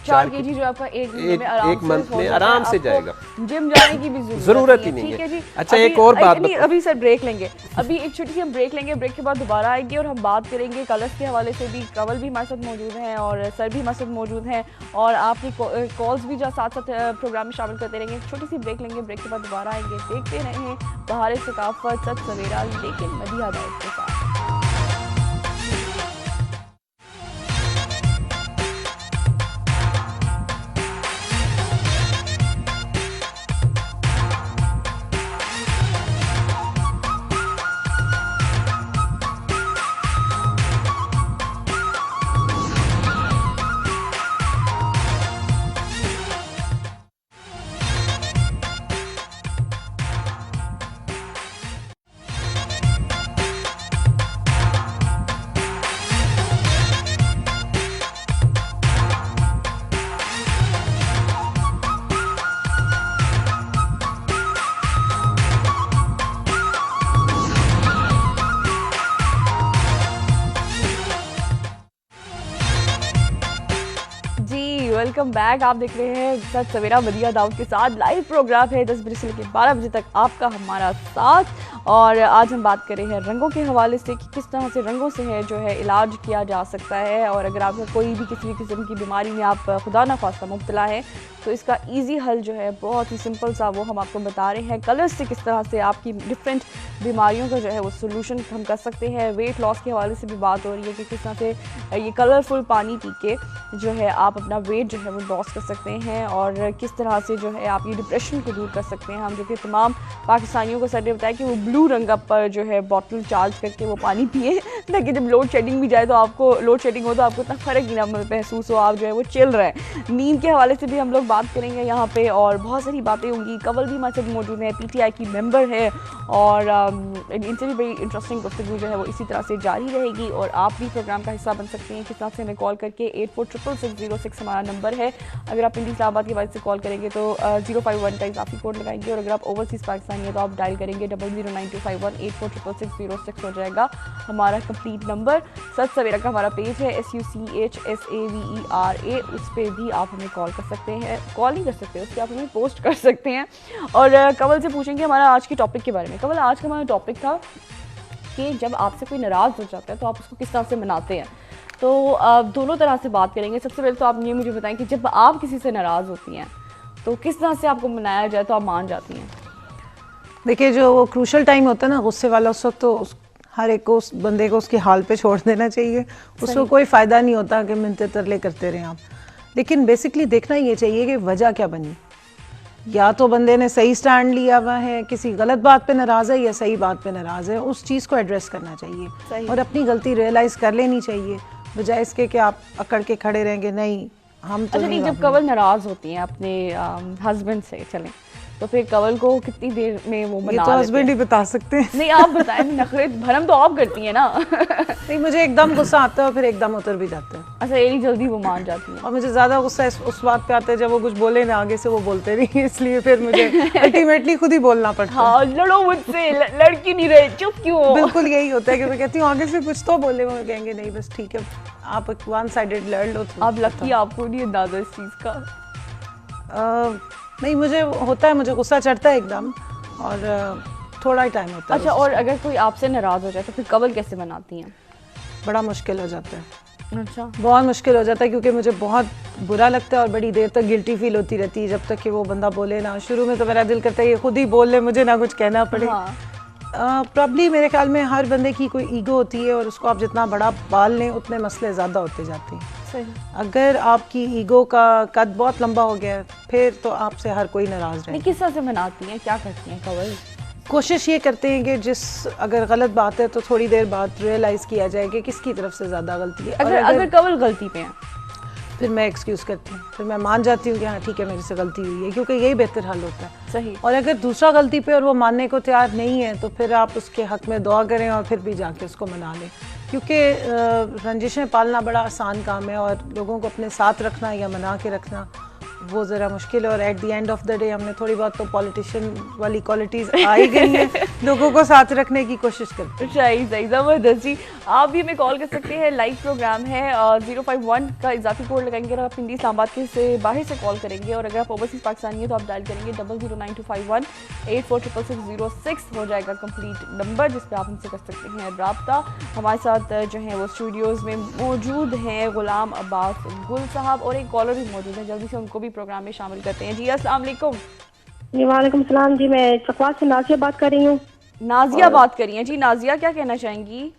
4 kg जो आपका एक मंथ में आराम से जाएगा। जिम जाने की भी जरूरत ही नहीं है। अच्छा, एक और बात अभी सर ब्रेक लेंगे, अभी एक छोटी सी हम ब्रेक लेंगे, ब्रेक के बाद दोबारा आएंगे और हम बात करेंगे कलर्स के हवाले से भी। कंवल भी हमारे साथ मौजूद हैं और सर भी हमारे साथ मौजूद हैं और आपकी कॉल्स भी जो साथ साथ प्रोग्राम में शामिल करते रहेंगे। छोटी सी ब्रेक लेंगे, ब्रेक के बाद दोबारा आएंगे। देखते रहें बहार सकाफत सच सवेरा, लेकिन मदीहा दाऊद के साथ। Welcome back. आप देख रहे हैं सच सवेरा मदीहा दाऊद के साथ। लाइव प्रोग्राम है 10 बजे से लेकर 12 बजे तक आपका हमारा साथ। और आज हम बात कर रहे हैं रंगों के हवाले से कि किस तरह से रंगों से है जो है इलाज किया जा सकता है। और अगर आपको कोई भी किसी भी किस्म की बीमारी में आप खुदा ना खास्ता मुब्तला है तो इसका इजी हल जो है बहुत ही सिंपल सा वो हम आपको बता रहे हैं। कलर्स से किस तरह से आपकी डिफरेंट बीमारियों का जो है वो सोल्यूशन हम कर सकते हैं। वेट लॉस के हवाले से भी बात हो रही है कि किस तरह से ये कलरफुल पानी पी के जो है आप अपना वेट जो है वो लॉस कर सकते हैं और किस तरह से जो है आप ये डिप्रेशन को दूर कर सकते हैं। हम जो कि तमाम पाकिस्तानियों को सर ने बताया कि वो ब्लू रंग पर जो है बॉटल चार्ज करके वो पानी पिए ताकि जब लोड शेडिंग भी जाए तो आपको लोड शेडिंग हो तो आपको इतना फ़र्क ही ना महसूस हो, आप जो है वो चिल रहे हैं। नींद के हवाले से भी हम लोग बात करेंगे यहाँ पे और बहुत सारी बातें होंगी। कंवल भी हमारे साथ मौजूद है, PTI की मेंबर है और इनसे भी बड़ी इंटरेस्टिंग गुफ्तगू जो है वो इसी तरह से जारी रहेगी। और आप भी प्रोग्राम का हिस्सा बन सकते हैं। किस तरह से हमें कॉल करके 846606 हमारा नंबर है। अगर आप इंडी इस्लामाबाद के बाद से कॉल करेंगे तो 051 का इजाफी कोड लगाएंगे और अगर आप ओवरसीज़ पाकिस्तानी है तो आप डायल करेंगे 009251846606 हो जाएगा हमारा कंप्लीट नंबर। सच सवेरा का हमारा पेज है SUCHSAVERA, उस पर भी आप हमें कॉल कर सकते हैं। कॉल नहीं कर सकते, उस पर आप हमें पोस्ट कर सकते हैं। और कंवल से पूछेंगे हमारा आज के टॉपिक के बारे में। कंवल, आज का हमारा टॉपिक था कि जब आपसे कोई नाराज़ हो जाता है तो आप उसको किस तरह से मनाते हैं। तो दोनों तरह से बात करेंगे। सबसे पहले तो आप ये मुझे बताएं कि जब आप किसी से नाराज़ होती हैं तो किस तरह से आपको मनाया जाए तो आप मान जाती हैं। देखिए, जो वो क्रूशल टाइम होता है ना गुस्से वाला, उस वक्त तो हर एक को उस बंदे को उसके हाल पे छोड़ देना चाहिए। उसको कोई फ़ायदा नहीं होता कि मिन्नतें तरले करते रहें आप। लेकिन बेसिकली देखना ये चाहिए कि वजह क्या बनी। या तो बंदे ने सही स्टैंड लिया हुआ है, किसी गलत बात पे नाराज़ है या सही बात पे नाराज़ है, उस चीज़ को एड्रेस करना चाहिए और अपनी गलती रियलाइज़ कर लेनी चाहिए, बजाय इसके कि आप अकड़ के खड़े रहेंगे नहीं हम तो नहीं। जब कंवल नाराज़ होती हैं अपने हस्बैंड से, चलें तो फिर कंवल को कितनी देर में वो मना ये तो हस्बैंड ही बता सकते हैं। नहीं, आप बताएं। नखरे भरम तो आप करती हैं ना। नहीं, मुझे एकदम गुस्सा आता है और फिर एकदम उतर भी जाता है। अच्छा, यही जल्दी वो मान जाती हैं। और मुझे ज़्यादा गुस्सा उस बात पे आता है जब वो कुछ बोले ना, आगे से वो बोलते नहीं, इसलिए फिर मुझे अल्टीमेटली खुद ही बोलना पड़ता है। हाँ, लड़ो मुझसे, लड़की नहीं रहे, चुप क्यों हो? बिल्कुल यही होता है कि मैं कहती हूँ आगे से कुछ तो बोले, वो कहेंगे नहीं बस ठीक है, आप वन साइडेड लड़ लो। आप लकी, आपको नहीं अंदाजा इस चीज़ का। नहीं, मुझे होता है, मुझे गुस्सा चढ़ता है एकदम और थोड़ा ही टाइम होता है। अच्छा, और अगर कोई आपसे नाराज़ हो जाए तो फिर कंवल कैसे मनाती हैं? बड़ा मुश्किल हो जाता है। अच्छा, बहुत मुश्किल हो जाता है क्योंकि मुझे बहुत बुरा लगता है और बड़ी देर तक गिल्टी फील होती रहती है जब तक कि वो बंदा बोले ना। शुरू में तो मेरा दिल करता है ये खुद ही बोल ले, मुझे ना कुछ कहना पड़े। प्रॉब्ली मेरे ख्याल में हर बंदे की कोई ईगो होती है और उसको आप जितना बड़ा पाल लें उतने मसले ज़्यादा होते जाते हैं। सही। अगर आपकी ईगो का कद बहुत लंबा हो गया फिर तो आपसे हर कोई नाराज़ रहे। किस तरह से मनाती हैं, क्या करती हैं कंवल? कोशिश ये करते हैं कि अगर गलत बात है तो थोड़ी देर बाद रियलाइज़ किया जाए कि किसकी तरफ से ज़्यादा गलती है। अगर कंवल गलती पे हैं फिर मैं एक्सक्यूज़ करती हूँ, फिर मैं मान जाती हूँ कि हाँ ठीक है मेरे से गलती हुई है, क्योंकि यही बेहतर हल होता है। सही। और अगर दूसरा गलती पे और वो मानने को तैयार नहीं है तो फिर आप उसके हक में दुआ करें और फिर भी जाके उसको मना लें, क्योंकि रंजिशें पालना बड़ा आसान काम है और लोगों को अपने साथ रखना या मना के रखना वो ज़रा मुश्किल है। और at the end of the day हमने थोड़ी बहुत तो पॉलिटिशियन वाली क्वालिटीज़ आ ही गई हैं, लोगों को साथ रखने की कोशिश करते हैं। सही सही, ज़बरदस्त जी। आप भी हमें कॉल कर सकते हैं, लाइव प्रोग्राम है। 051 का इजाफी कोड लगाएंगे और आप हिंदी इस्लामाबाद के से बाहर से कॉल करेंगे, और अगर आप ओवरसीज़ पाकिस्तानी है तो आप डायल करेंगे 009251 846606 हो जाएगा कंप्लीट नंबर, जिस पर आप हमसे कर सकते हैं रब्ता। हमारे साथ जो है वो स्टूडियोज़ में मौजूद हैं गुलाम अब्बास गुल साहब, और एक कॉलर भी मौजूद है, जल्दी से उनको भी प्रोग्राम में शामिल करते हैं। जी अस्सलाम वालेकुम। जी वालेकुम सलाम जी, मैं चकवात से नाजिया बात कर रही हूँ। नाजिया बात कर रही हैं जी। नाजिया, क्या कहना चाहेंगी?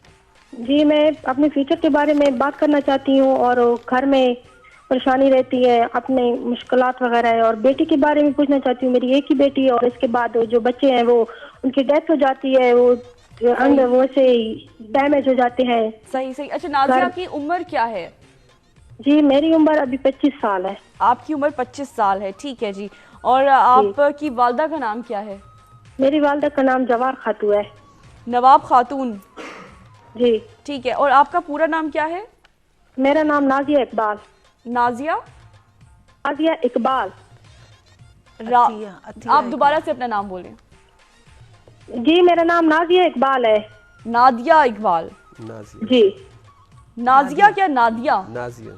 जी मैं अपने फ्यूचर के बारे में बात करना चाहती हूँ, और घर में परेशानी रहती है, अपने मुश्किलात वगैरह है, और बेटी के बारे में पूछना चाहती हूँ। मेरी एक ही बेटी है, और इसके बाद जो बच्चे हैं वो उनकी डेथ हो जाती है, वो अंदर वो से डैमेज हो जाते हैं। सही सही। अच्छा नाजिया, आपकी उम्र क्या है? जी मेरी उम्र अभी 25 साल है। आपकी उम्र 25 साल है, ठीक है जी। और आपकी वालदा का नाम क्या है? मेरी वालदा का नाम जवार खातून है। नवाब खातून, जी ठीक है। और आपका पूरा नाम क्या है? मेरा नाम नाजिया इकबाल। नाजिया? नाजिया इकबाल। आप दोबारा से अपना नाम बोलें। जी मेरा नाम नाजिया इकबाल है। नादिया इकबाल। जी नाजिया क्या नादिया? नाजिया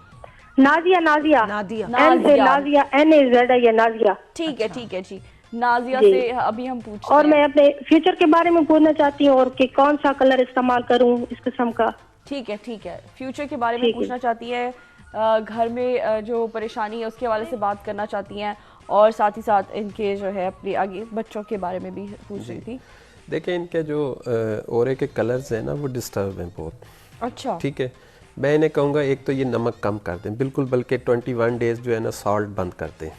नाजिया नाजिया नादिया एन से नाजिया, एन ए जेड है नाजिया। ठीक है जी। नाजिया से अभी हम पूछते और हैं। मैं अपने फ्यूचर के बारे में पूछना चाहती हूँ, और कि कौन सा कलर इस्तेमाल करूँ इस किस्म का। ठीक है। फ्यूचर के बारे में पूछना चाहती है, घर में जो परेशानी है उसके हवाले से बात करना चाहती हैं, और साथ ही साथ इनके जो है अपने आगे बच्चों के बारे में भी पूछ रही थी। देखिए, इनके जो ओरे के कलर्स हैं ना वो डिस्टर्ब हैं बहुत। अच्छा, ठीक है। मैं इन्हें कहूँगा एक तो ये नमक कम कर दें बिल्कुल, बल्कि 21 डेज़ जो है ना सॉल्ट बंद कर दें।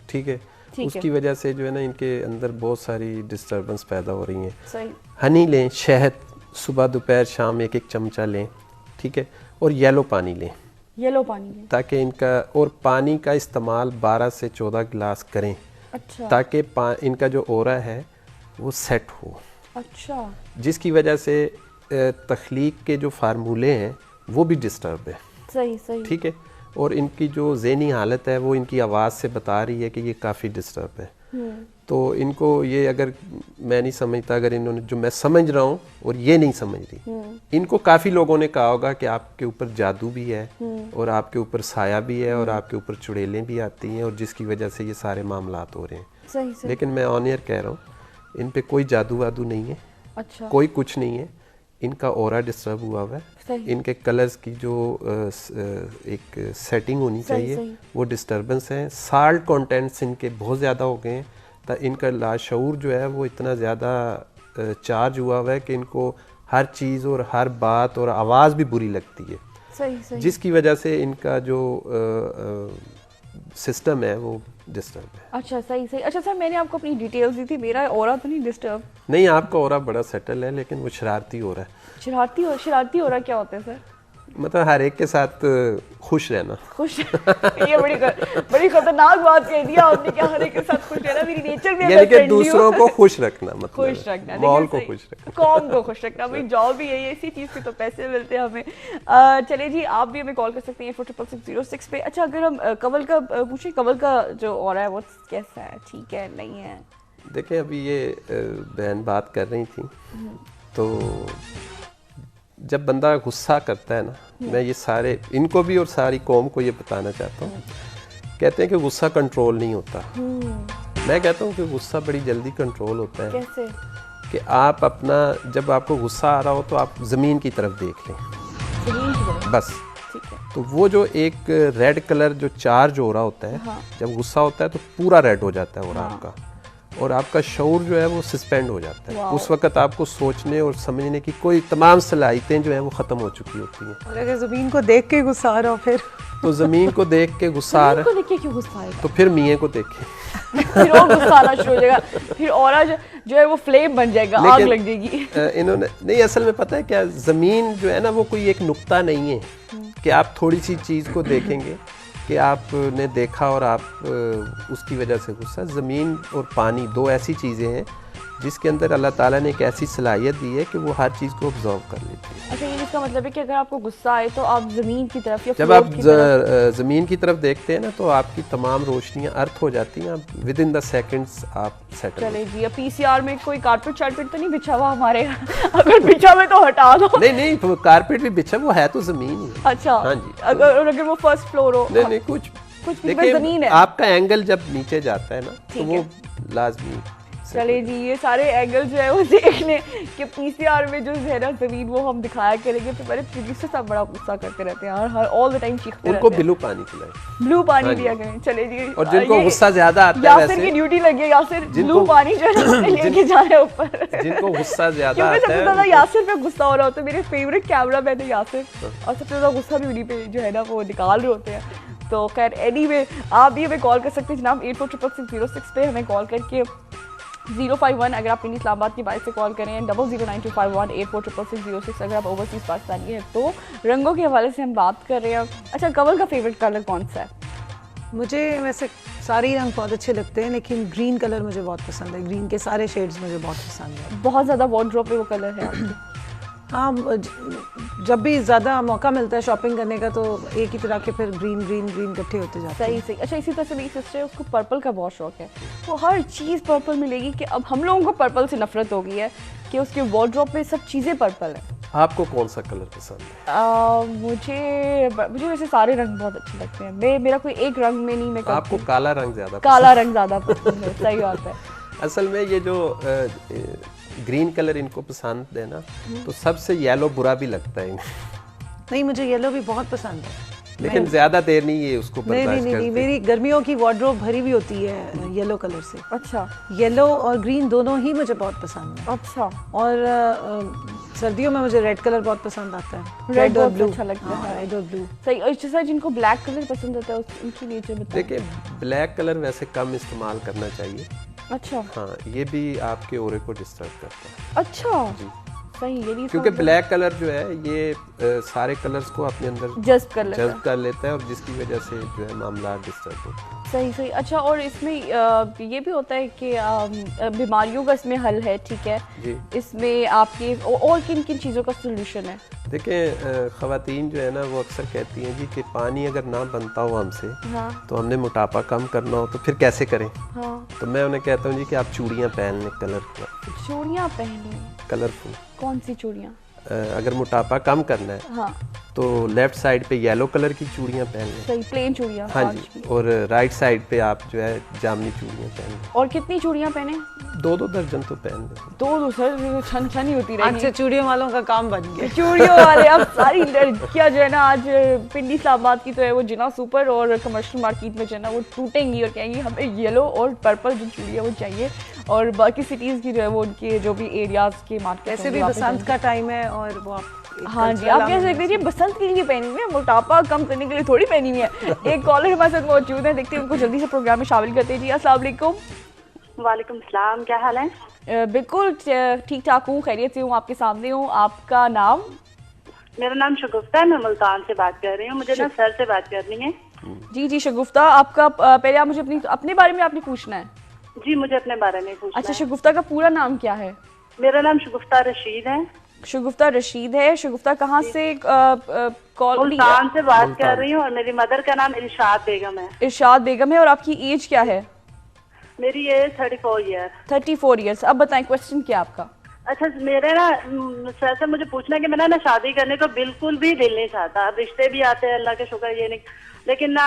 ठीक है। उसकी वजह से जो है ना इनके अंदर बहुत सारी डिस्टर्बेंस पैदा हो रही हैं। सही। हनी लें, शहद सुबह दोपहर शाम एक चमचा लें। ठीक है। और येलो पानी लें, येलो पानी लें, ताकि इनका, और पानी का इस्तेमाल 12 से 14 गिलास करें। अच्छा। ताकि इनका जो ओरा है वो सेट हो। अच्छा। जिसकी वजह से तख्लीक के जो फार्मूले हैं वो भी डिस्टर्ब है। सही। ठीक है। और इनकी जो ज़हनी हालत है वो इनकी आवाज़ से बता रही है कि ये काफ़ी डिस्टर्ब है। तो इनको ये, अगर मैं नहीं समझता, अगर इन्होंने, जो मैं समझ रहा हूँ और ये नहीं समझ रही, इनको काफ़ी लोगों ने कहा होगा कि आपके ऊपर जादू भी है, और आपके ऊपर साया भी है, और आपके ऊपर चुड़ैलें भी आती हैं, और जिसकी वजह से ये सारे मामलात हो रहे हैं। सही। लेकिन मैं ऑन एयर कह रहा हूँ, इन पे कोई जादू वादू नहीं है। अच्छा। कोई कुछ नहीं है। इनका ओरा डिस्टर्ब हुआ हुआ है। इनके कलर्स की जो एक सेटिंग होनी चाहिए वो डिस्टर्बेंस है। साल्ट कंटेंट्स इनके बहुत ज़्यादा हो गए हैं, तो इनका लाशऊर जो है वो इतना ज़्यादा चार्ज हुआ हुआ है कि इनको हर चीज़ और हर बात और आवाज़ भी बुरी लगती है। सही। जिसकी वजह से इनका जो सिस्टम है वो डिस्टर्ब है। अच्छा, सही। अच्छा सर, मैंने आपको अपनी डिटेल्स दी थी, मेरा ओरा तो नहीं डिस्टर्ब? नहीं, आपका ओरा बड़ा सेटल है, लेकिन वो शरारती हो रहा है। शरारती ओरा क्या होता है सर? मतलब हर एक के साथ खुश रहना। खुश ये बड़ी खतरनाक बात कह दिया आपने, क्या हर एक के साथ खुश रहना मेरी नेचर में, यानी कि दूसरों को खुश रखना, मतलब खुश रखना, माहौल को खुश रखना, कौम को खुश रखना। भाई जॉब भी यही है, इसी चीज़ के तो पैसे मिलते हैं हमें। चलिए जी, आप भी हमें कॉल कर सकते हैं 46606 पे। अच्छा, अगर हम कवल का पूछें, कवल का जो हो रहा है वो कैसा है, ठीक है नहीं है? देखिए, अभी ये बहन बात कर रही थी, तो जब बंदा गुस्सा करता है ना, मैं ये सारे इनको भी और सारी कौम को ये बताना चाहता हूँ, कहते हैं कि गुस्सा कंट्रोल नहीं होता। मैं कहता हूँ कि गुस्सा बड़ी जल्दी कंट्रोल होता है। कैसे? कि आप अपना, जब आपको गुस्सा आ रहा हो तो आप ज़मीन की तरफ देख लें, ज़मीन की तरफ, बस। ठीक है। तो वो जो एक रेड कलर जो चार्ज हो रहा होता है, जब गुस्सा होता है तो पूरा रेड हो जाता है और आपका, और आपका शऊर जो है वो सस्पेंड हो जाता है। उस वक्त आपको सोचने और समझने की कोई तमाम सलाहियतें जो हैं वो ख़त्म हो चुकी होती हैं। और अगर ज़मीन को देख के गुस्सा आ रहा हो फिर तो ज़मीन को देख के गुस्सा आ रहा है क्यों गुस्सा आएगा? तो फिर मियाँ को देखें, फिर और गुस्सा आना शुरू हो जाएगा, फिर और जो है वो फ्लेम बन जाएगा, आग लग जाएगी। इन्होंने नहीं, असल में पता है क्या, ज़मीन जो है ना वो कोई एक नुक्ता नहीं है कि आप थोड़ी सी चीज़ को देखेंगे कि आपने देखा और आप उसकी वजह से गुस्सा। ज़मीन और पानी दो ऐसी चीज़ें हैं जिसके अंदर अल्लाह ताला ने एक ऐसी सलाहियत दी है कि वो हर चीज़ को ऑब्जर्व कर लेती है। अच्छा, ये इसका मतलब है कि अगर आपको गुस्सा आए तो आप ज़मीन की तरफ या जब आप ज़मीन की तरफ देखते हैं ना तो आपकी तमाम रोशनियाँ अर्थ हो जाती हैं, विद इन द सेकंड्स आप सेटल। चले जी, अब पीसीआर में कोई कारपेट शार्पेट तो नहीं बिछा हुआ हमारे अगर बिछा हुआ तो हटा दो। नहीं वो कारपेट भी बिछा, वो है तो ज़मीन ही। अच्छा, हाँ जी। अगर वो फर्स्ट फ्लोर हो। नहीं कुछ भी ज़मीन है। आपका एंगल जब नीचे जाता है ना तो वो लाजमी। चले जी, ये सारे एंगल जो है वो देख लें कि पीसीआर में जो है ना ज़मीन वो हम दिखाया करेंगे। तो मेरे प्रोड्यूसर साहब बड़ा गुस्सा करते रहते हैं हर ऑल द टाइम चीखते रहते हैं। उनको ब्लू पानी पिलाएं, ब्लू पानी दिया करें। चले जी, और जिनको गुस्सा ज्यादा आता है यासिर की ड्यूटी लगी है, यासिर ब्लू पानी जो है लेके जा रहे हैं ऊपर। जिनको गुस्सा ज्यादा आता है, सबसे ज्यादा यासिर पे गुस्सा हो रहा होता है। मेरे फेवरेट कैमरा मैन है यासिर, और सबसे ज्यादा गुस्सा भी उन्हीं पे जो है ना वो निकाल रहे होते हैं। तो खैर एनीवे, आप भी हमें कॉल कर सकते हैं जनाब 846606 पे हमें कॉल करके 051 अगर आप इस्लामाबाद की बाइक से कॉल करें, 009251 846606 अगर आप ओवरसीज पाकिस्तानी हैं। तो रंगों के हवाले से हम बात कर रहे हैं। अच्छा, कमल का फेवरेट कलर कौन सा है? मुझे वैसे सारे ही रंग बहुत अच्छे लगते हैं, लेकिन ग्रीन कलर मुझे बहुत पसंद है। ग्रीन के सारे शेड्स मुझे बहुत पसंद है। बहुत ज़्यादा वार्डरोब पे वो कलर है आपकी? हाँ, जब भी ज़्यादा मौका मिलता है शॉपिंग करने का तो एक ही तरह के फिर ग्रीन इकट्ठे होते जाते हैं। सही। अच्छा, इसी तरह से मेरी सिस्टर है, उसको पर्पल का बहुत शौक है। वो हर चीज़ पर्पल मिलेगी कि अब हम लोगों को पर्पल से नफरत हो गई है कि उसके वार्डरोब में सब चीज़ें पर्पल है। आपको कौन सा कलर पसंद है? मुझे वैसे सारे रंग बहुत अच्छे लगते हैं। मेरा कोई एक रंग में नहीं। मैं आपको काला रंग ज़्यादा पसंद है। सही बात है। असल में ये जो ग्रीन कलर इनको पसंद है ना, तो सबसे येलो बुरा भी लगता है इन्हें। नहीं, मुझे येलो भी बहुत पसंद है, लेकिन ज्यादा देर नहीं ये उसको बर्दाश्त करते। नहीं, मेरी गर्मियों की वार्डरोब भरी हुई होती है येलो कलर से। अच्छा, येलो और ग्रीन दोनों ही मुझे बहुत पसंद है। अच्छा, और सर्दियों में मुझे रेड कलर बहुत पसंद आता है। रेड और ब्लू अच्छा लगता है। रेड और ब्लू सही। और जैसा जिनको ब्लैक कलर पसंद होता है उनकी नेचर बताइए। देखिए, ब्लैक कलर वैसे कम इस्तेमाल करना चाहिए। अच्छा। हाँ, ये भी आपके ओरे को डिस्टर्ब करता है। अच्छा जी, सही। ये नहीं, क्योंकि ब्लैक कलर जो है ये सारे कलर्स को अपने अंदर जज्ब कर लेता है और जिसकी वजह से जो है मामला डिस्टर्ब होता है। सही। अच्छा, और इसमें ये भी होता है कि बीमारियों का इसमें हल है, ठीक है जी। इसमें आपके और किन किन चीज़ों का सोल्यूशन है? देखें, ख़वातीन जो है ना वो अक्सर कहती हैं जी कि पानी अगर ना बनता हो हमसे, हाँ। तो हमने मोटापा कम करना हो तो फिर कैसे करें? हाँ। तो मैं उन्हें कहता हूँ जी कि आप चूड़ियाँ पहन लें, चूड़ियाँ पहन लें। कलरफुल। कौन सी चूड़ियाँ? अगर मोटापा कम करना है, हाँ, तो लेफ्ट साइड पे येलो कलर की चूड़ियाँ पहन लें। सही, प्लेन चूड़ियाँ। हाँ जी। और राइट साइड पे आप जो है जामनी चूड़ियाँ पहन लें। और कितनी चूड़ियाँ पहने? 2-2 दर्जन तो पहन लें। 2 सर छन छन ही होती रहेगी। अच्छा, चूड़ियों वालों का काम बन गया। चूड़ियों वाले अब सारी लड़कियां जो है ना आज पिंडी इस्लामाबाद की तो है वो जिना सुपर और कमर्शियल मार्केट में जो है ना वो टूटेंगी और कहेंगी हमें येलो और पर्पल जो चूड़ियाँ वो चाहिए। और बाकी सिटीज़ की जो है वो उनके जो भी एरियाज़ के मार्केट ऐसे भी बसंत का टाइम है और वो आप हाँ जी, आप कह सकते हैं बसंत के लिए पहनी हुई है, मोटापा कम करने के लिए थोड़ी पहनी हुई है। एक कॉलर हमारे साथ मौजूद है, देखते हैं उनको जल्दी से प्रोग्राम में शामिल करते हैं। जी अस्सलाम वालेकुम। वालेकुम सलाम, क्या हाल है? बिल्कुल ठीक ठाक हूँ, खैरियत से हूँ, आपके सामने हूँ। आपका नाम? मेरा नाम शगुफ्ता है, मैं मुल्तान से बात कर रही हूँ। मुझे ना सर से बात करनी है। जी शगुफ्ता, आपका पहले आप मुझे अपने बारे में आपने पूछना है। जी, मुझे अपने बारे में पूछना है। अच्छा, शगुफ्ता का पूरा नाम क्या है? मेरा नाम शगुफ्ता रशीद है। शगुफ्ता रशीद है। शगुफ्ता कहाँ से कॉल? मुल्तान से बात कर रही हूँ और मेरी मदर का नाम इरशाद बेगम है। इरशाद बेगम है। और आपकी एज क्या है? मेरी एज 34 ईयर। 34 ईयर्स। अब बताएं क्वेश्चन क्या आपका? अच्छा, मेरे ना सर से मुझे पूछना है कि मैं ना शादी करने को बिल्कुल भी दिल नहीं चाहता। रिश्ते भी आते हैं, अल्लाह के शुक्र, ये नहीं, लेकिन ना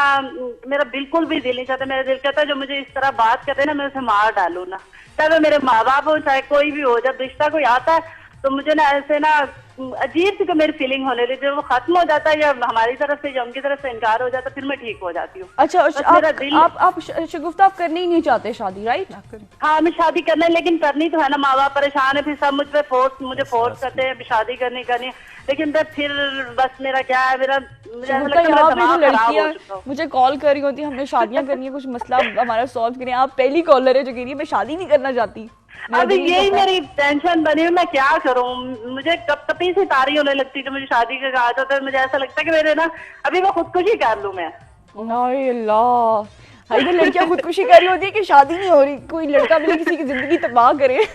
मेरा बिल्कुल भी दिल नहीं चाहता। मेरा दिल कहता है जो मुझे इस तरह बात करते हैं ना मैं उसे मार डालू ना, चाहे मेरे माँ बाप हो चाहे कोई भी हो। जब रिश्ता कोई आता है तो मुझे ना ऐसे ना अजीब सी मेरी फीलिंग होने लगी। जब वो खत्म हो जाता है या हमारी तरफ से या उनकी तरफ से इनकार हो जाता है फिर मैं ठीक हो जाती हूँ। अच्छा, आप शगुफ्ता आप करनी ही नहीं चाहते शादी, राइट? हाँ, मैं शादी करना है, लेकिन करनी तो है ना। माँ बाप परेशान है, फिर सब मुझे फोर्स करते हैं शादी करनी है, लेकिन फिर बस मेरा क्या है, मुझे कॉल कर रही होती है हमने शादियां करनी है, कुछ मसला हमारा सॉल्व करें। आप पहली कॉलर है जो कह रही है मैं शादी नहीं करना चाहती। अभी यही मेरी टेंशन बनी हुई, मैं क्या करूं। मुझे कभी से तारी होने लगती है, मुझे शादी का कहा जाता है, मुझे ऐसा लगता है कि मेरे ना अभी मैं खुदकुशी कर लूं मैं। अल्लाह, इधर लड़कियां खुदकुशी कर रही होती है कि शादी नहीं हो रही, कोई लड़का मिले किसी की जिंदगी तबाह करे।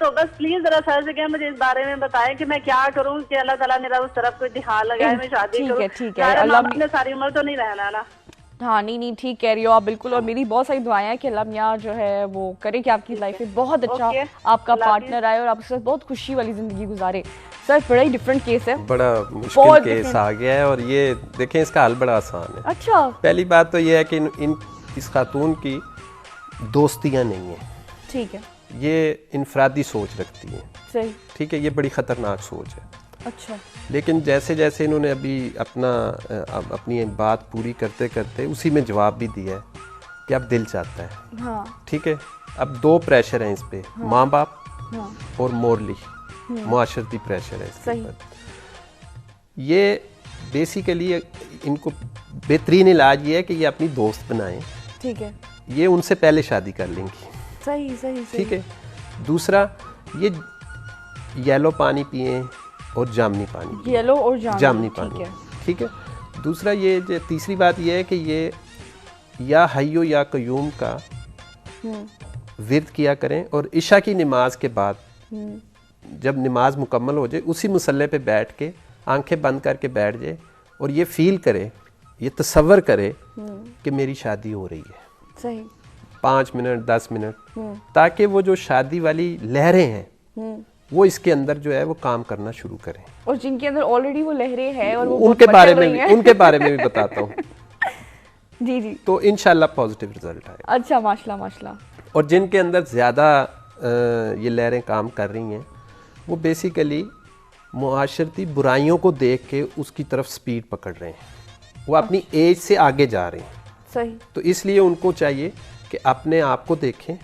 तो बस प्लीज जरा सर से क्या मुझे इस बारे में बताएं कि मैं क्या करूं कि अल्लाह ताला मेरा उस तरफ कोई ध्यान लगाए, मैं शादी करूं। ठीक है अल्लाह अपने सारी उम्र तो नहीं रहना ना। हाँ नहीं ठीक कह रही हो आप बिल्कुल, और मेरी बहुत सारी दुआएं हैं कि अल्लाह मियां जो है वो करे कि आपकी लाइफ में बहुत अच्छा आपका पार्टनर आए और आपके साथ बहुत खुशी वाली जिंदगी गुजारे। सर बड़ा ही डिफरेंट केस है, बड़ा मुश्किल केस आ गया है और ये देखें इसका हल बड़ा आसान है। अच्छा, पहली बात तो ये है कि इस खातून की दोस्तियां नहीं है, ठीक है, ये इनफरादी सोच रखती है, सही, ठीक है, ये बड़ी ख़तरनाक सोच है। अच्छा, लेकिन जैसे जैसे इन्होंने अभी अपनी बात पूरी करते करते उसी में जवाब भी दिया है कि अब दिल चाहता है, हाँ, ठीक है। अब दो प्रेशर हैं इस पे, हाँ, माँ बाप हाँ, और मोरली मुआशरती प्रेशर है इसके ऊपर। ये बेसिकली इनको बेहतरीन इलाज ये है कि ये अपनी दोस्त बनाएं, ठीक है, ये उनसे पहले शादी कर लेंगी, सही सही, ठीक है। दूसरा ये येलो पानी पिए और जामनी पानी, येलो और जामनी पानी, ठीक है। दूसरा ये जो तीसरी बात ये है कि ये या हय्यो या कयूम का विर्द किया करें और इशा की नमाज के बाद जब नमाज मुकम्मल हो जाए उसी मुसल्ले पे बैठ के आंखें बंद करके बैठ जाए और ये फील करे, ये तसव्वुर करे कि मेरी शादी हो रही है, सही, 5 मिनट 10 मिनट, ताकि वो जो शादी वाली लहरें हैं वो इसके अंदर जो है वो काम करना शुरू करें। और जिनके अंदर ऑलरेडी वो लहरें हैं और वो उनके बारे में भी बताता हूँ जी जी, तो इंशाल्लाह पॉजिटिव रिजल्ट आएगा। अच्छा, माशाल्लाह माशाल्लाह। और जिनके अंदर ज़्यादा ये लहरें काम कर रही हैं वो बेसिकली मुआशरती बुराइयों को देख के उसकी तरफ स्पीड पकड़ रहे हैं, वो अपनी एज से आगे जा रहे हैं, सही। तो इसलिए उनको चाहिए कि अपने आप को देखें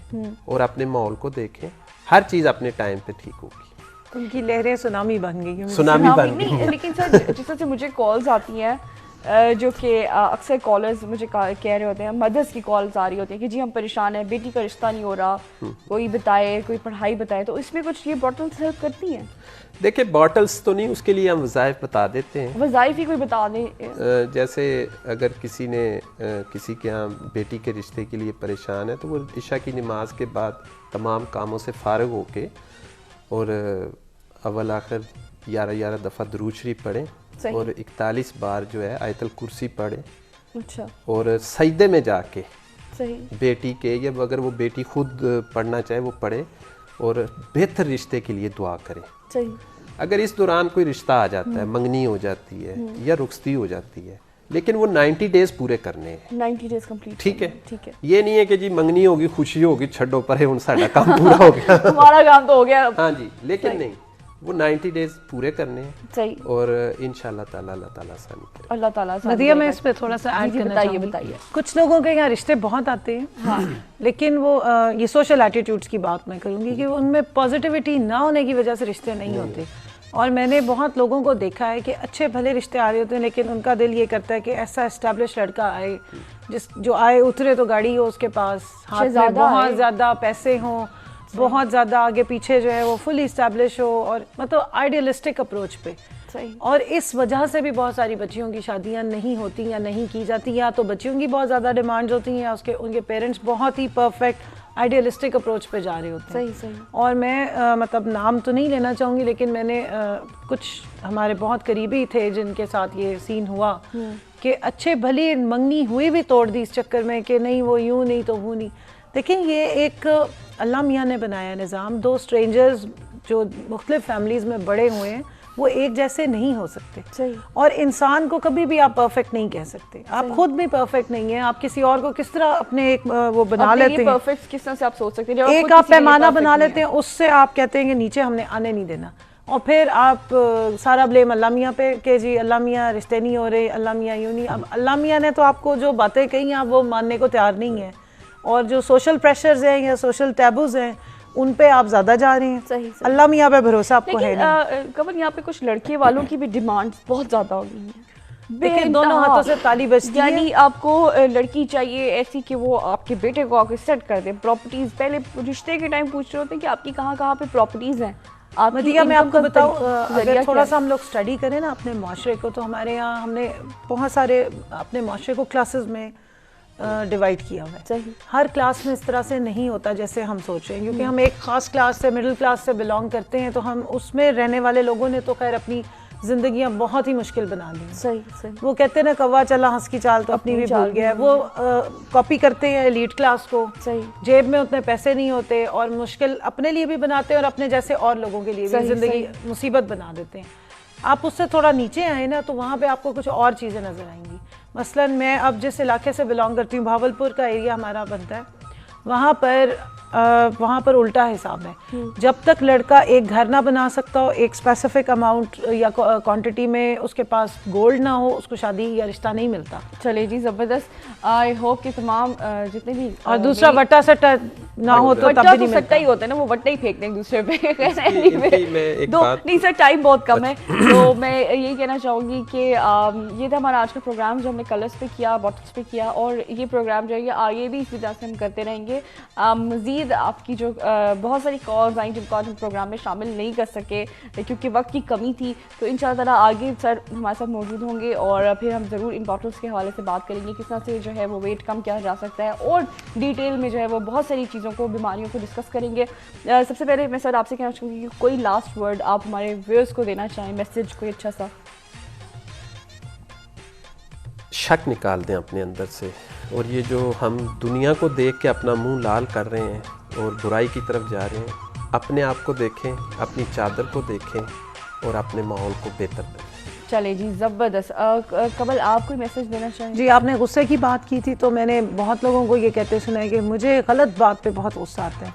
और अपने माहौल को देखें, हर चीज़ अपने टाइम पे ठीक होगी। उनकी लहरें सुनामी बन गई, सुनामी बन गई। लेकिन सर जिस तरह से मुझे कॉल्स आती हैं जो कि अक्सर कॉलर्स मुझे कह रहे होते हैं, मदर्स की कॉल्स आ रही होती हैं कि जी हम परेशान हैं, बेटी का रिश्ता नहीं हो रहा, कोई बताए, कोई पढ़ाई बताए, तो इसमें कुछ ये बॉटल्स हेल्प करती हैं? देखिए बॉटल्स तो नहीं, उसके लिए हम वज़ाइफ बता देते हैं। वज़ाइफ ही कोई बता दें, जैसे अगर किसी ने किसी के यहाँ बेटी के रिश्ते के लिए परेशान है तो वो इशा की नमाज के बाद तमाम कामों से फारिग होके और अव्वल आखिर 11 दफ़ा दुरूद शरीफ पढ़ें और 41 बार जो है आयतल कुर्सी पढ़े, अच्छा, और सजदे में जाके सही बेटी के, या अगर वो बेटी खुद पढ़ना चाहे वो पढ़े और बेहतर रिश्ते के लिए दुआ करें, सही। अगर इस दौरान कोई रिश्ता आ जाता है, मंगनी हो जाती है या रुखसती हो जाती है, लेकिन वो 90 डेज पूरे करने हैं, 90 डेज कंप्लीट, ठीक है, ठीक है। ये नहीं है कि जी मंगनी होगी, खुशी होगी, छड्डो परे उन साडा काम पूरा हो गया हमारा काम तो हो गया, हाँ जी, लेकिन नहीं, वो 90 डेज पूरे करने हैं, सही, और इंशाल्लाह ताला अल्लाह ताला आसानी करेगा। अल्लाह ताला आसानी नदिया, मैं इस पे थोड़ा सा ऐड करना चाहूँगी। बताइए। कुछ लोगों के यहाँ रिश्ते बहुत आते हैं, हाँ, लेकिन वो ये सोशल एटीट्यूड्स की बात मैं करूँगी कि उनमें पॉजिटिविटी ना होने की वजह से रिश्ते नहीं होते। और मैंने बहुत लोगों को देखा है कि अच्छे भले रिश्ते आ रहे होते हैं, लेकिन उनका दिल ये करता है कि ऐसा एस्टेब्लिश लड़का आए जो आए उतरे तो गाड़ी हो उसके पास, हाथ में बहुत ज़्यादा पैसे हों, बहुत ज़्यादा आगे पीछे जो है वो फुली इस्टेब्लिश हो, और मतलब आइडियलिस्टिक अप्रोच पे, सही। और इस वजह से भी बहुत सारी बच्चियों की शादियां नहीं होती या नहीं की जाती, या तो बच्चियों की बहुत ज़्यादा डिमांड्स होती हैं या उनके पेरेंट्स बहुत ही परफेक्ट आइडियलिस्टिक अप्रोच पे जा रहे होते हैं, सही सही। और मैं मतलब नाम तो नहीं लेना चाहूँगी, लेकिन मैंने कुछ हमारे बहुत करीबी थे जिनके साथ ये सीन हुआ कि अच्छे भली मंगनी हुई भी तोड़ दी इस चक्कर में कि नहीं वो यूँ नहीं तो वो नहीं। देखिए ये एक अल्लाह मियाँ ने बनाया निज़ाम, दो स्ट्रेंजर्स जो मुख्तलिफ फैमिलीज़ में बड़े हुए हैं वो एक जैसे नहीं हो सकते, सही। और इंसान को कभी भी आप परफेक्ट नहीं कह सकते, आप खुद भी परफेक्ट नहीं है, आप किसी और को किस तरह अपने एक वो बना लेते हैं, परफेक्ट किस तरह से आप सोच सकते हैं, एक आप पैमाना बना लेते हैं, उससे आप कहते हैं कि नीचे हमने आने नहीं देना, और फिर आप सारा ब्लेम अल्लाह मियाँ पे कि जी अल्लाह मियाँ रिश्ते नहीं हो रहे, अल्लाह मियाँ यूँ नहीं। अब अल्लाह मियाँ ने तो आपको जो बातें कही आप वो मानने को तैयार नहीं है, और जो सोशल प्रेशर्स हैं या सोशल टैबूज हैं उन पे आप ज़्यादा जा रहे हैं, सही, सही। अल्लाह मियाँ पे भरोसा आपको है नहीं। कमल यहाँ पे कुछ लड़के वालों की भी डिमांड्स बहुत ज़्यादा हो गई हैं, देखिए दोनों हाथों से ताली बजती है, यानी आपको लड़की चाहिए ऐसी कि वो आपके बेटे को आके सेट कर दे, प्रॉपर्टीज पहले रिश्ते के टाइम पूछ रहे होते हैं कि आपकी कहाँ पे प्रॉपर्टीज हैं। मदिया मैं आपको बताऊँ, अगर थोड़ा सा हम लोग स्टडी करें ना अपने माशरे को, तो हमारे यहाँ हमने बहुत सारे अपने माशरे को क्लासेस में डिवाइड किया हुआ है। सही। हर क्लास में इस तरह से नहीं होता जैसे हम सोच रहे हैं, क्योंकि हम एक ख़ास क्लास से, मिडिल क्लास से बिलोंग करते हैं, तो हम उसमें रहने वाले लोगों ने तो खैर अपनी ज़िंदगियाँ बहुत ही मुश्किल बना दी। सही सही। वो कहते हैं ना, कौवा चला हंस की चाल तो अपनी भी भूल गया है। वो कॉपी करते हैं एलीट क्लास को, सही। जेब में उतने पैसे नहीं होते और मुश्किल अपने लिए भी बनाते हैं और अपने जैसे और लोगों के लिए भी ज़िंदगी मुसीबत बना देते हैं। आप उससे थोड़ा नीचे आए ना तो वहाँ पे आपको कुछ और चीज़ें नज़र आएंगी। मसलन मैं अब जिस इलाके से बिलोंग करती हूँ, भावलपुर का एरिया हमारा बनता है, वहाँ पर उल्टा हिसाब है। जब तक लड़का एक घर ना बना सकता हो, एक स्पेसिफिक अमाउंट या क्वांटिटी में उसके पास गोल्ड ना हो, उसको शादी या रिश्ता नहीं मिलता। चलिए जी, ज़बरदस्त। आई होप कि तमाम जितने भी और दूसरा वट्टा सट्टा ना हो तो तब भी नहीं मिलता। ही होता है ना, वो वट्टा ही फेंकते हैं एक दूसरे पे। नहीं सर, टाइम बहुत कम है, तो मैं यही कहना चाहूँगी कि ये था हमारा आज का प्रोग्राम जो हमने कलर्स पे किया, बॉटल्स पे किया, और ये प्रोग्राम जो है ये आगे भी इसी तरह से हम करते रहेंगे। मज़ीद आपकी जो बहुत सारी कॉल्स आई जिनको आज हम प्रोग्राम में शामिल नहीं कर सके क्योंकि वक्त की कमी थी, तो इंशाअल्लाह आगे सर हमारे साथ मौजूद होंगे और फिर हम ज़रूर इन बॉटल्स के हवाले से बात करेंगे, किस तरह से जो है वो वेट कम किया जा सकता है, और डिटेल में जो है वो बहुत सारी चीज़ों को, बीमारियों को डिस्कस करेंगे। सबसे पहले मैं सर आपसे कहना चाहूँगी कि कोई लास्ट वर्ड आप हमारे व्यूअर्स को देना चाहें, मैसेज कोई अच्छा सा। शक निकाल दें अपने अंदर से, और ये जो हम दुनिया को देख के अपना मुंह लाल कर रहे हैं और बुराई की तरफ जा रहे हैं, अपने आप को देखें, अपनी चादर को देखें और अपने माहौल को बेहतर करें। चले जी, ज़बरदस्त। कमल, आप कोई मैसेज देना चाहें? जी, आपने गुस्से की बात की थी, तो मैंने बहुत लोगों को ये कहते सुना है कि मुझे गलत बात पे बहुत गुस्सा आता है।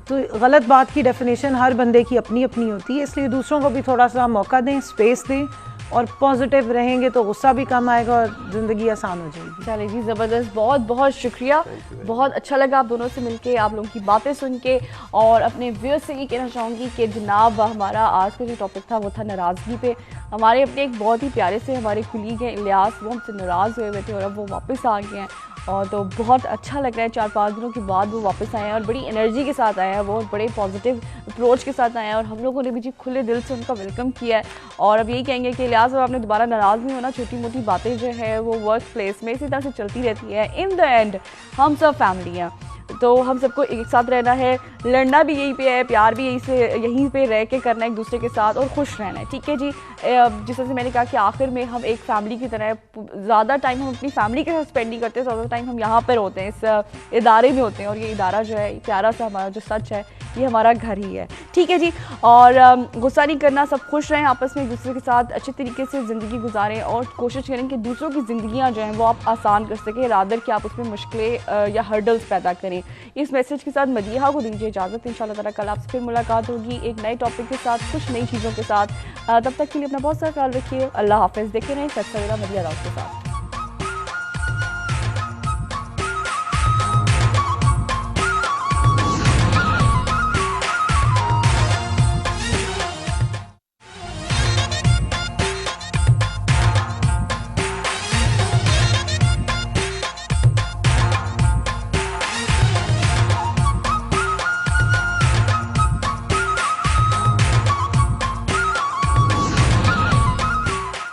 तो गलत बात की डेफिनेशन हर बंदे की अपनी अपनी होती है, इसलिए दूसरों को भी थोड़ा सा मौका दें, स्पेस दें, और पॉजिटिव रहेंगे तो गुस्सा भी कम आएगा और ज़िंदगी आसान हो जाएगी। चलिए जी, ज़बरदस्त, बहुत बहुत शुक्रिया, बहुत अच्छा लगा आप दोनों से मिलके, आप लोगों की बातें सुन के। और अपने व्यूअर्स से ये कहना चाहूँगी कि जनाब हमारा आज का जो टॉपिक था वो था नाराज़गी पे। हमारे अपने एक बहुत ही प्यारे से हमारे कुलीग हैं इलियास, वो हमसे नाराज़ हुए थे और अब वो वापस आ गए हैं, और तो बहुत अच्छा लग रहा है। 4-5 दिनों के बाद वो वापस आए हैं और बड़ी एनर्जी के साथ आए हैं, वो बड़े पॉजिटिव अप्रोच के साथ आए हैं, और हम लोगों ने भी जी खुले दिल से उनका वेलकम किया है। और अब यही कहेंगे कि इलियास, अब आपने दोबारा नाराज़ नहीं होना, छोटी मोटी बातें जो है वो वर्क प्लेस में इसी तरह से चलती रहती है। इन द एंड हम सब फैमिली हैं, तो हम सबको एक साथ रहना है, लड़ना भी यहीं पे है, प्यार भी यहीं पे रह के करना है एक दूसरे के साथ, और खुश रहना है। ठीक है जी, जिस तरह से मैंने कहा कि आखिर में हम एक फैमिली की तरह, ज़्यादा टाइम हम अपनी फैमिली के साथ स्पेंड नहीं करते, ज़्यादा टाइम हम यहाँ पर होते हैं, इस इदारे में होते हैं, और ये इदारा जो है प्यारा सा हमारा जो सच है ये हमारा घर ही है। ठीक है जी, और गुस्सा नहीं करना, सब खुश रहें, आपस में एक दूसरे के साथ अच्छे तरीके से ज़िंदगी गुजारें, और कोशिश करें कि दूसरों की ज़िंदगियाँ जो हैं वो आप आसान कर सकें, रादर कि आप उसमें मुश्किलें या हर्डल्स पैदा करें। इस मैसेज के साथ मदीहा को दीजिए इजाज़त। इंशाअल्लाह ताला कल आपसे फिर मुलाकात होगी एक नए टॉपिक के साथ, कुछ नई चीज़ों के साथ। तब तक के लिए अपना बहुत सारा ख्याल रखिए। अल्लाह हाफ़िज़। देखे रहें सच सवेरा मदीहा राउत के साथ।